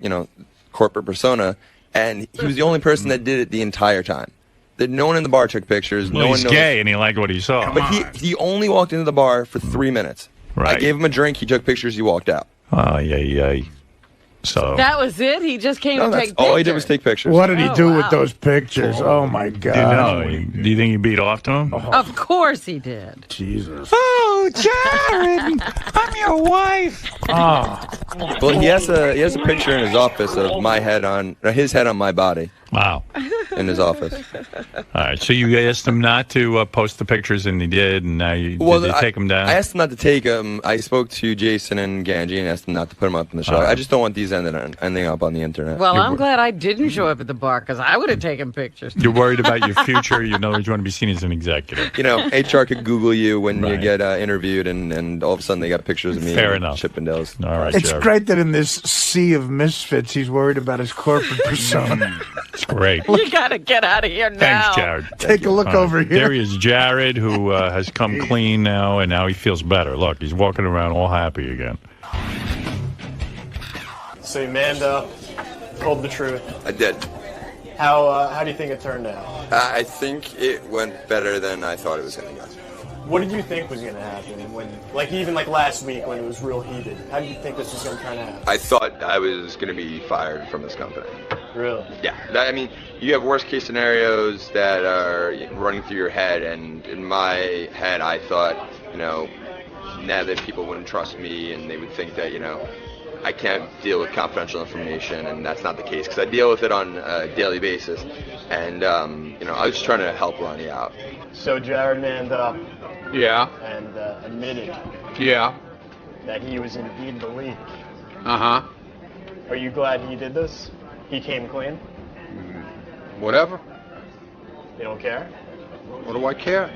[SPEAKER 22] corporate persona. And he was the only person that did it the entire time. That no one in the bar took pictures.
[SPEAKER 3] Well,
[SPEAKER 22] no one
[SPEAKER 3] he's
[SPEAKER 22] knows.
[SPEAKER 3] gay, and he liked what he saw.
[SPEAKER 22] But he only walked into the bar for 3 minutes.
[SPEAKER 3] Right.
[SPEAKER 22] I gave him a drink. He took pictures. He walked out.
[SPEAKER 3] Oh, yeah. So
[SPEAKER 4] That was it? He just came to take pictures?
[SPEAKER 22] All he did was take pictures.
[SPEAKER 5] What did he do
[SPEAKER 4] wow.
[SPEAKER 5] with those pictures? Oh, my God.
[SPEAKER 3] do you think he beat off to him?
[SPEAKER 4] Of course he did.
[SPEAKER 5] Jesus.
[SPEAKER 3] Oh, Jared, I'm your wife.
[SPEAKER 5] Oh.
[SPEAKER 22] Well, he has a picture in his office of his head on my body.
[SPEAKER 3] Wow.
[SPEAKER 22] In his office.
[SPEAKER 3] All right. So you asked him not to post the pictures, and he did. And now did you take them down?
[SPEAKER 22] I asked him not to take them. I spoke to Jason and Ganji and asked him not to put them up in the show. I just don't want these ending up on the internet.
[SPEAKER 4] Well, I'm glad I didn't show up at the bar because I would have taken pictures.
[SPEAKER 3] You're worried about your future. You want to be seen as an executive.
[SPEAKER 22] HR could Google you when you get interviewed, and all of a sudden they got pictures of me.
[SPEAKER 3] Fair
[SPEAKER 22] and
[SPEAKER 3] enough.
[SPEAKER 22] Chippendales.
[SPEAKER 3] All right,
[SPEAKER 5] It's
[SPEAKER 3] Jared.
[SPEAKER 5] great that in this sea of misfits, he's worried about his corporate persona.
[SPEAKER 3] It's great.
[SPEAKER 4] You got to get out of here now.
[SPEAKER 3] Thanks, Jared.
[SPEAKER 5] Take a look
[SPEAKER 3] All right.
[SPEAKER 5] over here.
[SPEAKER 3] There he is, Jared, who has come clean now, and now he feels better. Look, he's walking around all happy again.
[SPEAKER 13] So Amanda told the truth.
[SPEAKER 22] I did.
[SPEAKER 13] How do you think it turned out?
[SPEAKER 22] I think it went better than I thought it was going to go.
[SPEAKER 13] What did you think was going to happen when, even last week when it was real heated? How did you think this was going to turn out?
[SPEAKER 22] I thought I was going to be fired from this company.
[SPEAKER 13] Really?
[SPEAKER 22] Yeah. You have worst case scenarios that are running through your head, and in my head, I thought, now that people wouldn't trust me and they would think that, I can't deal with confidential information, and that's not the case because I deal with it on a daily basis. And, I was just trying to help Ronnie out.
[SPEAKER 13] So Jared manned up.
[SPEAKER 9] Yeah.
[SPEAKER 13] And admitted.
[SPEAKER 9] Yeah.
[SPEAKER 13] That he was indeed the leak.
[SPEAKER 9] Uh-huh.
[SPEAKER 13] Are you glad he did this? He came clean?
[SPEAKER 9] Whatever.
[SPEAKER 13] You don't care?
[SPEAKER 9] What do I care?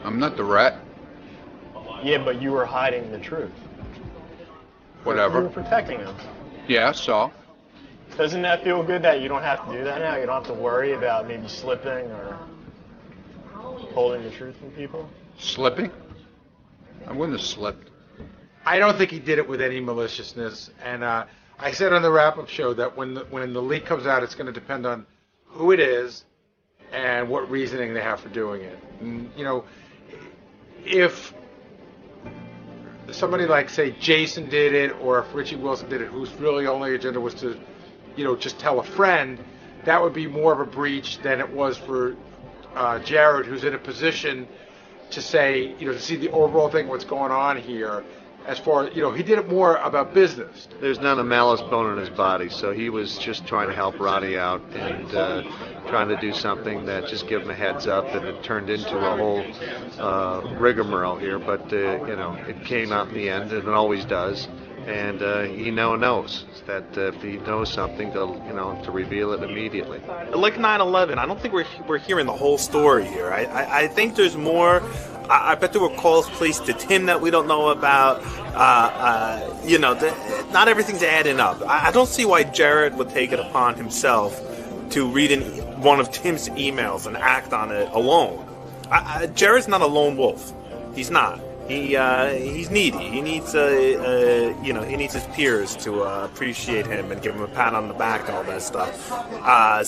[SPEAKER 9] I'm not the rat.
[SPEAKER 13] Yeah, but you were hiding the truth.
[SPEAKER 9] Whatever.
[SPEAKER 13] You were protecting him.
[SPEAKER 9] Yeah, so?
[SPEAKER 13] Doesn't that feel good that you don't have to do that now? You don't have to worry about maybe slipping or holding the truth from people?
[SPEAKER 9] Slipping? I wouldn't have slipped.
[SPEAKER 16] I don't think he did it with any maliciousness. And I said on the wrap-up show that when the leak comes out, it's going to depend on who it is and what reasoning they have for doing it. And, you know, if somebody like, say, Jason did it, or if Richie Wilson did it, whose really only agenda was to, you know, just tell a friend, that would be more of a breach than it was for Jared, who's in a position to say, you know, to see the overall thing, what's going on here. As far as, you know, he did it more about business.
[SPEAKER 10] There's none of malice bone in his body, so he was just trying to help Ronnie out and trying to do something that just give him a heads up, and it turned into a whole rigmarole here. But, you know, it came out in the end, and it always does. And he knows that if he knows something, to reveal it immediately.
[SPEAKER 7] Like 9/11, I don't think we're hearing the whole story here. I think there's more. I bet there were calls placed to Tim that we don't know about. Not everything's adding up. I don't see why Jared would take it upon himself to read one of Tim's emails and act on it alone. Jared's not a lone wolf. He's not. He's needy. He needs he needs his peers to appreciate him and give him a pat on the back and all that stuff. I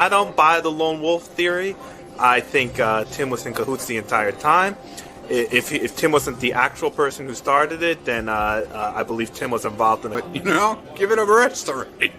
[SPEAKER 7] don't buy the lone wolf theory. I think Tim was in cahoots the entire time. If Tim wasn't the actual person who started it, then I believe Tim was involved in it.
[SPEAKER 9] You know, give it a rest already.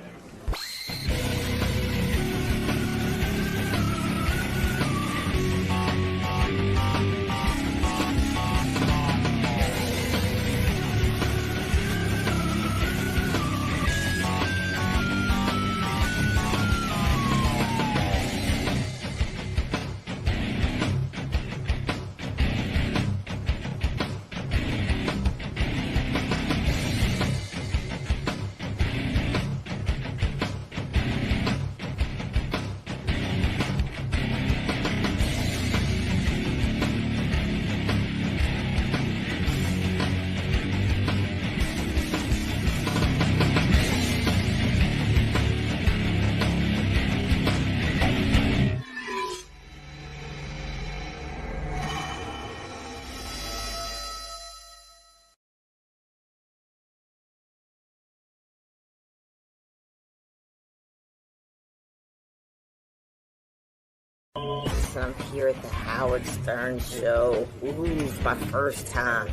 [SPEAKER 12] I'm here at the Howard Stern show. Ooh, it's my first time.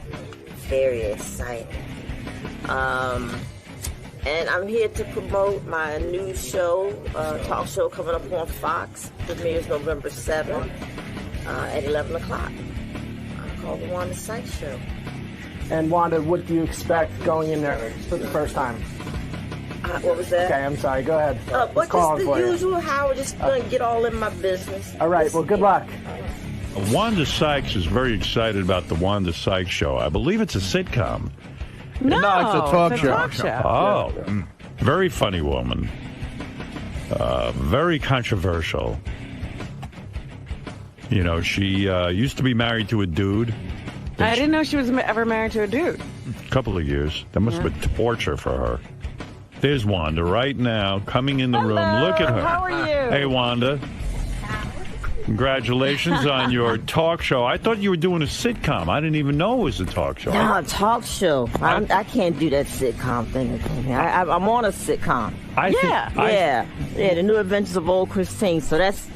[SPEAKER 12] Very exciting. And I'm here to promote my new show, talk show coming up on Fox. Premieres November 7th at 11 o'clock. Called the 𝗦𝗵cie Show.
[SPEAKER 13] And Wanda, what do you expect going in there for the first time?
[SPEAKER 12] What was that?
[SPEAKER 13] Okay, I'm sorry. Go ahead.
[SPEAKER 12] But just the usual, Howard, just gonna get all in my business.
[SPEAKER 13] All right. Well, good luck.
[SPEAKER 3] Wanda Sykes is very excited about the 𝗦𝗵cie Show. I believe it's a sitcom.
[SPEAKER 5] No, it's a talk show.
[SPEAKER 3] Oh, very funny woman. Very controversial. You know, she used to be married to a dude.
[SPEAKER 4] I didn't know she was ever married to a dude.
[SPEAKER 3] A couple of years. That must have been torture for her. There's Wanda right now coming in the room. Look at her.
[SPEAKER 4] How are you?
[SPEAKER 3] Hey, Wanda. Congratulations on your talk show. I thought you were doing a sitcom. I didn't even know it was a talk show.
[SPEAKER 12] No, a talk show. I can't do that sitcom thing. I'm on a sitcom. The New Adventures of Old Christine. So that's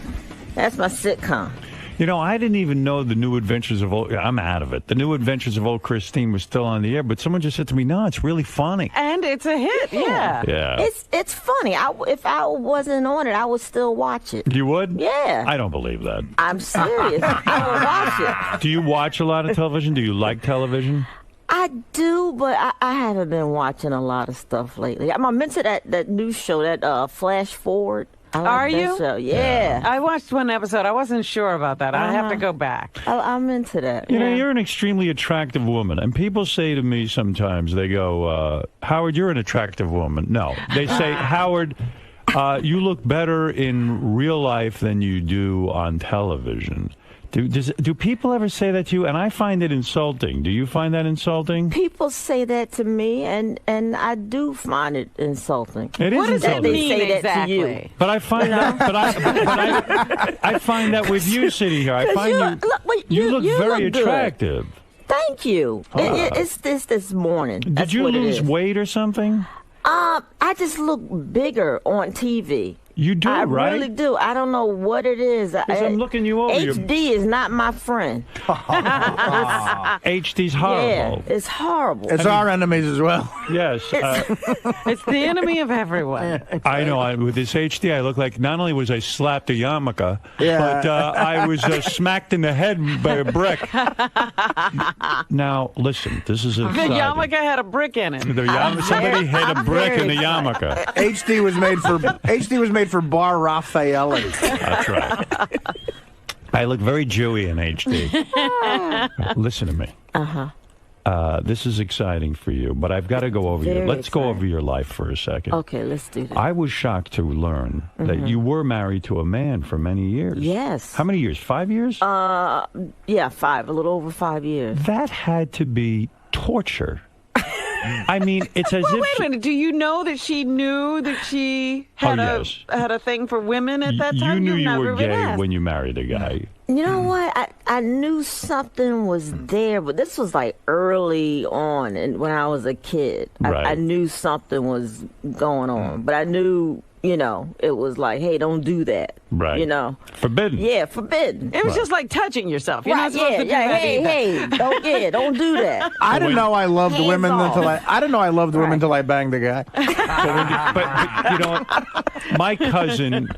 [SPEAKER 12] my sitcom.
[SPEAKER 3] You know, I didn't even know the New Adventures of Old... I'm out of it. The New Adventures of Old Christine was still on the air, but someone just said to me, no, it's really funny.
[SPEAKER 4] And it's a hit, yeah.
[SPEAKER 12] It's funny. If I wasn't on it, I would still watch it.
[SPEAKER 3] You would?
[SPEAKER 12] Yeah.
[SPEAKER 3] I don't believe that.
[SPEAKER 12] I'm serious. I would watch it.
[SPEAKER 3] Do you watch a lot of television? Do you like television?
[SPEAKER 12] I do, but I haven't been watching a lot of stuff lately. I'm into that new show, that Flash Forward. I like
[SPEAKER 4] Are
[SPEAKER 12] that
[SPEAKER 4] you?
[SPEAKER 12] show. Yeah.
[SPEAKER 4] I watched one episode. I wasn't sure about that. I have to go back.
[SPEAKER 12] I'm into that.
[SPEAKER 3] You know, you're an extremely attractive woman. And people say to me sometimes, they go, Howard, you're an attractive woman. No. They say, Howard, you look better in real life than you do on television. Do people ever say that to you? And I find it insulting. Do you find that insulting?
[SPEAKER 12] People say that to me, and I do find it insulting.
[SPEAKER 3] It is
[SPEAKER 12] what does
[SPEAKER 3] insulting.
[SPEAKER 12] that mean exactly? That to you?
[SPEAKER 3] But I find that. But I find that with you sitting here, I find you look very attractive.
[SPEAKER 12] Thank you. It's this morning.
[SPEAKER 3] Did you lose weight or something?
[SPEAKER 12] I just look bigger on TV.
[SPEAKER 3] You do, right?
[SPEAKER 12] I really do. I don't know what it is.
[SPEAKER 3] I'm looking you over.
[SPEAKER 12] HD is not my friend.
[SPEAKER 3] HD's horrible.
[SPEAKER 12] Yeah, it's horrible.
[SPEAKER 5] It's our enemies as well.
[SPEAKER 3] Yes.
[SPEAKER 4] It's the enemy of everyone.
[SPEAKER 3] I know. With this HD, I look like not only was I slapped a yarmulke, but I was smacked in the head by a brick. Now, listen, this is
[SPEAKER 4] The yarmulke had a brick in it.
[SPEAKER 3] Somebody hit a brick in the yarmulke.
[SPEAKER 5] HD was made for Bar Raffaelli.
[SPEAKER 3] That's right. I look very Jewy in HD. Listen to me. This is exciting for you, but I've got to go over you. Let's go over your life for a second.
[SPEAKER 12] Okay, let's do that.
[SPEAKER 3] I was shocked to learn that you were married to a man for many years.
[SPEAKER 12] Yes.
[SPEAKER 3] How many years? 5 years?
[SPEAKER 12] Yeah, 5. A little over 5 years.
[SPEAKER 3] That had to be torture. I mean, it's as if...
[SPEAKER 4] Wait a minute. Do you know that she knew that she had had a thing for women at that time?
[SPEAKER 3] You knew you
[SPEAKER 4] never
[SPEAKER 3] were
[SPEAKER 4] been
[SPEAKER 3] gay
[SPEAKER 4] asked.
[SPEAKER 3] when you married a guy.
[SPEAKER 12] You know what? I knew something was there, but this was like early on, and when I was a kid, I knew something was going on. But I knew, it was like, hey, don't do that.
[SPEAKER 3] Right. Forbidden.
[SPEAKER 12] Yeah, forbidden.
[SPEAKER 4] It was just like touching yourself. You're not supposed to do that
[SPEAKER 12] hey, don't do that.
[SPEAKER 5] I didn't know I loved women until I didn't know I loved women until I banged the guy.
[SPEAKER 3] But you know what? My cousin,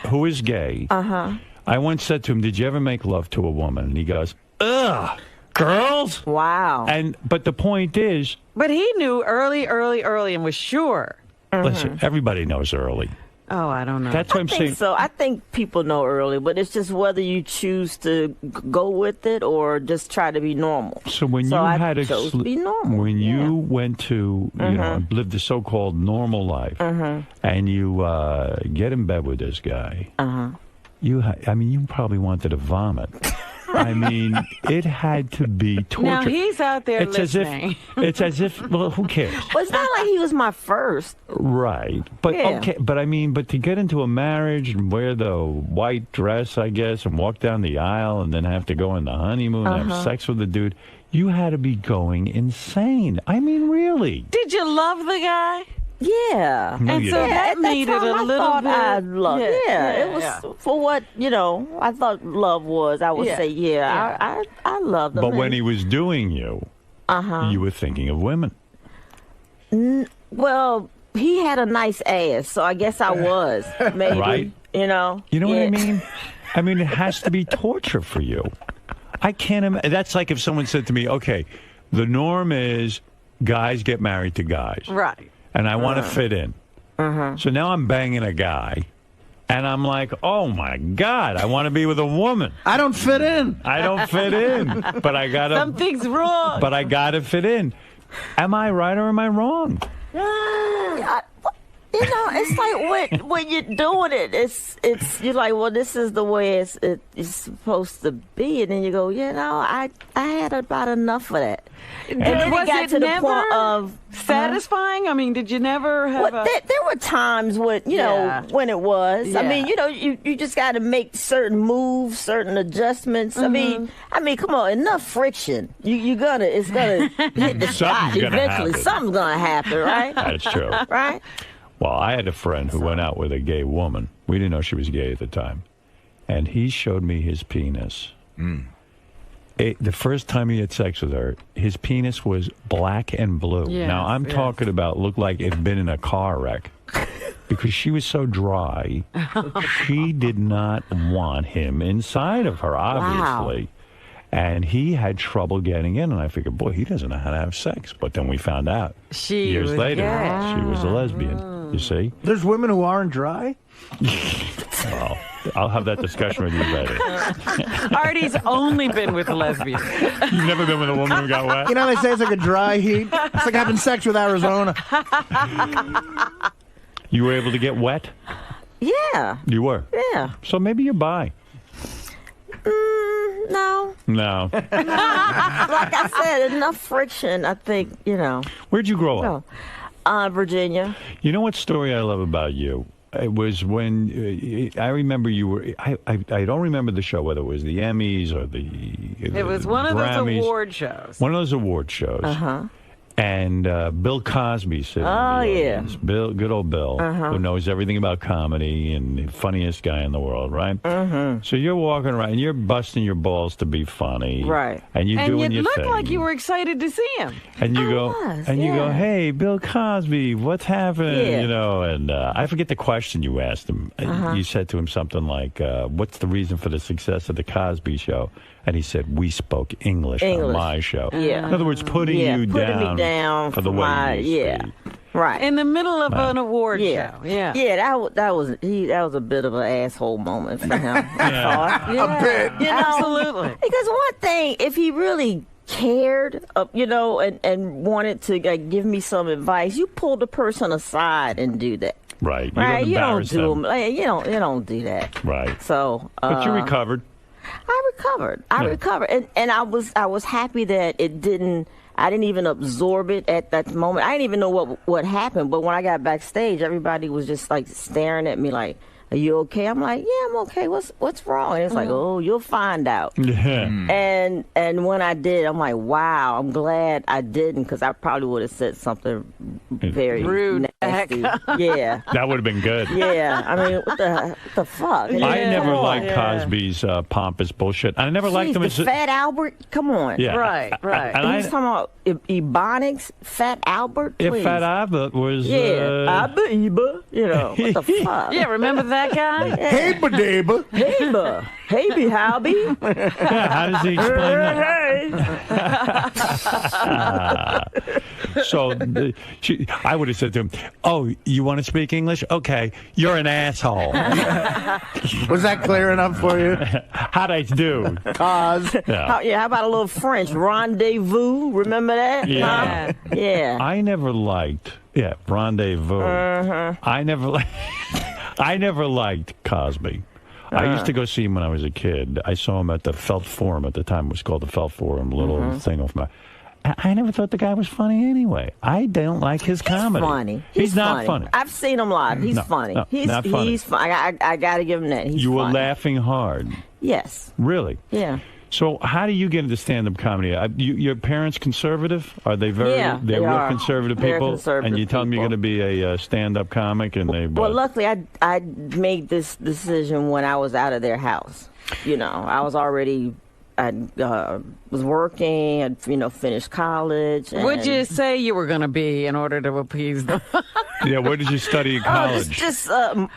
[SPEAKER 3] who is gay, I once said to him, "Did you ever make love to a woman?" And he goes, "Ugh, girls."
[SPEAKER 12] Wow.
[SPEAKER 3] But the point is,
[SPEAKER 4] but he knew early, and was sure.
[SPEAKER 3] Listen, everybody knows early.
[SPEAKER 4] Oh, I don't know.
[SPEAKER 3] That's what I'm saying.
[SPEAKER 12] So I think people know early, but it's just whether you choose to go with it or just try to be normal.
[SPEAKER 3] So when you had to
[SPEAKER 12] be normal.
[SPEAKER 3] When you went to lived the so-called normal life, and you get in bed with this guy, you probably wanted to vomit. I mean, it had to be torture.
[SPEAKER 4] Now he's out there listening.
[SPEAKER 3] It's as if. Well, who cares?
[SPEAKER 12] Well, it's not like he was my first.
[SPEAKER 3] Right, but okay, but I mean, but to get into a marriage and wear the white dress, I guess, and walk down the aisle and then have to go on the honeymoon and have sex with the dude, you had to be going insane. I mean, really.
[SPEAKER 4] Did you love the guy?
[SPEAKER 12] Yeah.
[SPEAKER 3] No,
[SPEAKER 4] and so that made it a little bit.
[SPEAKER 12] I loved it was for what, I thought love was. I would say, I loved him.
[SPEAKER 3] But when he was doing you, you were thinking of women.
[SPEAKER 12] Well, he had a nice ass, so I guess I was. Maybe.
[SPEAKER 3] Right?
[SPEAKER 12] You know
[SPEAKER 3] what I mean? I mean, it has to be torture for you. I can't imagine. That's like if someone said to me, okay, the norm is guys get married to guys.
[SPEAKER 4] Right.
[SPEAKER 3] And I want to fit in. So now I'm banging a guy, and I'm like, oh, my God, I want to be with a woman.
[SPEAKER 5] I don't fit in.
[SPEAKER 3] I don't fit in. But I got to.
[SPEAKER 4] Something's wrong.
[SPEAKER 3] But I got to fit in. Am I right or am I wrong?
[SPEAKER 12] It's like when you're doing it, it's you're like, well, this is the way it's supposed to be, and then you go, I had about enough of that. And then
[SPEAKER 4] was
[SPEAKER 12] it got
[SPEAKER 4] it
[SPEAKER 12] to the
[SPEAKER 4] never
[SPEAKER 12] point of
[SPEAKER 4] satisfying? I mean, did you never have?
[SPEAKER 12] There were times when when it was.
[SPEAKER 4] Yeah.
[SPEAKER 12] I mean, you just got to make certain moves, certain adjustments. I mean, come on, enough friction. It's gonna hit the spot eventually. Something's gonna happen, right?
[SPEAKER 3] That's true.
[SPEAKER 12] Right.
[SPEAKER 3] Well, I had a friend who went out with a gay woman. We didn't know she was gay at the time. And he showed me his penis. The first time he had sex with her, his penis was black and blue.
[SPEAKER 4] Yes,
[SPEAKER 3] now, I'm talking about looked like it'd been in a car wreck. Because she was so dry, she did not want him inside of her, obviously. Wow. And he had trouble getting in, and I figured, boy, he doesn't know how to have sex. But then we found out years later she was a lesbian. You see?
[SPEAKER 5] There's women who aren't dry?
[SPEAKER 3] Well, I'll have that discussion with you later.
[SPEAKER 4] Artie's only been with lesbians.
[SPEAKER 3] You've never been with a woman who got wet?
[SPEAKER 5] You know, they say it's like a dry heat. It's like having sex with Arizona.
[SPEAKER 3] You were able to get wet?
[SPEAKER 12] Yeah.
[SPEAKER 3] You were?
[SPEAKER 12] Yeah.
[SPEAKER 3] So maybe you're bi.
[SPEAKER 12] No.
[SPEAKER 3] No.
[SPEAKER 12] Like I said, enough friction, I think, you know.
[SPEAKER 3] Where'd you grow up?
[SPEAKER 12] Virginia.
[SPEAKER 3] You know what story I love about you? It was when I remember you were. I don't remember the show, whether it was the Emmys or the.
[SPEAKER 4] It was one of those award shows.
[SPEAKER 3] One of those award shows. And Bill Cosby sitting in the audience. Bill, good old Bill, who knows everything about comedy and the funniest guy in the world, right? So you're walking around and you're busting your balls to be funny,
[SPEAKER 4] right?
[SPEAKER 3] And you're doing your thing.
[SPEAKER 4] And you looked like you were excited to see him.
[SPEAKER 3] And you go, hey, Bill Cosby, what's happening?
[SPEAKER 4] Yeah.
[SPEAKER 3] You know, and I forget the question you asked him. You said to him something like, "What's the reason for the success of the Cosby Show?" And he said, "We spoke English on my show."
[SPEAKER 12] Yeah.
[SPEAKER 3] In other words, putting you
[SPEAKER 12] me down
[SPEAKER 3] for the way you speak.
[SPEAKER 12] Right.
[SPEAKER 4] In the middle of an award show. Yeah.
[SPEAKER 12] Yeah, that was a bit of an asshole moment for him. I thought.
[SPEAKER 5] A bit.
[SPEAKER 12] You know,
[SPEAKER 4] absolutely.
[SPEAKER 12] Because one thing, if he really cared, you know, and wanted to give me some advice, you pull the person aside and do that.
[SPEAKER 3] Right.
[SPEAKER 12] You don't
[SPEAKER 3] embarrass them.
[SPEAKER 12] you don't do that.
[SPEAKER 3] Right.
[SPEAKER 12] So.
[SPEAKER 3] But you recovered.
[SPEAKER 12] I recovered, and I was happy that it didn't. I didn't even absorb it at that moment. I didn't even know what happened. But when I got backstage, everybody was just like staring at me like, "Are you okay?" I'm like, "Yeah, I'm okay. What's wrong?" And it's like, "Oh, you'll find out." And when I did, I'm like, "Wow, I'm glad I didn't, because I probably would have said something very
[SPEAKER 4] rude,
[SPEAKER 12] nasty." Yeah,
[SPEAKER 3] that would have been good.
[SPEAKER 12] Yeah, I mean, what the fuck?
[SPEAKER 3] I never liked Cosby's pompous bullshit. I never liked him as
[SPEAKER 12] Fat Albert. Come on,
[SPEAKER 3] Yeah.
[SPEAKER 12] right.
[SPEAKER 3] And
[SPEAKER 12] He's talking about Ebonics, Fat Albert.
[SPEAKER 3] If
[SPEAKER 12] Please.
[SPEAKER 3] Fat Albert was,
[SPEAKER 12] Albert, you know, what the fuck?
[SPEAKER 4] Yeah, remember that guy?
[SPEAKER 5] Hey, badaba.
[SPEAKER 12] Hey, ba. Hey, howby.
[SPEAKER 3] Yeah, how does he explain that? So I would have said to him, "Oh, you want to speak English? Okay, you're an asshole."
[SPEAKER 5] Was that clear enough for you?
[SPEAKER 3] How'd I do?
[SPEAKER 5] Cause.
[SPEAKER 12] How about a little French? Rendezvous. Remember that?
[SPEAKER 3] Yeah.
[SPEAKER 12] Huh? Yeah.
[SPEAKER 3] I never liked. Yeah, rendezvous. I never liked Cosby. I used to go see him when I was a kid. I saw him at the Felt Forum at the time. It was called the Felt Forum, little thing off my. I never thought the guy was funny anyway. I don't like his comedy.
[SPEAKER 12] Funny.
[SPEAKER 3] He's not funny.
[SPEAKER 12] I've seen him live. He's funny.
[SPEAKER 3] No, not funny.
[SPEAKER 12] He's funny. I got to give him that. He's
[SPEAKER 3] you were
[SPEAKER 12] funny.
[SPEAKER 3] laughing hard.
[SPEAKER 12] Yes.
[SPEAKER 3] Really?
[SPEAKER 12] Yeah.
[SPEAKER 3] So how do you get into stand-up comedy? Your parents conservative? Are they very?
[SPEAKER 12] Yeah,
[SPEAKER 3] they're
[SPEAKER 12] they
[SPEAKER 3] real
[SPEAKER 12] are.
[SPEAKER 3] conservative
[SPEAKER 12] They're
[SPEAKER 3] people.
[SPEAKER 12] conservative
[SPEAKER 3] and you tell them you're going to be a stand-up comic, and they.
[SPEAKER 12] Well, luckily, I made this decision when I was out of their house. You know, I was already. I was working. I'd finished college. And
[SPEAKER 4] What'd you say you were going to be in order to appease them?
[SPEAKER 3] Yeah, where did you study in college?
[SPEAKER 12] Just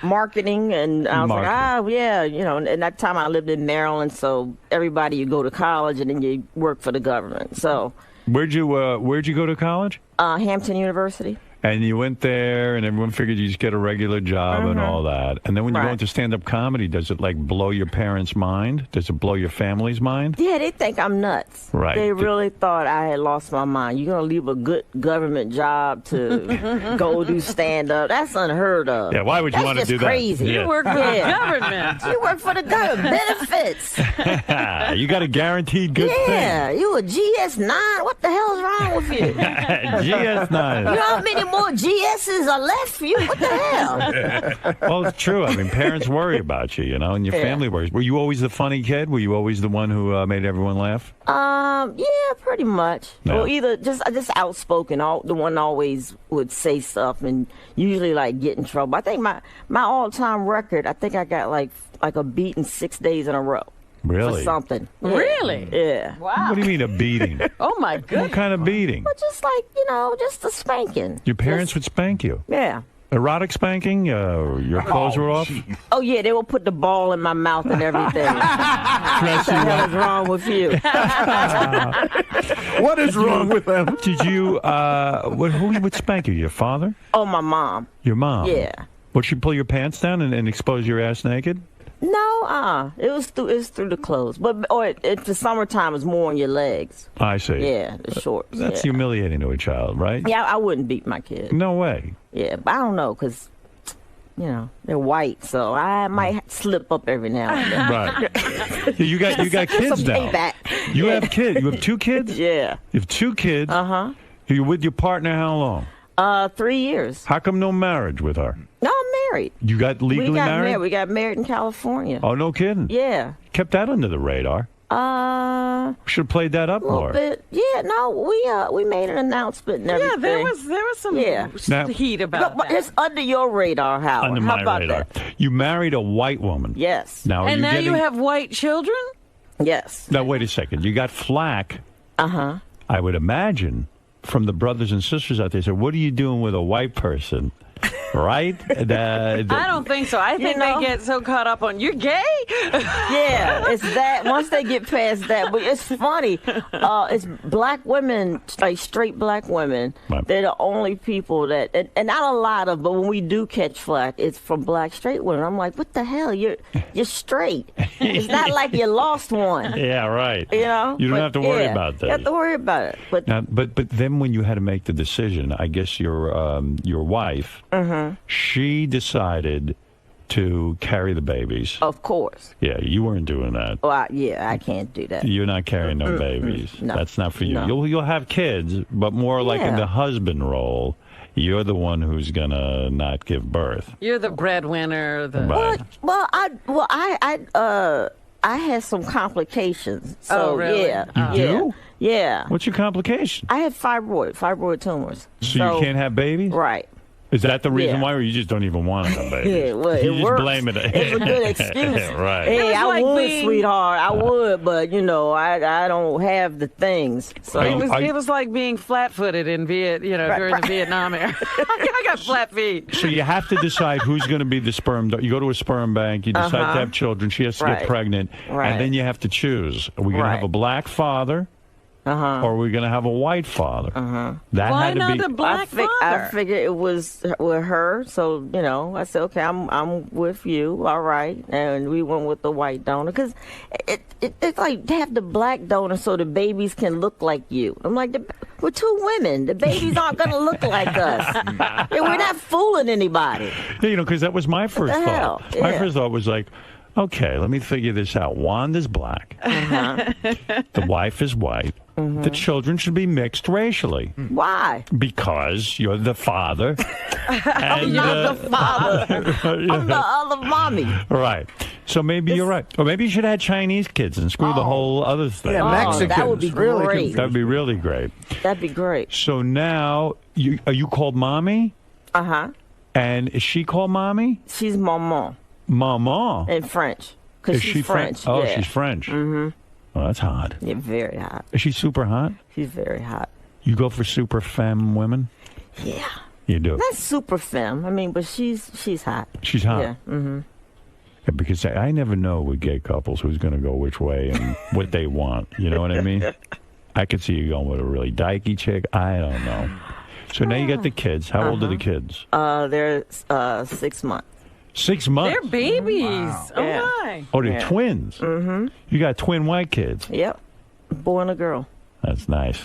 [SPEAKER 12] marketing, and I was like, and that time I lived in Maryland, so everybody, you go to college and then you work for the government. So
[SPEAKER 3] where'd you go to college?
[SPEAKER 12] Hampton University.
[SPEAKER 3] And you went there, and everyone figured you just get a regular job and all that. And then when you go into stand-up comedy, does it blow your parents' mind? Does it blow your family's mind?
[SPEAKER 12] Yeah, they think I'm nuts.
[SPEAKER 3] Right.
[SPEAKER 12] They really thought I had lost my mind. You're gonna leave a good government job to go do stand-up? That's unheard of.
[SPEAKER 3] Yeah, why would you want to do that?
[SPEAKER 12] Crazy.
[SPEAKER 3] Yeah.
[SPEAKER 4] You work for the government.
[SPEAKER 12] You work for the government. Benefits.
[SPEAKER 3] You got a guaranteed good thing.
[SPEAKER 12] Yeah, you a GS9? What the hell's wrong with you?
[SPEAKER 3] GS9.
[SPEAKER 12] You know how many more GSs are left for you? What the hell?
[SPEAKER 3] Well, it's true. I mean, parents worry about you, and your family worries. Were you always the funny kid? Were you always the one who made everyone laugh?
[SPEAKER 12] Yeah, pretty much.
[SPEAKER 3] Yeah.
[SPEAKER 12] Well, either just outspoken. The one always would say stuff and usually get in trouble. I think my all-time record, I think I got like a beating 6 days in a row.
[SPEAKER 3] Really?
[SPEAKER 12] For something. Yeah.
[SPEAKER 4] Really?
[SPEAKER 12] Yeah.
[SPEAKER 4] Wow.
[SPEAKER 3] What do you mean a beating?
[SPEAKER 4] Oh my goodness.
[SPEAKER 3] What kind of beating?
[SPEAKER 12] But just just a spanking.
[SPEAKER 3] Your parents would spank you.
[SPEAKER 12] Yeah.
[SPEAKER 3] Erotic spanking? Your clothes were off?
[SPEAKER 12] Oh, yeah, they will put the ball in my mouth and everything. What the hell is wrong with you?
[SPEAKER 5] What is wrong with them?
[SPEAKER 3] Did you, who would spank you? Your father?
[SPEAKER 12] Oh, my mom.
[SPEAKER 3] Your mom?
[SPEAKER 12] Yeah.
[SPEAKER 3] Would she pull your pants down and expose your ass naked?
[SPEAKER 12] No, it was through the clothes. But the summertime is more on your legs.
[SPEAKER 3] I see.
[SPEAKER 12] Yeah, the shorts.
[SPEAKER 3] That's humiliating to a child, right?
[SPEAKER 12] Yeah, I wouldn't beat my kid.
[SPEAKER 3] No way.
[SPEAKER 12] Yeah, but I don't know, because, they're white, so I might slip up every now and then.
[SPEAKER 3] Right. You got kids
[SPEAKER 12] Some
[SPEAKER 3] now.
[SPEAKER 12] payback.
[SPEAKER 3] You have kids. You have 2 kids?
[SPEAKER 12] Yeah.
[SPEAKER 3] You have 2 kids?
[SPEAKER 12] Uh-huh.
[SPEAKER 3] You're with your partner how long?
[SPEAKER 12] 3 years.
[SPEAKER 3] How come no marriage with her?
[SPEAKER 12] No, I'm married.
[SPEAKER 3] You got legally married?
[SPEAKER 12] We got married in California.
[SPEAKER 3] Oh, no kidding?
[SPEAKER 12] Yeah.
[SPEAKER 3] Kept that under the radar. Should have played that up
[SPEAKER 12] a little
[SPEAKER 3] more.
[SPEAKER 12] bit. Yeah, no, we made an announcement and everything.
[SPEAKER 4] Yeah, there was some heat about
[SPEAKER 12] but it's under your radar, Howard.
[SPEAKER 3] Under
[SPEAKER 12] How
[SPEAKER 3] my
[SPEAKER 12] about
[SPEAKER 3] radar.
[SPEAKER 12] that?
[SPEAKER 3] You married a white woman.
[SPEAKER 12] Yes.
[SPEAKER 3] Now,
[SPEAKER 4] and now you have white children?
[SPEAKER 12] Yes.
[SPEAKER 3] Now, wait a second. You got flack.
[SPEAKER 12] Uh-huh.
[SPEAKER 3] I would imagine from the brothers and sisters out there. So, what are you doing with a white person? Right?
[SPEAKER 4] I don't think so. I think they get so caught up on, you're gay?
[SPEAKER 12] Yeah, it's that. Once they get past that. But it's funny. It's black women, like straight black women. Right. They're the only people that, and not a lot of, but when we do catch flack, it's from black straight women. I'm like, what the hell? You're straight. It's not like you lost one.
[SPEAKER 3] Yeah, right.
[SPEAKER 12] You know?
[SPEAKER 3] You don't have to worry about that.
[SPEAKER 12] You have to worry about it. But
[SPEAKER 3] now, but then when you had to make the decision, I guess your wife, she decided to carry the babies.
[SPEAKER 12] Of course.
[SPEAKER 3] Yeah, you weren't doing that.
[SPEAKER 12] Well, I can't do that.
[SPEAKER 3] You're not carrying no babies.
[SPEAKER 12] No.
[SPEAKER 3] That's not for you.
[SPEAKER 12] No.
[SPEAKER 3] You'll have kids, but more like in the husband role. You're the one who's gonna not give birth.
[SPEAKER 4] You're the breadwinner.
[SPEAKER 3] Right.
[SPEAKER 12] Well, I had some complications. So,
[SPEAKER 4] oh, really?
[SPEAKER 3] You do?
[SPEAKER 12] Yeah.
[SPEAKER 3] What's your complication?
[SPEAKER 12] I had fibroid tumors.
[SPEAKER 3] So you can't have babies?
[SPEAKER 12] Right.
[SPEAKER 3] Is that the reason why, or you just don't even want to have babies?
[SPEAKER 12] Yeah, well,
[SPEAKER 3] you
[SPEAKER 12] it
[SPEAKER 3] just
[SPEAKER 12] works.
[SPEAKER 3] blame it.
[SPEAKER 12] It's a good excuse.
[SPEAKER 3] Right.
[SPEAKER 12] Hey, I would, sweetheart. I would, but I don't have the things. So
[SPEAKER 4] it was like being flat-footed in during the Vietnam era. I got flat feet.
[SPEAKER 3] So you have to decide who's going to be the sperm. You go to a sperm bank. You decide to have children. She has to get pregnant, and then you have to choose: are we going to have a black father? Or are we going to have a white father? That
[SPEAKER 4] Why
[SPEAKER 3] had to
[SPEAKER 4] not
[SPEAKER 3] be
[SPEAKER 4] a black father?
[SPEAKER 12] I figured it was with her, so I said, okay, I'm with you, all right, and we went with the white donor because it's like to have the black donor so the babies can look like you. I'm like, we're 2 women, the babies aren't going to look like us. We're not fooling anybody.
[SPEAKER 3] Yeah, because that was my first thought.
[SPEAKER 12] Yeah.
[SPEAKER 3] My first thought was like, okay, let me figure this out. Wanda's black. The wife is white. The children should be mixed racially.
[SPEAKER 12] Why?
[SPEAKER 3] Because you're the father.
[SPEAKER 12] I'm not the father. I'm the other mommy.
[SPEAKER 3] Right. So maybe you're right. Or maybe you should have Chinese kids and screw the whole other thing.
[SPEAKER 12] Yeah, Mexicans. That would be great.
[SPEAKER 3] That would be really great.
[SPEAKER 12] That'd be great.
[SPEAKER 3] So now, are you called Mommy? And is she called Mommy?
[SPEAKER 12] She's Maman.
[SPEAKER 3] Maman?
[SPEAKER 12] In French. Because she's French.
[SPEAKER 3] Oh, she's French. Oh, that's hot.
[SPEAKER 12] Yeah, very hot.
[SPEAKER 3] Is she super hot?
[SPEAKER 12] She's very hot.
[SPEAKER 3] You go for super femme women?
[SPEAKER 12] Yeah.
[SPEAKER 3] You do?
[SPEAKER 12] Not super femme. I mean, but she's hot.
[SPEAKER 3] She's hot?
[SPEAKER 12] Yeah.
[SPEAKER 3] Yeah, because I never know with gay couples who's going to go which way and what they want. You know what I mean? I could see you going with a really dykey chick. I don't know. So now you got the kids. How old are the kids?
[SPEAKER 12] They're 6 months.
[SPEAKER 3] 6 months?
[SPEAKER 4] They're babies.
[SPEAKER 12] Wow.
[SPEAKER 4] Oh,
[SPEAKER 12] Yeah.
[SPEAKER 4] my.
[SPEAKER 3] Oh, they're twins? You got twin white kids?
[SPEAKER 12] Yep. A boy and a girl.
[SPEAKER 3] That's nice.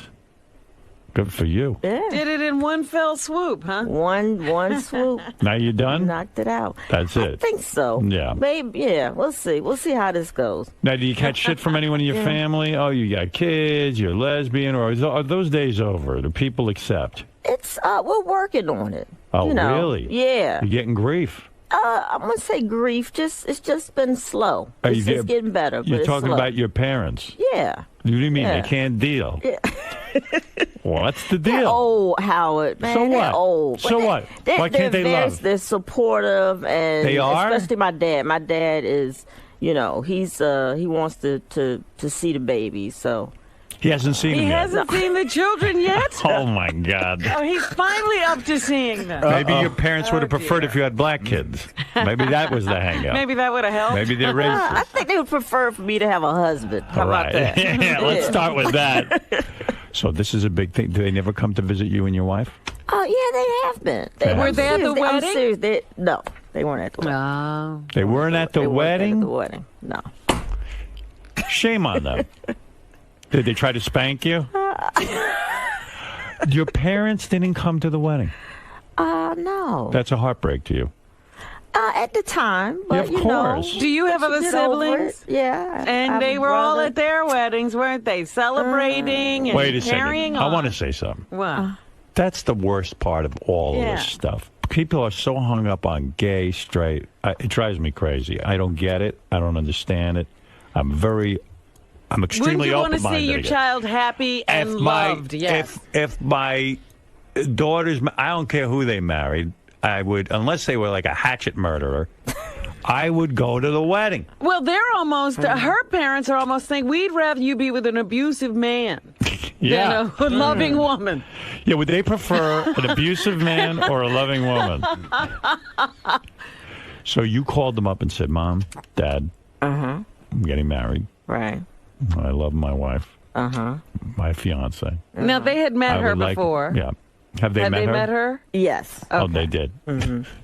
[SPEAKER 3] Good for you.
[SPEAKER 12] Yeah.
[SPEAKER 4] Did it in one fell swoop, huh?
[SPEAKER 12] One swoop.
[SPEAKER 3] Now you done?
[SPEAKER 12] Knocked it out.
[SPEAKER 3] That's it.
[SPEAKER 12] I think so.
[SPEAKER 3] Yeah.
[SPEAKER 12] Maybe, yeah. We'll see. We'll see how this goes.
[SPEAKER 3] Now, do you catch shit from anyone in your family? Oh, you got kids, you're lesbian, or are those days over? Do people accept?
[SPEAKER 12] It's, we're working on it.
[SPEAKER 3] Oh,
[SPEAKER 12] really? Yeah.
[SPEAKER 3] You're getting grief?
[SPEAKER 12] I'm going to say grief. It's just been slow. It's just getting better, but
[SPEAKER 3] You're
[SPEAKER 12] it's
[SPEAKER 3] talking
[SPEAKER 12] slow.
[SPEAKER 3] about your parents?
[SPEAKER 12] Yeah.
[SPEAKER 3] What do you mean?
[SPEAKER 12] Yeah.
[SPEAKER 3] They can't deal?
[SPEAKER 12] Yeah.
[SPEAKER 3] What's the
[SPEAKER 12] They're
[SPEAKER 3] deal?
[SPEAKER 12] old, Howard. Man,
[SPEAKER 3] So what?
[SPEAKER 12] They're old.
[SPEAKER 3] So what? Why can't they love?
[SPEAKER 12] They're supportive, and
[SPEAKER 3] They are?
[SPEAKER 12] especially my dad. My dad is, he wants to see the baby. So
[SPEAKER 3] He hasn't seen them
[SPEAKER 4] He
[SPEAKER 3] yet.
[SPEAKER 4] hasn't seen the children yet?
[SPEAKER 3] Oh, my God.
[SPEAKER 4] Oh, he's finally up to seeing them.
[SPEAKER 3] Maybe your parents would have preferred if you had black kids. Maybe that was the hang-up.
[SPEAKER 4] Maybe that would have helped.
[SPEAKER 3] Maybe they're racist.
[SPEAKER 8] I think they would prefer for me to have a husband. How
[SPEAKER 3] All
[SPEAKER 8] about
[SPEAKER 3] right.
[SPEAKER 8] that?
[SPEAKER 3] Yeah, let's start with that. So this is a big thing. Do they never come to visit you and your wife?
[SPEAKER 8] Oh, yeah, they have been.
[SPEAKER 4] Were they at the wedding?
[SPEAKER 8] I'm serious. No, they weren't at the wedding.
[SPEAKER 4] Oh.
[SPEAKER 3] They weren't at the wedding?
[SPEAKER 8] At the wedding, no.
[SPEAKER 3] Shame on them. Did they try to spank you? Your parents didn't come to the wedding?
[SPEAKER 8] No.
[SPEAKER 3] That's a heartbreak to you.
[SPEAKER 8] At the time, but
[SPEAKER 3] Yeah, of course.
[SPEAKER 8] know,
[SPEAKER 4] Do you have
[SPEAKER 8] once
[SPEAKER 4] other
[SPEAKER 8] get over
[SPEAKER 4] siblings?
[SPEAKER 8] it, yeah. I
[SPEAKER 4] And
[SPEAKER 8] have
[SPEAKER 4] they
[SPEAKER 8] a
[SPEAKER 4] were all
[SPEAKER 8] brother.
[SPEAKER 4] at their weddings, weren't they? Celebrating and
[SPEAKER 3] Wait a
[SPEAKER 4] carrying
[SPEAKER 3] second.
[SPEAKER 4] on.
[SPEAKER 3] I want to say something.
[SPEAKER 4] What?
[SPEAKER 3] That's the worst part of all of
[SPEAKER 4] Yeah.
[SPEAKER 3] this stuff. People are so hung up on gay, straight. It drives me crazy. I don't get it. I don't understand it. I'm extremely
[SPEAKER 4] Wouldn't you want to
[SPEAKER 3] open-minded.
[SPEAKER 4] see your
[SPEAKER 3] again.
[SPEAKER 4] child happy and loved? Yes.
[SPEAKER 3] If my daughters, I don't care who they married, I would, unless they were like a hatchet murderer, I would go to the wedding.
[SPEAKER 4] Well, they're almost, her parents are almost saying, we'd rather you be with an abusive man
[SPEAKER 3] Yeah.
[SPEAKER 4] than a loving woman.
[SPEAKER 3] Yeah, would they prefer an abusive man or a loving woman? So you called them up and said, Mom, Dad, I'm getting married.
[SPEAKER 8] Right.
[SPEAKER 3] I love my wife, my fiance.
[SPEAKER 4] Now, they had met
[SPEAKER 3] I
[SPEAKER 4] her
[SPEAKER 3] would like-
[SPEAKER 4] before.
[SPEAKER 3] Yeah. Have they met her?
[SPEAKER 8] Yes.
[SPEAKER 3] Oh, they did.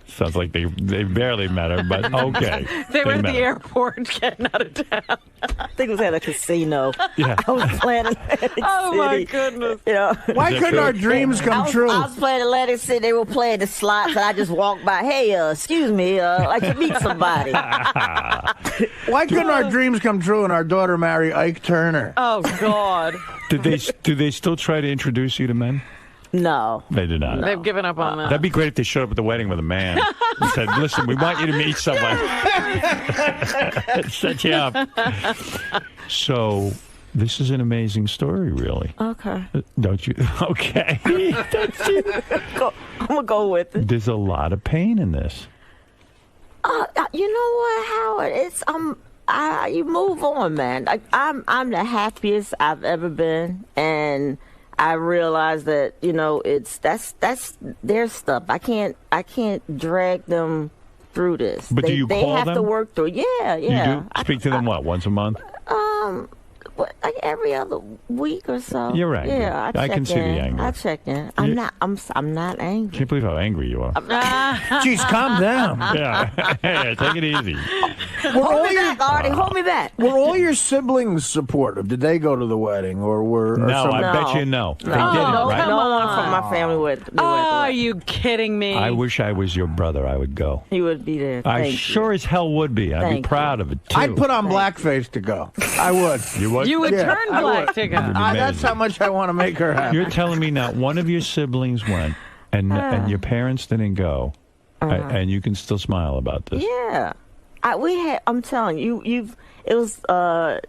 [SPEAKER 3] Sounds like they barely met her, but okay.
[SPEAKER 4] They were at
[SPEAKER 3] met
[SPEAKER 4] the
[SPEAKER 3] her.
[SPEAKER 4] airport getting out of town.
[SPEAKER 8] I think it was at a casino.
[SPEAKER 3] Yeah.
[SPEAKER 8] I was playing Atlantic
[SPEAKER 4] Oh, my
[SPEAKER 8] City.
[SPEAKER 4] goodness.
[SPEAKER 8] You know,
[SPEAKER 5] Why couldn't our dreams come true?
[SPEAKER 8] I was playing Atlantic City. They were playing the slots, and I just walked by. Hey, excuse me, I'd like to meet somebody.
[SPEAKER 5] Why couldn't our dreams come true and our daughter marry Ike Turner?
[SPEAKER 4] Oh, God.
[SPEAKER 3] Do they still try to introduce you to men?
[SPEAKER 8] No.
[SPEAKER 3] They do not.
[SPEAKER 4] They've given up on that.
[SPEAKER 3] That'd be great if they showed up at the wedding with a man and said, listen, we want you to meet someone. Set you up. So this is an amazing story, really.
[SPEAKER 8] Okay.
[SPEAKER 3] Don't you? Okay.
[SPEAKER 8] I'm going to go with it.
[SPEAKER 3] There's a lot of pain in this.
[SPEAKER 8] You know what, Howard? It's you move on, man. Like, I'm the happiest I've ever been, and I realize that that's their stuff. I can't drag them through this.
[SPEAKER 3] But do you
[SPEAKER 8] they
[SPEAKER 3] call
[SPEAKER 8] have
[SPEAKER 3] them?
[SPEAKER 8] to work through. Yeah.
[SPEAKER 3] You do? Speak to them once a month?
[SPEAKER 8] Like every other week or so.
[SPEAKER 3] You're angry.
[SPEAKER 8] Yeah,
[SPEAKER 3] I can see the anger.
[SPEAKER 8] I check in. I'm not angry.
[SPEAKER 3] Can't believe how angry you are.
[SPEAKER 5] Jeez, calm down.
[SPEAKER 3] Yeah. Hey, take it easy.
[SPEAKER 8] Hold me back, Artie. Hold me back.
[SPEAKER 5] Were all your siblings supportive? Did they go to the wedding, or were?
[SPEAKER 3] No,
[SPEAKER 5] some...
[SPEAKER 3] I bet you no. They
[SPEAKER 8] No,
[SPEAKER 3] didn't,
[SPEAKER 8] no,
[SPEAKER 3] right?
[SPEAKER 8] no one from my family would.
[SPEAKER 4] Are you kidding me?
[SPEAKER 3] I wish I was your brother. I would go.
[SPEAKER 8] You would be there.
[SPEAKER 3] I
[SPEAKER 8] Thank
[SPEAKER 3] sure as hell would be. I'd
[SPEAKER 8] Thank
[SPEAKER 3] be proud of it, too.
[SPEAKER 5] I'd put on blackface to go. I would.
[SPEAKER 3] You would?
[SPEAKER 4] You would
[SPEAKER 5] Yeah,
[SPEAKER 4] turn
[SPEAKER 5] I
[SPEAKER 4] black
[SPEAKER 5] would.
[SPEAKER 4] to go.
[SPEAKER 5] That's how much I want to make her happy.
[SPEAKER 3] You're telling me not one of your siblings went, and your parents didn't go, and you can still smile about this.
[SPEAKER 8] Yeah, I'm telling you, it was the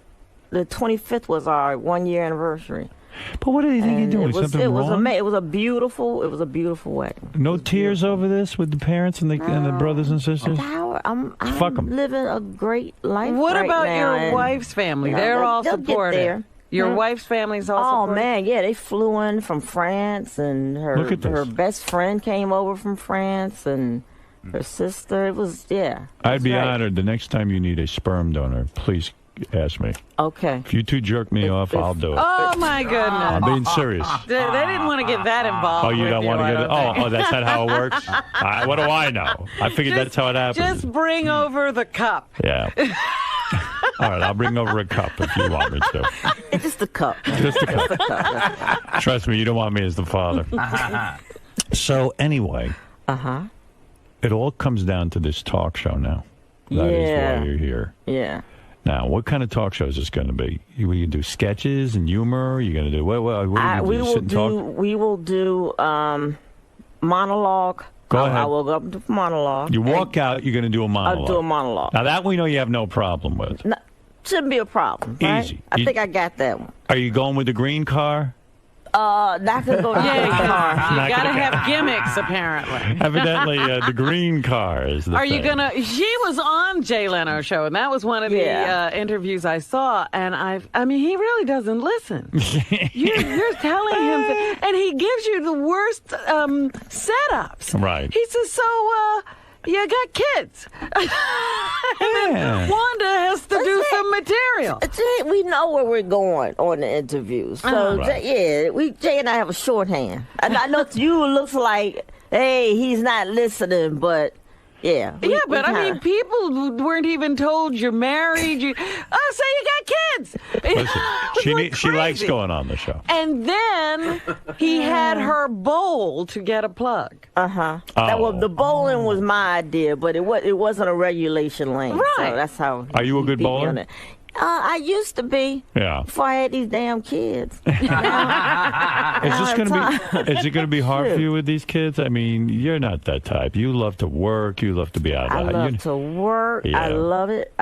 [SPEAKER 8] 25th was our 1 year anniversary.
[SPEAKER 3] But what do you think you're doing? Something wrong?
[SPEAKER 8] It was a beautiful wedding.
[SPEAKER 3] No tears over this with the parents and the brothers and sisters?
[SPEAKER 8] Howard, I'm
[SPEAKER 3] Fuck 'em.
[SPEAKER 8] living a great life.
[SPEAKER 4] What
[SPEAKER 8] right
[SPEAKER 4] about
[SPEAKER 8] now,
[SPEAKER 4] your
[SPEAKER 8] and,
[SPEAKER 4] wife's family?
[SPEAKER 8] you know,
[SPEAKER 4] They're all
[SPEAKER 8] they'll get
[SPEAKER 4] supportive.
[SPEAKER 8] there.
[SPEAKER 4] Your
[SPEAKER 8] Hmm?
[SPEAKER 4] wife's family's all
[SPEAKER 8] Oh
[SPEAKER 4] supportive?
[SPEAKER 8] man, yeah, they flew in from France, and
[SPEAKER 3] Look at this.
[SPEAKER 8] her best friend came over from France, and her sister. It was
[SPEAKER 3] I'd be
[SPEAKER 8] right.
[SPEAKER 3] honored. The next time you need a sperm donor, please ask me.
[SPEAKER 8] Okay.
[SPEAKER 3] If you two jerk me off, I'll do it.
[SPEAKER 4] Oh, my goodness.
[SPEAKER 3] I'm being serious.
[SPEAKER 4] They didn't want to get that involved.
[SPEAKER 3] Oh, you
[SPEAKER 4] with
[SPEAKER 3] don't want to
[SPEAKER 4] I
[SPEAKER 3] get it?
[SPEAKER 4] don't think.
[SPEAKER 3] Oh, that's not how it works? What do I know? I figured that's how it happens.
[SPEAKER 4] Just bring over the cup.
[SPEAKER 3] Yeah. All right, I'll bring over a cup if you want me to.
[SPEAKER 8] It's just a cup.
[SPEAKER 3] Just a cup. Trust me, you don't want me as the father. So anyway, it all comes down to this talk show now. That is why you're here.
[SPEAKER 8] Yeah.
[SPEAKER 3] Now, what kind of talk show is this going to be? You going to do sketches and humor? You're going to do what are you going to do? Sit and talk?
[SPEAKER 8] We will do monologue.
[SPEAKER 3] Go ahead.
[SPEAKER 8] I will go up to monologue.
[SPEAKER 3] You walk out, you're going to do a monologue.
[SPEAKER 8] I'll do a monologue.
[SPEAKER 3] Now, that we know you have no problem with.
[SPEAKER 8] No, shouldn't be a problem. Right?
[SPEAKER 3] Easy.
[SPEAKER 8] I think I got that one.
[SPEAKER 3] Are you going with the green car?
[SPEAKER 8] Not gonna go to
[SPEAKER 4] Yeah,
[SPEAKER 8] the car.
[SPEAKER 4] you gotta have gimmicks, apparently.
[SPEAKER 3] Evidently, the green car is the
[SPEAKER 4] Are you
[SPEAKER 3] thing.
[SPEAKER 4] gonna? She was on Jay Leno's show, and that was one of the interviews I saw. And I mean, he really doesn't listen. You're telling him, and he gives you the worst setups.
[SPEAKER 3] Right.
[SPEAKER 4] He says, "So, you got kids?" And then Wanda has to do some material.
[SPEAKER 8] We know where we're going on the interviews. So, Jay and I have a shorthand. And I know to you it looks like, hey, he's not listening, but yeah.
[SPEAKER 4] But I mean, people weren't even told you're married. So you got kids.
[SPEAKER 3] Listen, she likes going on the show.
[SPEAKER 4] And then he had her bowl to get a plug.
[SPEAKER 8] The bowling was my idea, but it wasn't a regulation lane.
[SPEAKER 4] Right.
[SPEAKER 8] So that's how.
[SPEAKER 3] Are you a good bowler?
[SPEAKER 8] I used to be.
[SPEAKER 3] Yeah.
[SPEAKER 8] Before I had these damn kids.
[SPEAKER 3] Is it going to be hard for you with these kids? I mean, you're not that type. You love to work. You love to be out.
[SPEAKER 8] I love to work.
[SPEAKER 3] Yeah.
[SPEAKER 8] I love it.